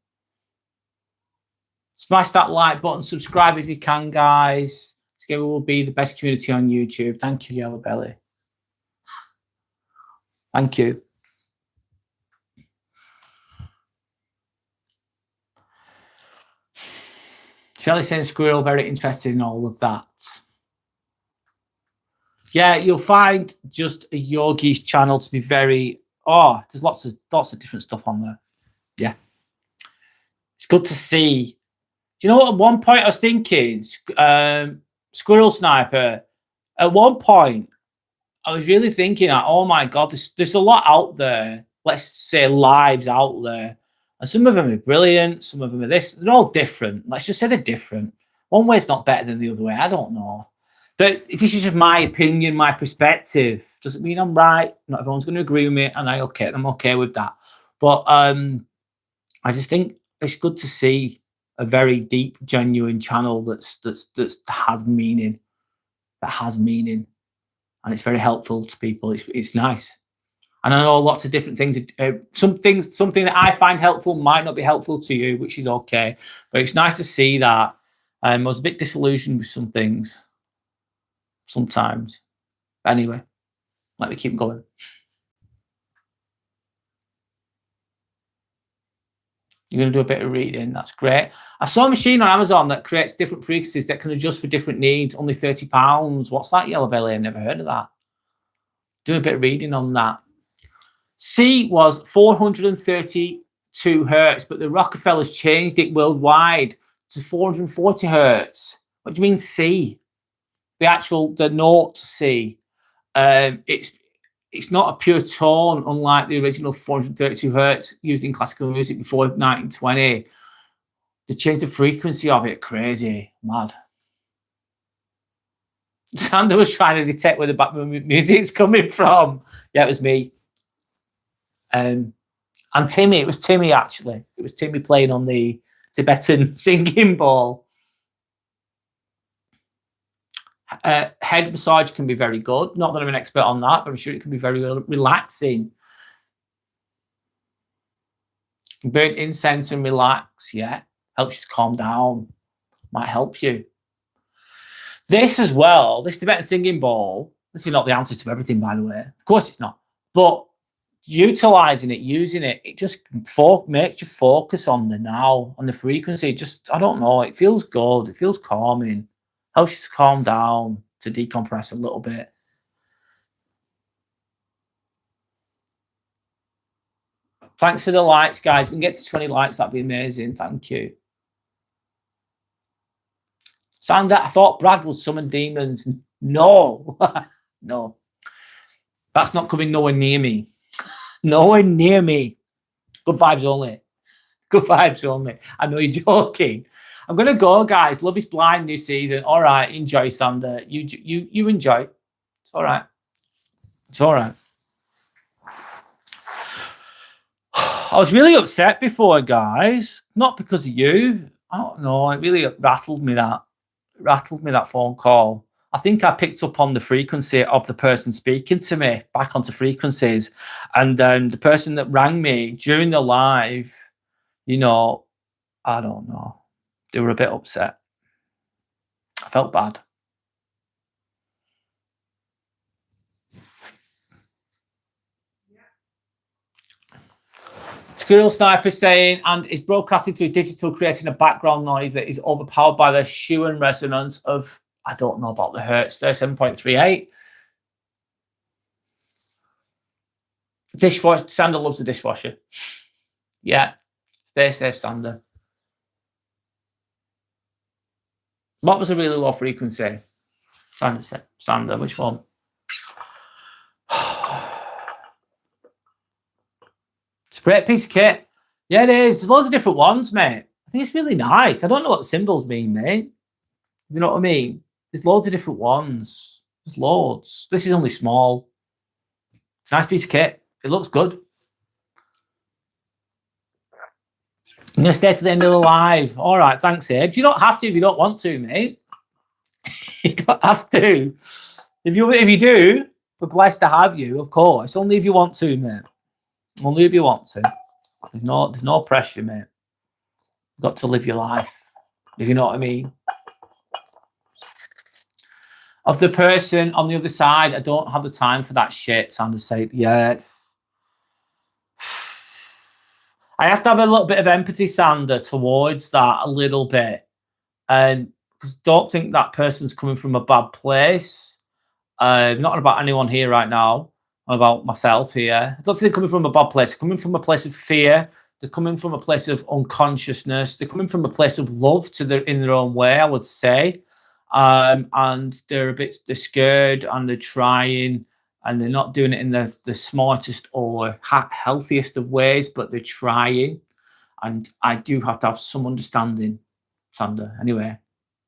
Smash that like button, subscribe if you can, guys. Together we'll be the best community on YouTube. Thank you, Yellow Belly. Thank you. Shelley saying Squirrel, very interested in all of that. Yeah, you'll find just a Yogi's channel to be very. Oh, there's lots of different stuff on there. Yeah, it's good to see. Do you know what? At one point, I was thinking, Squirrel Sniper. At one point, I was really thinking, oh my god, there's a lot out there. Let's say lives out there, and some of them are brilliant. Some of them are this. They're all different. Let's just say they're different. One way's not better than the other way. I don't know. But this is just my opinion, my perspective. Doesn't mean I'm right. Not everyone's going to agree with me, and I'm okay with that. But I just think it's good to see a very deep, genuine channel that has meaning, and it's very helpful to people. It's nice, and I know lots of different things. Something that I find helpful might not be helpful to you, which is okay. But it's nice to see that. I was a bit disillusioned with some things. Sometimes. But anyway, let me keep going. You're going to do a bit of reading. That's great. I saw a machine on Amazon that creates different frequencies that can adjust for different needs. Only £30. What's that, Yellow Belly? I've never heard of that. Do a bit of reading on that. C was 432 hertz, but the Rockefellers changed it worldwide to 440 hertz. What do you mean C? The note C, it's not a pure tone, unlike the original 432 hertz used in classical music before 1920. The change of frequency of it, crazy, mad. Sander was trying to detect where the music's coming from. Yeah, it was me. And Timmy, it was Timmy actually. It was Timmy playing on the Tibetan singing bowl. Head massage can be very good. Not that I'm an expert on that, but I'm sure it can be very relaxing. Burn incense and relax. Yeah, helps you to calm down. Might help you. This as well. This Tibetan singing bowl. This is not the answer to everything, by the way. Of course, it's not. But utilizing it, using it, it just makes you focus on the now, on the frequency. Just, I don't know. It feels good. It feels calming. Helps you to calm down, to decompress a little bit. Thanks for the likes, guys. If we can get to 20 likes, that'd be amazing. Thank you. Sander, I thought Brad would summon demons. No. No. That's not coming nowhere near me. Nowhere near me. Good vibes only. Good vibes only. I know you're joking. I'm going to go, guys. Love is Blind new season. All right. Enjoy, Sander. You enjoy. It's all right. It's all right. I was really upset before, guys. Not because of you. I don't know. It really rattled me, that. It rattled me, that phone call. I think I picked up on the frequency of the person speaking to me, back onto frequencies. And the person that rang me during the live, you know, I don't know. They were a bit upset. I felt bad. Squirrel Sniper saying, and is broadcasting through digital, creating a background noise that is overpowered by the Schumann resonance of, I don't know about the hertz there, 7.38. Dishwasher. Sander loves the dishwasher. Yeah. Stay safe, Sander. What was a really low frequency? Sander said. Sander, which one? It's a great piece of kit. Yeah, it is. There's loads of different ones, mate. I think it's really nice. I don't know what the symbols mean, mate. You know what I mean? There's loads of different ones. There's loads. This is only small. It's a nice piece of kit. It looks good. I'm going to stay to the end of the live. All right, thanks, Abe. You don't have to if you don't want to, mate. You don't have to. If you do, we're blessed to have you, of course. Only if you want to, mate. Only if you want to. There's no pressure, mate. You've got to live your life, if you know what I mean. Of the person on the other side, I don't have the time for that shit. Sanders said, yeah. I have to have a little bit of empathy, Sander, towards that a little bit. And because don't think that person's coming from a bad place. Not about anyone here right now. I'm about myself here. I don't think they're coming from a bad place. They're coming from a place of fear. They're coming from a place of unconsciousness. They're coming from a place of love in their own way, I would say. And they're scared and they're trying and they're not doing it in the smartest or healthiest of ways, but they're trying. And I do have to have some understanding, Sander. Anyway,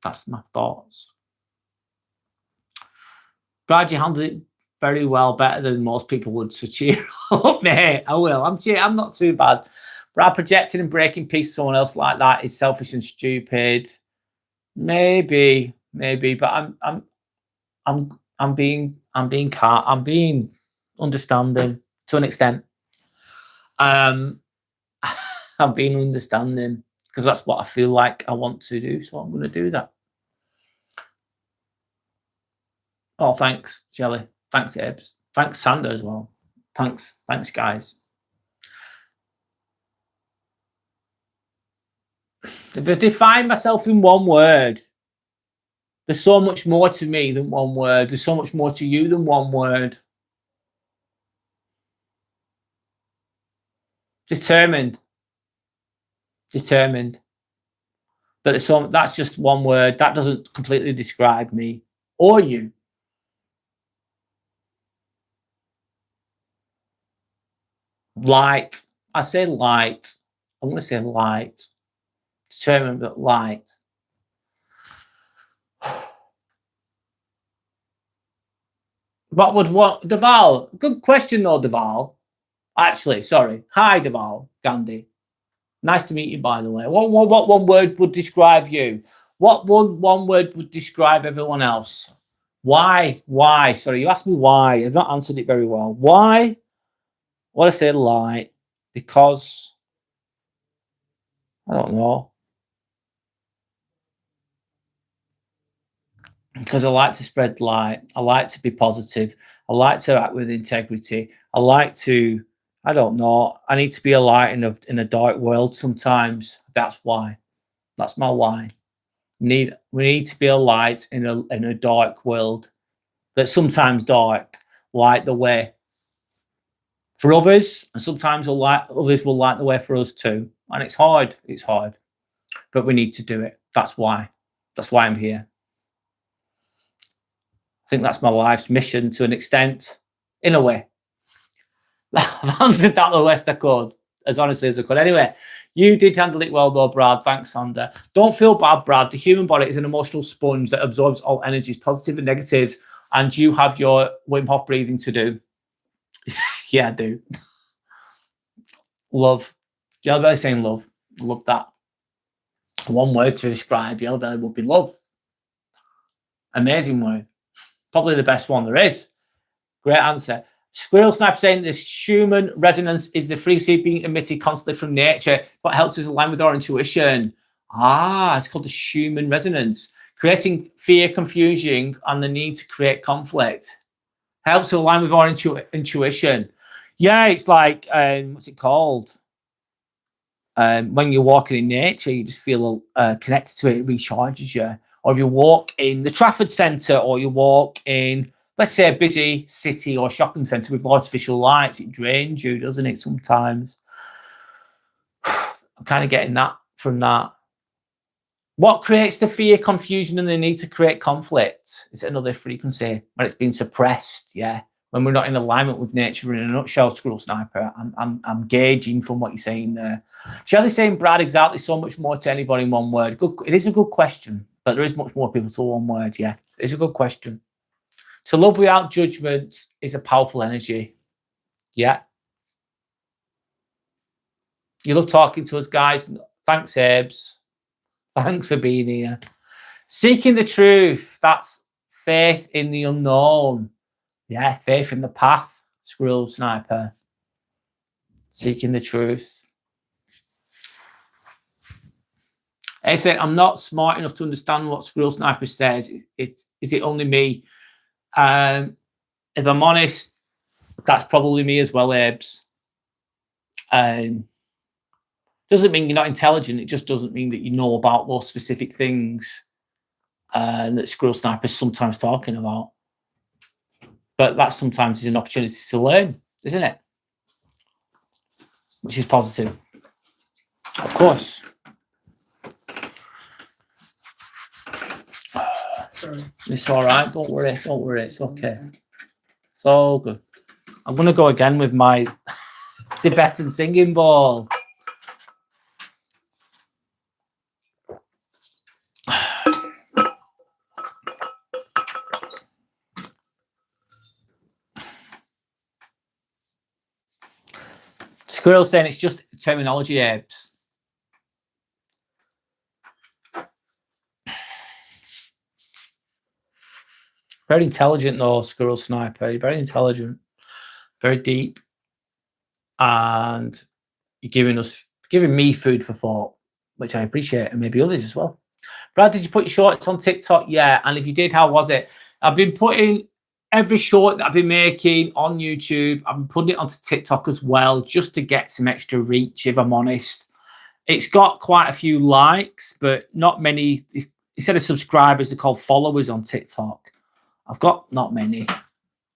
that's my thoughts. Brad, you handled it very well, better than most people would. So cheer up, mate. I will. I'm not too bad. Brad, projecting and breaking peace to someone else like that is selfish and stupid. Maybe, but I'm being calm. I'm being understanding to an extent. I'm being understanding because that's what I feel like I want to do. So I'm going to do that. Oh, thanks, Jelly. Thanks, Ebs. Thanks, Sander, as well. Thanks, guys. If I define myself in one word, there's so much more to me than one word. There's so much more to you than one word. Determined. But that's just one word. That doesn't completely describe me or you. Light. I say light. I'm going to say light. Determined, but light. What would what Deval? Good question though, Deval. Actually, sorry. Hi, Deval Gandhi. Nice to meet you, by the way. What one word would describe you? What one word would describe everyone else? Why? Why? Sorry, you asked me why. I've not answered it very well. Why? What I say light? Because I don't know. Because I like to spread light. I like to be positive. I like to act with integrity. I like to, I don't know. I need to be a light in a dark world sometimes. That's why. That's my why. We need to be a light in a dark world that's sometimes dark, light the way for others, and sometimes others will light the way for us too. And it's hard. It's hard, but we need to do it. That's why. That's why I'm here. I think that's my life's mission to an extent, in a way. I've answered that the best I could, as honestly as I could. Anyway, you did handle it well, though, Brad. Thanks, Sander. Don't feel bad, Brad. The human body is an emotional sponge that absorbs all energies, positive and negatives, and you have your Wim Hof breathing to do. Yeah, I do. Love. Yellow Belly saying love. Love that. One word to describe Yellow Belly would be love. Amazing word. Probably the best one there is. Great answer. Squirrel Sniper saying this Schumann resonance is the frequency being emitted constantly from nature, but helps us align with our intuition. It's called the Schumann resonance. Creating fear, confusion, and the need to create conflict. Helps to align with our intuition. Yeah, it's like, what's it called? When you're walking in nature, you just feel connected to it. It recharges you. Or if you walk in the Trafford Centre, or you walk in, let's say, a busy city or shopping centre with artificial lights, it drains you, doesn't it, sometimes? I'm kind of getting that from that. What creates the fear, confusion, and the need to create conflict? Is it another frequency when it's been suppressed? Yeah. When we're not in alignment with nature, in a nutshell, Squirrel Sniper. I'm gauging from what you're saying there. Shelley saying, Brad, exactly so much more to anybody in one word. Good. It is a good question, but there is much more people to one word. Yeah, it's a good question. To love without judgment is a powerful energy. Yeah. You love talking to us, guys. Thanks, Ebs. Thanks for being here. Seeking the truth. That's faith in the unknown. Yeah, faith in the path. Squirrel Sniper. Seeking the truth. I said, I'm not smart enough to understand what Squirrel Sniper says. Is it only me? If I'm honest, that's probably me as well, Ebs. Doesn't mean you're not intelligent. It just doesn't mean that you know about those specific things that Squirrel Sniper is sometimes talking about. But that sometimes is an opportunity to learn, isn't it? Which is positive. Of course. Sorry. It's all right. Don't worry. Don't worry. It's okay. It's all good. I'm going to go again with my Tibetan singing ball. Squirrel saying it's just terminology, Ebs. Very intelligent, though, Squirrel Sniper. You're very intelligent, very deep, and you're giving me food for thought, which I appreciate, and maybe others as well. Brad, did you put your shorts on TikTok? Yeah, and if you did, how was it? I've been putting every short that I've been making on YouTube. I've been putting it onto TikTok as well, just to get some extra reach. If I'm honest, it's got quite a few likes, but not many. Instead of subscribers, they're called followers on TikTok. I've got not many,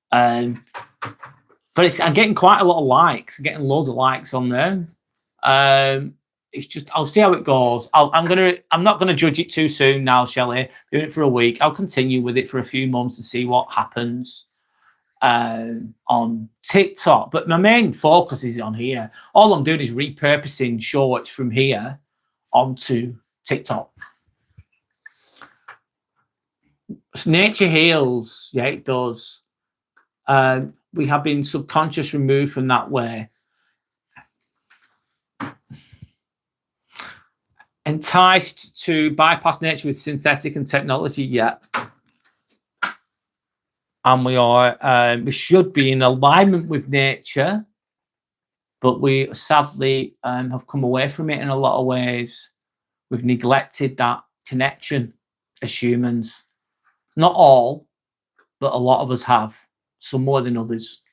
but I'm getting quite a lot of likes. I'm getting loads of likes on there. It's just I'll see how it goes. I'm not gonna judge it too soon now, Shelley. Doing it for a week. I'll continue with it for a few months and see what happens on TikTok. But my main focus is on here. All I'm doing is repurposing shorts from here onto TikTok. Nature heals. Yeah, it does. We have been subconscious removed from that way. Enticed to bypass nature with synthetic and technology, yeah. And we are, we should be in alignment with nature, but we sadly have come away from it in a lot of ways. We've neglected that connection as humans. Not all, but a lot of us have, some more than others.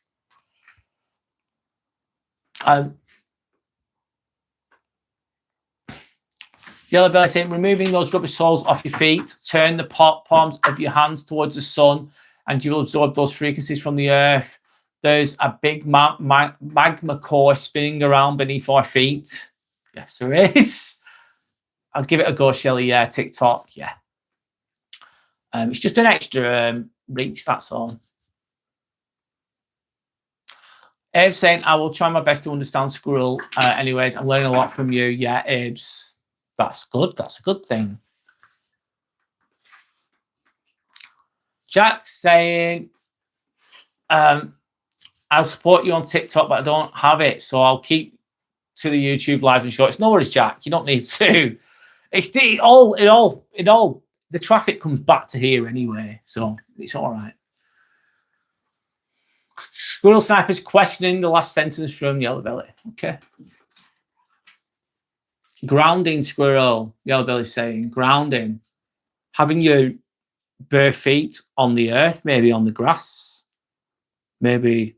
Yellow Belly saying, removing those rubber soles off your feet, turn the palms of your hands towards the sun, and you will absorb those frequencies from the earth. There's a big magma core spinning around beneath our feet. Yes, there is. I'll give it a go, Shelley. Yeah, TikTok. Yeah. It's just an extra reach, that's all. Abe's saying, I will try my best to understand Squirrel. Anyways, I'm learning a lot from you. Yeah, Abe's. That's good. That's a good thing. Jack's saying, I'll support you on TikTok, but I don't have it. So I'll keep to the YouTube live and shorts. No worries, Jack. You don't need to. It all. The traffic comes back to here anyway, so it's all right. Squirrel Sniper's questioning the last sentence from Yellow Belly. Okay. Grounding, Squirrel. Yellow Belly saying grounding. Having your bare feet on the earth, maybe on the grass, maybe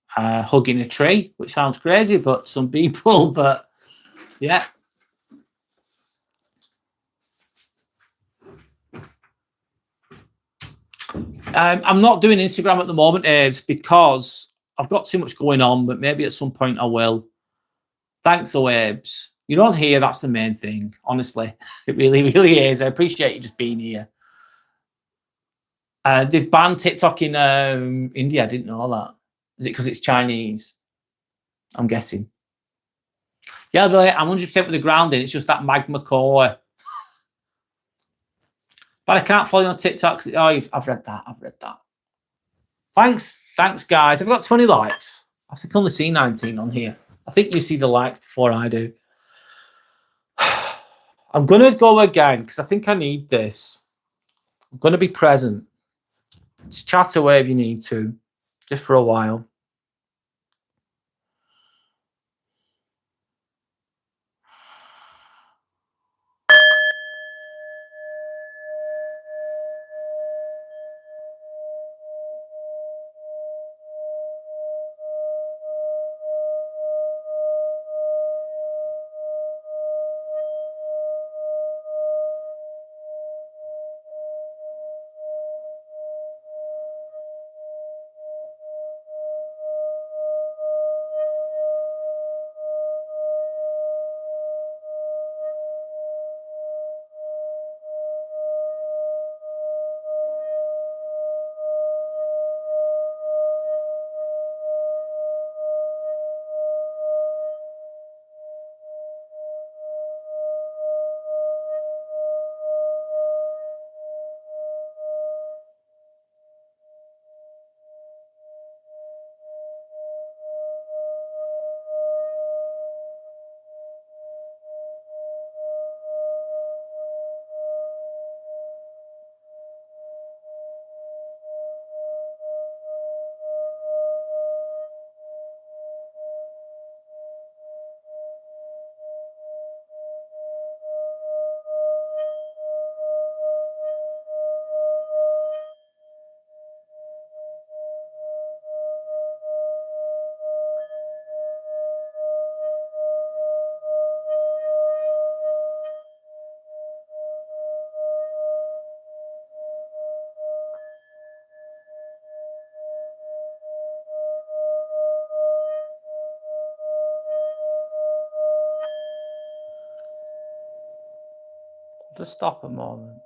hugging a tree, which sounds crazy, but some people, but yeah. I'm not doing Instagram at the moment, Aves, because I've got too much going on, but maybe at some point I will. Thanks, Aves. You're on here, that's the main thing, honestly. It really, really is. I appreciate you just being here. They've banned TikTok in India. I didn't know that. Is it because it's Chinese? I'm guessing. Yeah, but I'm 100% with the grounding. It's just that magma core. But I can't follow you on TikTok. I've read that. Thanks, guys. I've got 20 likes. I think I only see 19 on here. I think you see the likes before I do. I'm going to go again because I think I need this. I'm going to be present. Just chat away if you need to, just for a while. Just stop a moment.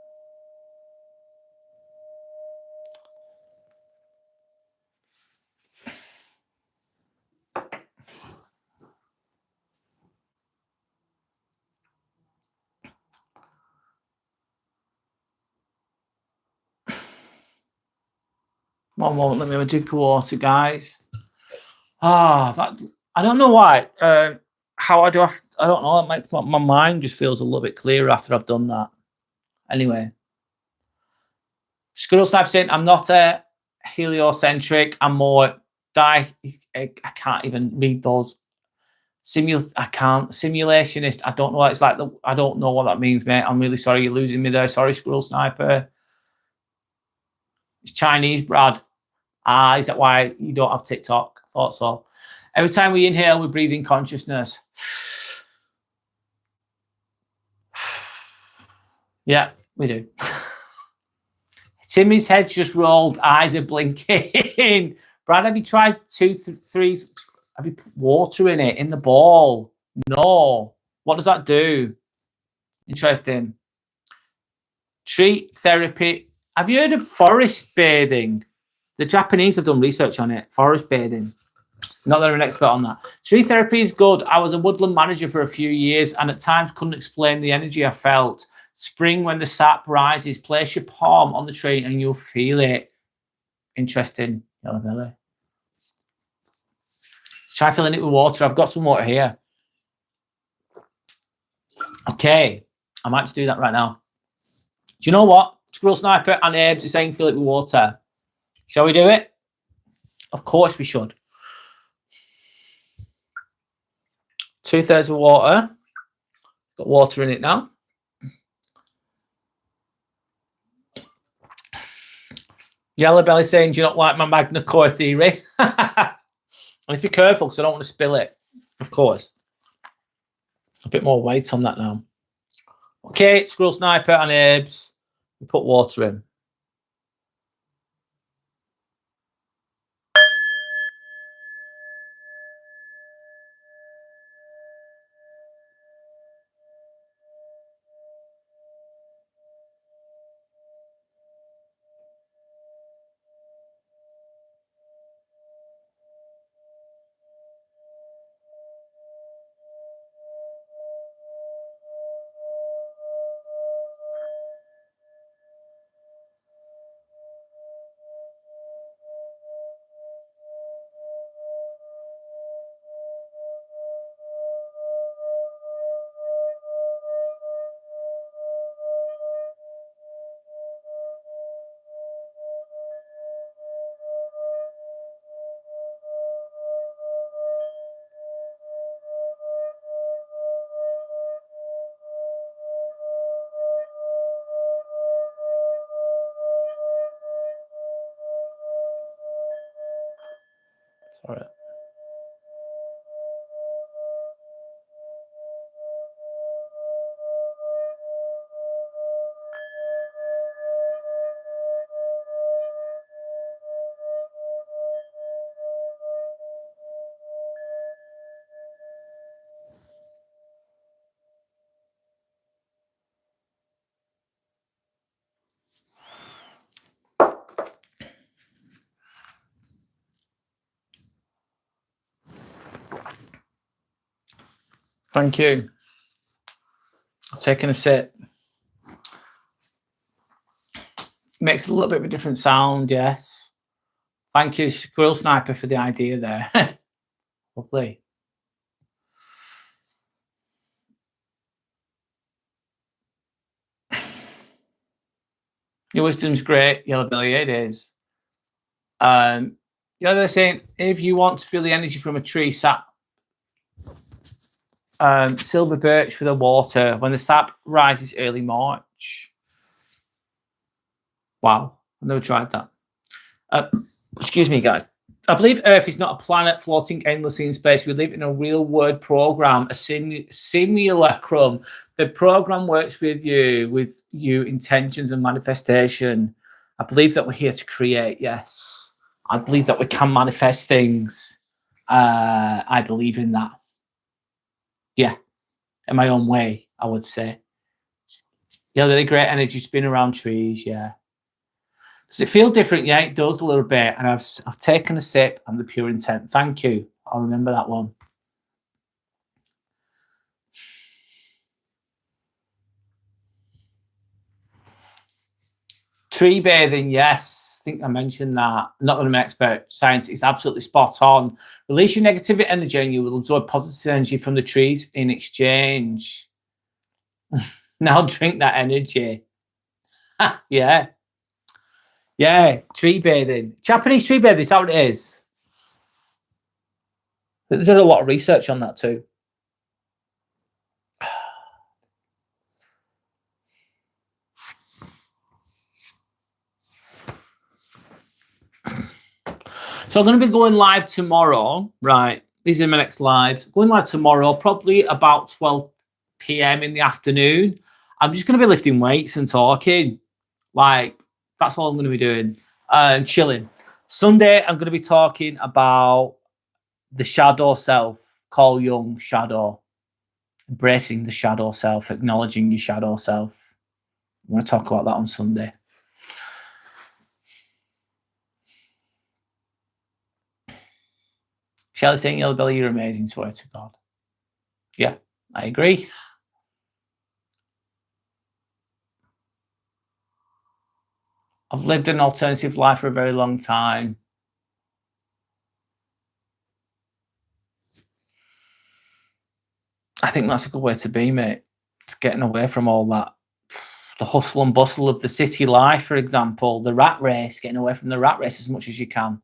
One moment, let me have a drink of water, guys. That I don't know why. How I do, I don't know. It makes my mind just feels a little bit clearer after I've done that. Anyway, Squirrel Snipe saying I'm not a heliocentric. I'm more I can't even read those. I can't simulationist. I don't know what it's like. I don't know what that means, mate. I'm really sorry. You're losing me there. Sorry, Squirrel Sniper. It's Chinese, Brad. Is that why you don't have TikTok? Thought so. Every time we inhale, we breathe in consciousness. Yeah, we do. Timmy's head's just rolled, eyes are blinking. Brad, have you tried 2, 3? Have you put water in it in the ball? No. What does that do? Interesting. Tree therapy. Have you heard of forest bathing? The Japanese have done research on it. Forest bathing. Not that I'm an expert on that. Tree therapy is good. I was a woodland manager for a few years and at times couldn't explain the energy I felt. Spring, when the sap rises, place your palm on the tree and you'll feel it. Interesting. Yellow belly. Try filling it with water. I've got some water here. Okay. I might just do that right now. Do you know what? Squirrel Sniper and Abe's are saying fill it with water. Shall we do it? Of course we should. 2/3 of water. Got water in it now. Yellow belly saying, do you not like my Magna Core theory? Let's be careful because I don't want to spill it. Of course. A bit more weight on that now. Okay, Squirrel Sniper and Abe's. We put water in. Sorry. Thank you. Taking a sip. Makes a little bit of a different sound, yes. Thank you, Squirrel Sniper, for the idea there. Lovely. Your wisdom's great, Yellow Belly, it is. The other thing, if you want to feel the energy from a tree sap, silver birch for the water, when the sap rises early March. Wow, I've never tried that. Excuse me, guys. I believe Earth is not a planet floating endlessly in space. We live in a real world program, a simulacrum. The program works with you intentions and manifestation. I believe that we're here to create, yes. I believe that we can manifest things. I believe in that. Yeah, in my own way, I would say. Yeah, really great energy spin around trees, yeah. Does it feel different? Yeah, it does a little bit. And I've taken a sip and the pure intent. Thank you. I'll remember that one. Tree bathing, yes. I think I mentioned that. I'm not going to be an expert. Science is absolutely spot on. Release your negative energy and you will absorb positive energy from the trees in exchange. Now drink that energy. Yeah. Yeah, tree bathing. Japanese tree bathing, is that what it is? There's done a lot of research on that too. So I'm going to be going live tomorrow, right? These are my next lives. Going live tomorrow, probably about 12 p.m. in the afternoon. I'm just going to be lifting weights and talking. Like, that's all I'm going to be doing. Chilling. Sunday, I'm going to be talking about the shadow self. Carl Jung, shadow. Embracing the shadow self, acknowledging your shadow self. I'm going to talk about that on Sunday. Shelley saying, Yellow Belly, you're amazing, swear to God. Yeah, I agree. I've lived an alternative life for a very long time. I think that's a good way to be, mate. It's getting away from all that. The hustle and bustle of the city life, for example, the rat race, getting away from the rat race as much as you can.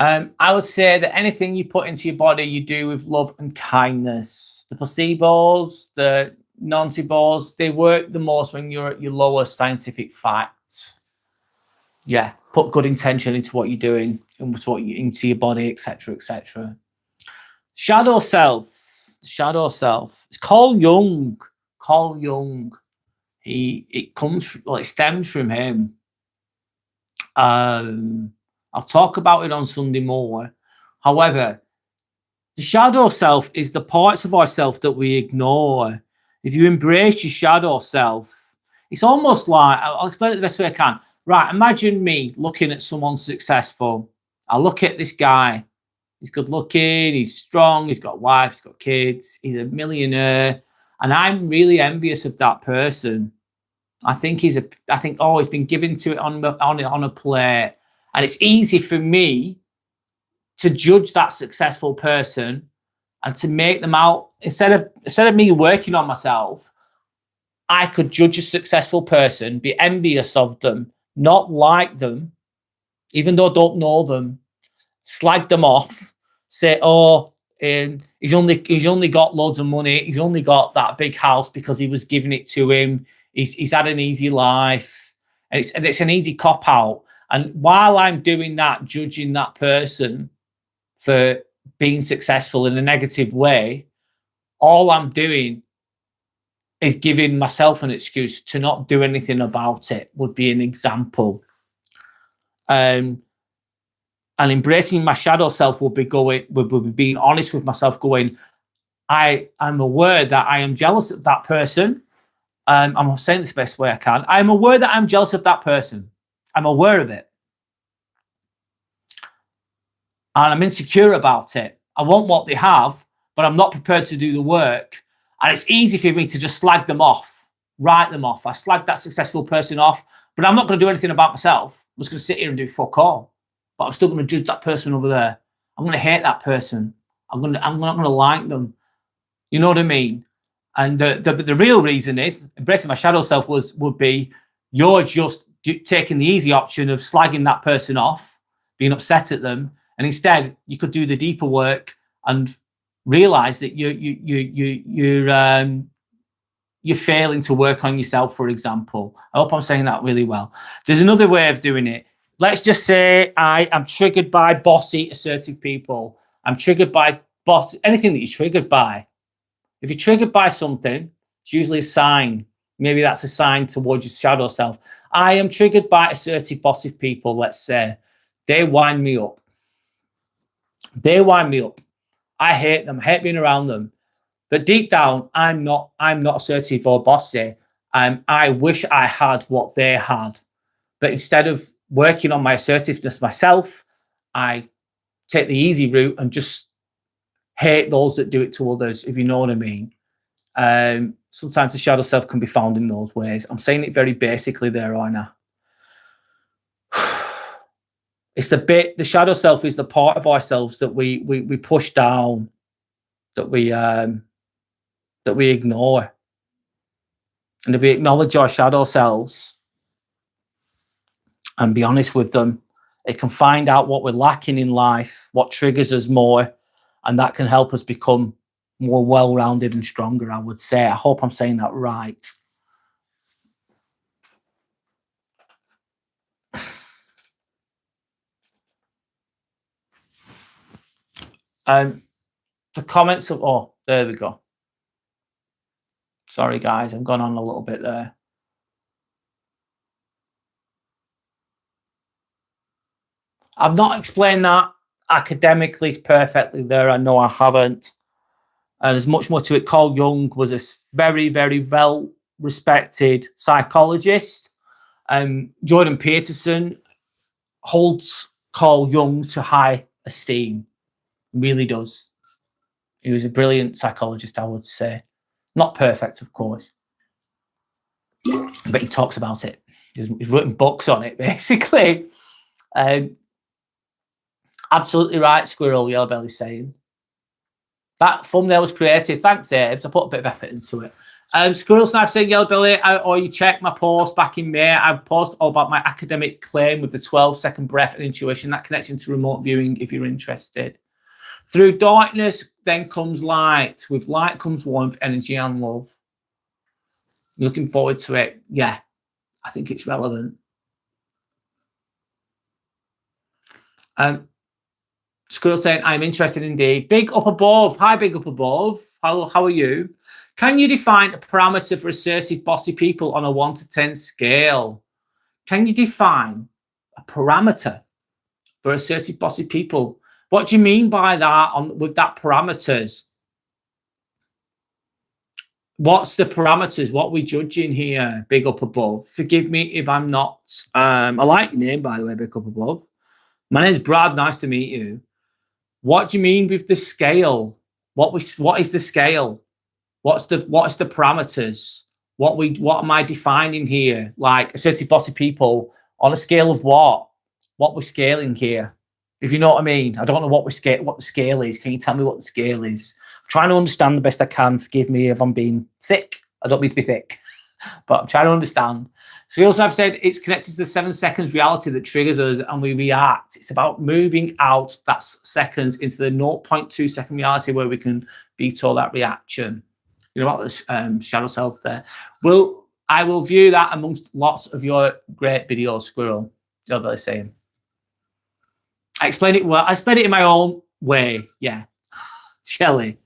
I would say that anything you put into your body, you do with love and kindness. The placebos, the nocebos, they work the most when you're at your lower scientific facts. Yeah, put good intention into what you're doing, into your body, etc., etc. Shadow self. It's Carl Jung. Carl Jung. It stems from him. I'll talk about it on Sunday more. However, the shadow self is the parts of ourselves that we ignore. If you embrace your shadow self, it's almost like, I'll explain it the best way I can. Right, imagine me looking at someone successful. I look at this guy. He's good looking, he's strong, he's got a wife, he's got kids, he's a millionaire. And I'm really envious of that person. I think he's been given to it on a plate. And it's easy for me to judge that successful person and to make them out, instead of me working on myself, I could judge a successful person, be envious of them, not like them, even though I don't know them, slag them off, say, oh, he's only got loads of money, he's only got that big house because he was giving it to him, he's had an easy life, And it's an easy cop out. And while I'm doing that, judging that person for being successful in a negative way, all I'm doing is giving myself an excuse to not do anything about it, would be an example. And embracing my shadow self would be being honest with myself, going, I'm aware that I am jealous of that person. I'm saying this the best way I can. I'm aware that I'm jealous of that person. I'm aware of it. And I'm insecure about it. I want what they have, but I'm not prepared to do the work. And it's easy for me to just slag them off, write them off. I slag that successful person off, but I'm not going to do anything about myself. I'm just going to sit here and do fuck all. But I'm still going to judge that person over there. I'm going to hate that person. I'm not going to like them. You know what I mean? And the real reason is embracing my shadow self would be you're just taking the easy option of slagging that person off, being upset at them, and instead you could do the deeper work and realize that you're failing to work on yourself. For example, I hope I'm saying that really well. There's another way of doing it. Let's just say I am triggered by bossy, assertive people. I'm triggered by anything that you're triggered by. If you're triggered by something, it's usually a sign. Maybe that's a sign towards your shadow self. I am triggered by assertive, bossy people, let's say. They wind me up. They wind me up. I hate them. I hate being around them. But deep down, I'm not assertive or bossy. I wish I had what they had. But instead of working on my assertiveness myself, I take the easy route and just hate those that do it to others, if you know what I mean. Sometimes the shadow self can be found in those ways. I'm saying it very basically there, aren't I? It's the shadow self is the part of ourselves that we push down, that we ignore. And if we acknowledge our shadow selves and be honest with them, it can find out what we're lacking in life, what triggers us more, and that can help us become more well-rounded and stronger, I would say. I hope I'm saying that right. The comments of, oh, there we go. Sorry, guys, I've gone on a little bit there. I've not explained that academically perfectly there. I know I haven't. There's much more to it. Carl Jung was a very, very well-respected psychologist. Jordan Peterson holds Carl Jung to high esteem. Really does. He was a brilliant psychologist, I would say. Not perfect, of course. But he talks about it. He's written books on it, basically. Absolutely right, Squirrel, Yellow Belly saying. That thumbnail was creative. Thanks, Abe. I put a bit of effort into it. Squirrel Snipe saying, Yellow Belly, or you check my post back in May. I posted all about my academic claim with the 12-second breath and intuition, that connection to remote viewing if you're interested. Through darkness, then comes light. With light comes warmth, energy, and love. Looking forward to it. Yeah, I think it's relevant. Squirrel saying, I'm interested indeed. Big up above. Hi, big up above. How are you? Can you define a parameter for assertive, bossy people on a 1 to 10 scale? Can you define a parameter for assertive, bossy people? What do you mean by that with that parameters? What's the parameters? What are we judging here? Big up above. Forgive me if I'm not. I like your name, by the way, big up above. My name's Brad. Nice to meet you. What do you mean with the scale? What is the scale? What's the parameters? What am I defining here? Like assertive, bossy people on a scale of what? What we're scaling here? If you know what I mean. I don't know what the scale is. Can you tell me what the scale is? I'm trying to understand the best I can. Forgive me if I'm being thick. I don't mean to be thick, but I'm trying to understand. So we also have said it's connected to the 7 seconds reality that triggers us and we react. It's about moving out that seconds into the 0.2 second reality where we can veto that reaction. You know about the shadow self there. Will I will view that amongst lots of your great videos, Squirrel. Yellowbelly saying. I explain it well. I explain it in my own way. Yeah. Shelley.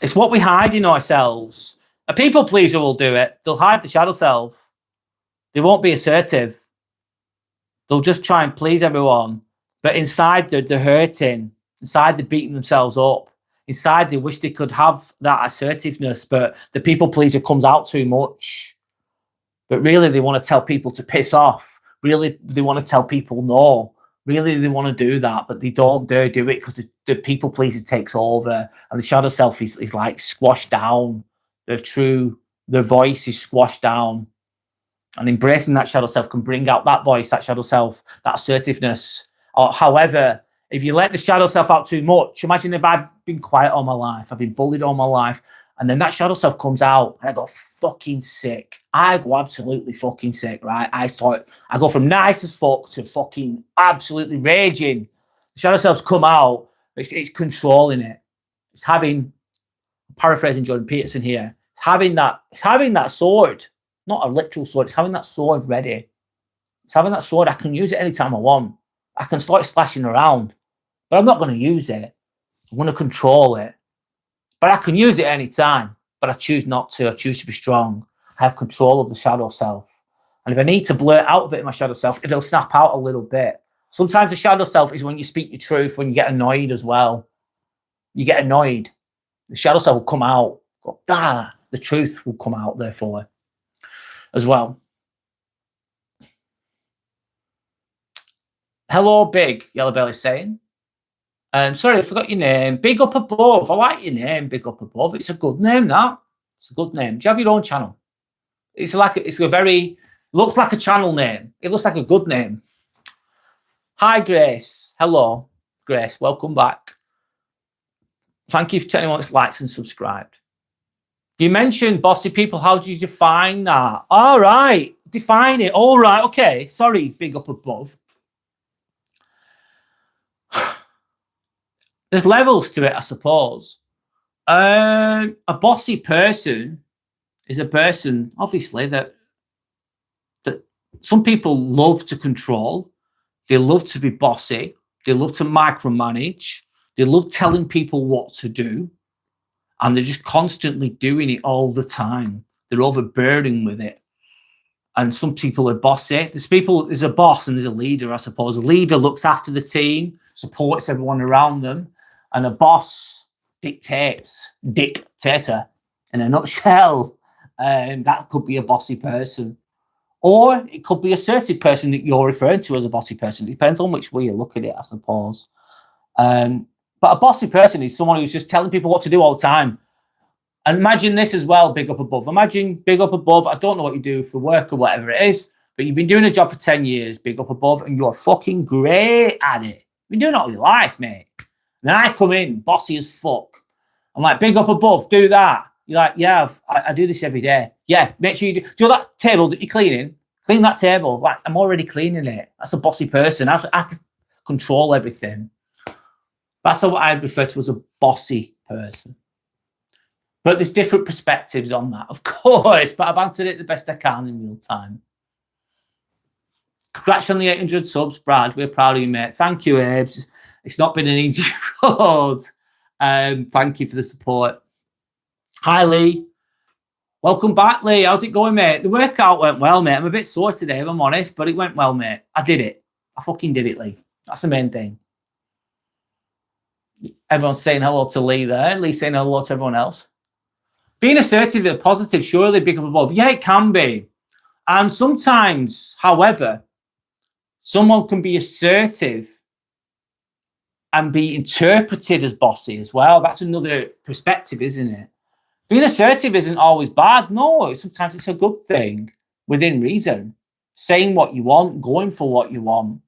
It's what we hide in ourselves. A people pleaser will do it. They'll hide the shadow self. They won't be assertive. They'll just try and please everyone. But inside, they're hurting. Inside, they're beating themselves up. Inside, they wish they could have that assertiveness, but the people pleaser comes out too much. But really, they want to tell people to piss off. Really, they want to tell people no. Really, they want to do that, but they don't dare do it because the people pleaser takes over, and the shadow self is like squashed down. Their voice is squashed down. And embracing that shadow self can bring out that voice, that shadow self, that assertiveness. However, if you let the shadow self out too much, imagine if I've been quiet all my life, I've been bullied all my life, and then that shadow self comes out and I go fucking sick. I go absolutely fucking sick, right? I go from nice as fuck to fucking absolutely raging. The shadow self's come out, it's controlling it. It's having, paraphrasing Jordan Peterson here, it's having that sword, not a literal sword, it's having that sword ready. It's having that sword, I can use it anytime I want. I can start slashing around, but I'm not going to use it. I'm going to control it. But I can use it anytime, but I choose not to. I choose to be strong. I have control of the shadow self. And if I need to blurt out a bit of my shadow self, it'll snap out a little bit. Sometimes the shadow self is when you speak your truth, when you get annoyed as well. You get annoyed. The shadow self will come out. The truth will come out, therefore, as well. Hello, Big, Yellowbelly's saying. Sorry, I forgot your name. Big Up Above. I like your name, Big Up Above. It's a good name, that. It's a good name. Do you have your own channel? It's a very, looks like a channel name. It looks like a good name. Hi, Grace. Hello, Grace. Welcome back. Thank you to anyone that's liked and subscribed. You mentioned bossy people. How do you define that? All right. Define it. All right. Okay. Sorry, Big Up Above. There's levels to it, I suppose. A bossy person is a person, obviously, that some people love to control. They love to be bossy. They love to micromanage. They love telling people what to do. And they're just constantly doing it all the time. They're overburdened with it. And some people are bossy. There's a boss and there's a leader, I suppose. A leader looks after the team, supports everyone around them. And a boss dictator in a nutshell. That could be a bossy person. Or it could be a assertive person that you're referring to as a bossy person. It depends on which way you look at it, I suppose. But a bossy person is someone who's just telling people what to do all the time. And imagine this as well, Big Up Above. Imagine Big Up Above. I don't know what you do for work or whatever it is, but you've been doing a job for 10 years, Big Up Above, and you're fucking great at it. You've been doing it all your life, mate. And then I come in, bossy as fuck. I'm like, Big Up Above, do that. You're like, yeah, I do this every day. Yeah, make sure you do that table that you're cleaning. Clean that table. Like, I'm already cleaning it. That's a bossy person. I have to control everything. That's what I refer to as a bossy person. But there's different perspectives on that, of course. But I've answered it the best I can in real time. Congrats on the 800 subs, Brad. We're proud of you, mate. Thank you, Abes. It's not been an easy road. Thank you for the support. Hi, Lee. Welcome back, Lee. How's it going, mate? The workout went well, mate. I'm a bit sore today, if I'm honest, but it went well, mate. I did it. I fucking did it, Lee. That's the main thing. Everyone's saying hello to Lee there. Lee saying hello to everyone else. Being assertive and positive, surely Big Up Above. Yeah, it can be. And sometimes, however, someone can be assertive and be interpreted as bossy as well. That's another perspective, isn't it? Being assertive isn't always bad. No, sometimes it's a good thing within reason. Saying what you want, going for what you want,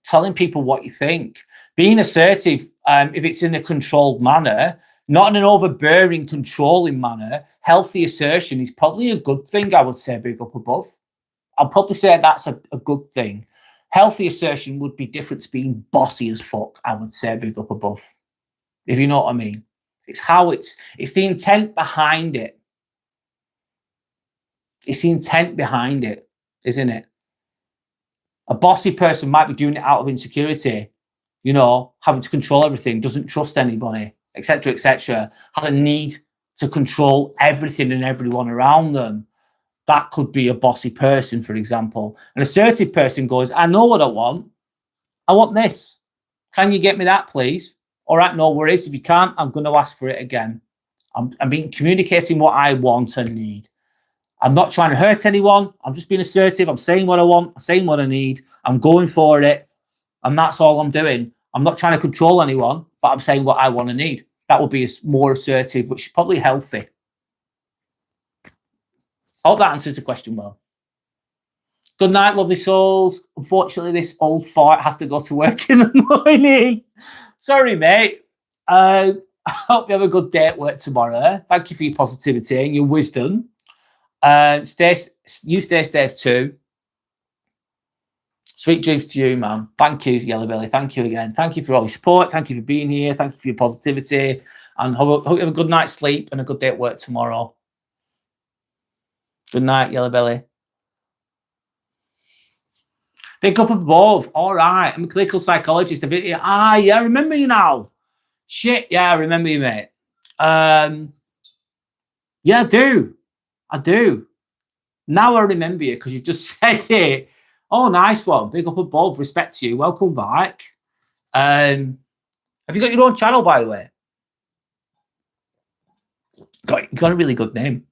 telling people what you think. Being assertive, if it's in a controlled manner, not in an overbearing, controlling manner, healthy assertion is probably a good thing, I would say, Big Up Above. I'll probably say that's a good thing. Healthy assertion would be different to being bossy as fuck, I would say, Big Up Above. If you know what I mean. It's the intent behind it. It's the intent behind it, isn't it? A bossy person might be doing it out of insecurity, you know, having to control everything, doesn't trust anybody, etc., etc., has a need to control everything and everyone around them. That could be a bossy person, for example. An assertive person goes, I know what I want. I want this. Can you get me that, please? All right, no worries. If you can't, I'm going to ask for it again. I'm communicating what I want and need. I'm not trying to hurt anyone. I'm just being assertive. I'm saying what I want. I'm saying what I need. I'm going for it. And that's all I'm doing. I'm not trying to control anyone, but I'm saying what I want and need. That would be more assertive, which is probably healthy. I hope that answers the question well. Good night, lovely souls. Unfortunately, this old fart has to go to work in the morning. Sorry, mate. I hope you have a good day at work tomorrow. Thank you for your positivity and your wisdom. You stay safe too. Sweet dreams to you, man. Thank you, Yellow Belly. Thank you again. Thank you for all your support. Thank you for being here. Thank you for your positivity. And hope you have a good night's sleep and a good day at work tomorrow. Good night, Yellow Belly. Pick up above. All right. I'm a clinical psychologist. Yeah, I remember you now. Shit. Yeah, I remember you, mate. Yeah, I do. Now I remember you because you've just said it. Oh, nice one. Big up above. Respect to you. Welcome back. Have you got your own channel, by the way? You got a really good name.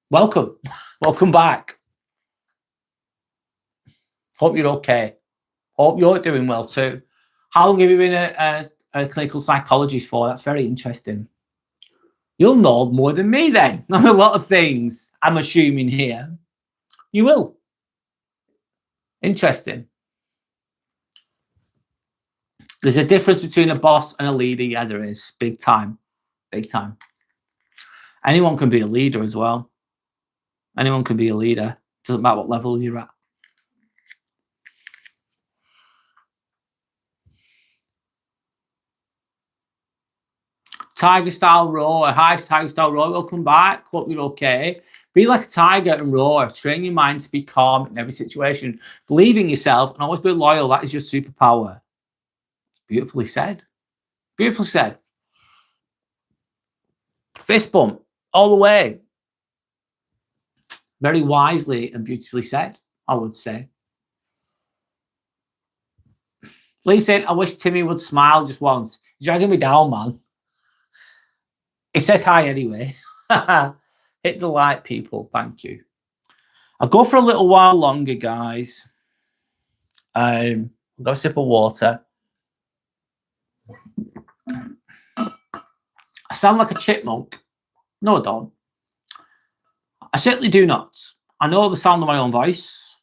Welcome. Welcome back. Hope you're okay. Hope you're doing well too. How long have you been a clinical psychologist for? That's very interesting. You'll know more than me then on a lot of things, I'm assuming here. You will. Interesting. There's a difference between a boss and a leader. Yeah, there is. Big time. Big time. Anyone can be a leader as well. Anyone can be a leader. Doesn't matter what level you're at. Tiger Style Roar. Hi, Tiger Style Roar. Welcome back. Hope you're okay. Be like a tiger and roar. Train your mind to be calm in every situation. Believe in yourself and always be loyal. That is your superpower. Beautifully said. Beautifully said. Fist bump all the way. Very wisely and beautifully said, I would say. Please say, I wish Timmy would smile just once. He's dragging me down, man. It says hi anyway. Hit the like, people. Thank you. I'll go for a little while longer, guys. I'll go a sip of water. I sound like a chipmunk. No, I don't. I certainly do not. I know the sound of my own voice,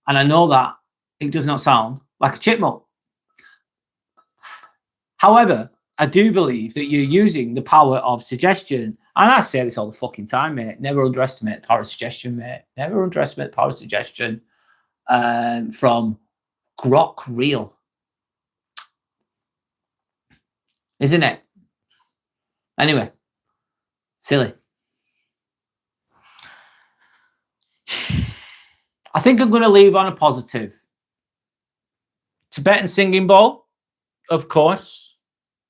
and I know that it does not sound like a chipmunk. However, I do believe that you're using the power of suggestion. And I say this all the fucking time, mate. Never underestimate the power of suggestion, mate. Never underestimate the power of suggestion from Grok Real. Isn't it? Anyway, silly. I think I'm going to leave on a positive. Tibetan singing bowl, of course.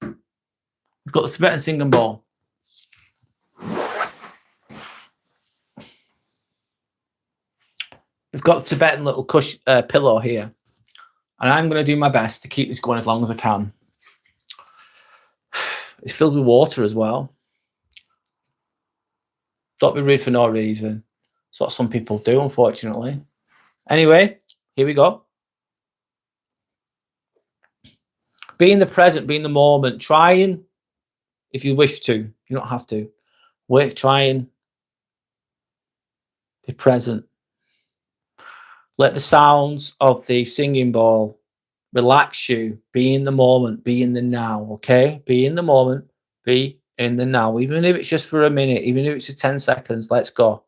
We've got the Tibetan singing bowl. We've got the Tibetan little pillow here. And I'm going to do my best to keep this going as long as I can. It's filled with water as well. Don't be rude for no reason. It's what some people do, unfortunately. Anyway, here we go. Be in the present, be in the moment. Trying, if you wish to. You don't have to. Try and be present. Let the sounds of the singing bowl relax you. Be in the moment. Be in the now, okay? Be in the moment. Be in the now. Even if it's just for a minute, even if it's for 10 seconds, let's go.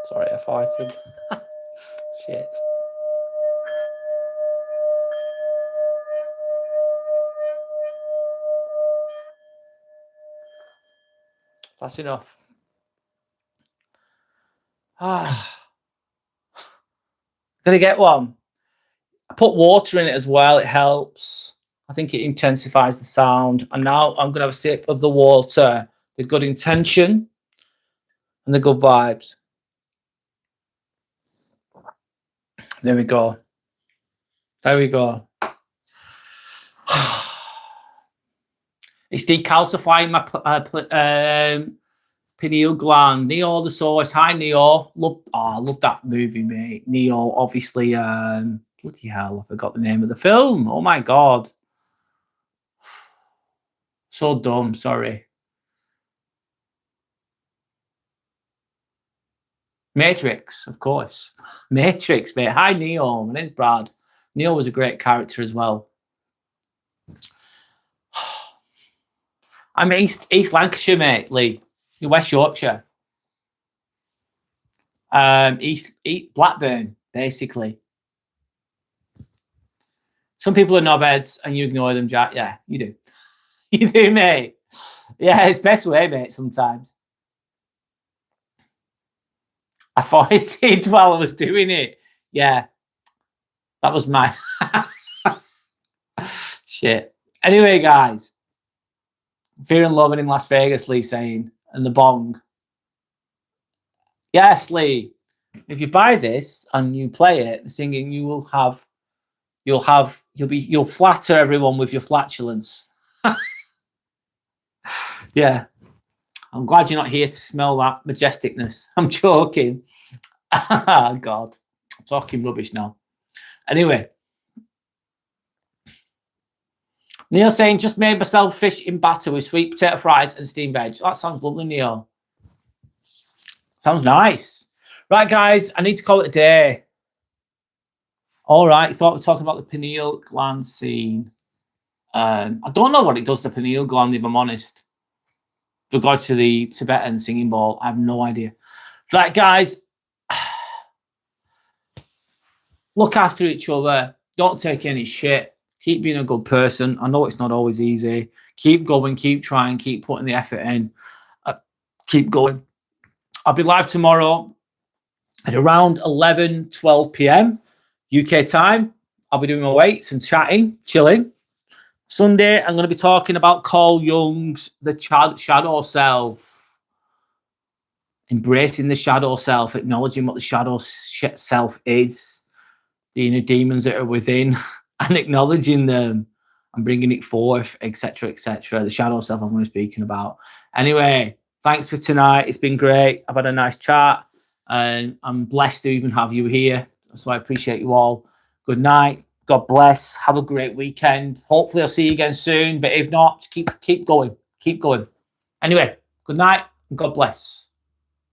Sorry, I farted. Shit. That's enough. Gonna get one. I put water in it as well. It helps. I think it intensifies the sound. And now I'm gonna have a sip of the water. The good intention and the good vibes. There we go. There we go. It's decalcifying my pineal gland. Neo the Source. Hi, Neo. I love that movie, mate. Neo, obviously. Bloody hell, I forgot the name of the film. Oh my god. So dumb, sorry. Matrix, of course. Matrix, mate. Hi, Neo. My name's Brad. Neo was a great character as well. I'm East Lancashire, mate, Lee. You're West Yorkshire. East Blackburn, basically. Some people are knobheads and you ignore them, Jack. Yeah, you do. You do, mate. Yeah, it's best way, mate, sometimes. I farted while I was doing it. Yeah. That was my shit. Anyway, guys. Fear and Loving in Las Vegas, Lee saying, and the bong. Yes, Lee. If you buy this and you play it, the singing, you'll flatter everyone with your flatulence. Yeah. I'm glad you're not here to smell that majesticness. I'm joking. God. I'm talking rubbish now. Anyway. Neil saying, just made myself fish in batter with sweet potato fries and steamed veg. That sounds lovely, Neil. Sounds nice. Right, guys, I need to call it a day. All right, thought we were talking about the pineal gland scene. I don't know what it does to the pineal gland, if I'm honest. With regards to the Tibetan singing bowl, I have no idea. Right, guys, look after each other. Don't take any shit. Keep being a good person. I know it's not always easy. Keep going, keep trying, keep putting the effort in. Keep going. I'll be live tomorrow at around 11, 12 p.m. UK time. I'll be doing my weights and chatting, chilling. Sunday, I'm going to be talking about Carl Jung's The Shadow Self. Embracing the shadow self, acknowledging what the shadow self is, the inner demons that are within, and acknowledging them and bringing it forth, etc., etc. The shadow self I'm going to be speaking about. Anyway, thanks for tonight. It's been great. I've had a nice chat, and I'm blessed to even have you here. So I appreciate you all. Good night. God bless. Have a great weekend. Hopefully I'll see you again soon. But if not, keep going. Keep going. Anyway, good night and God bless.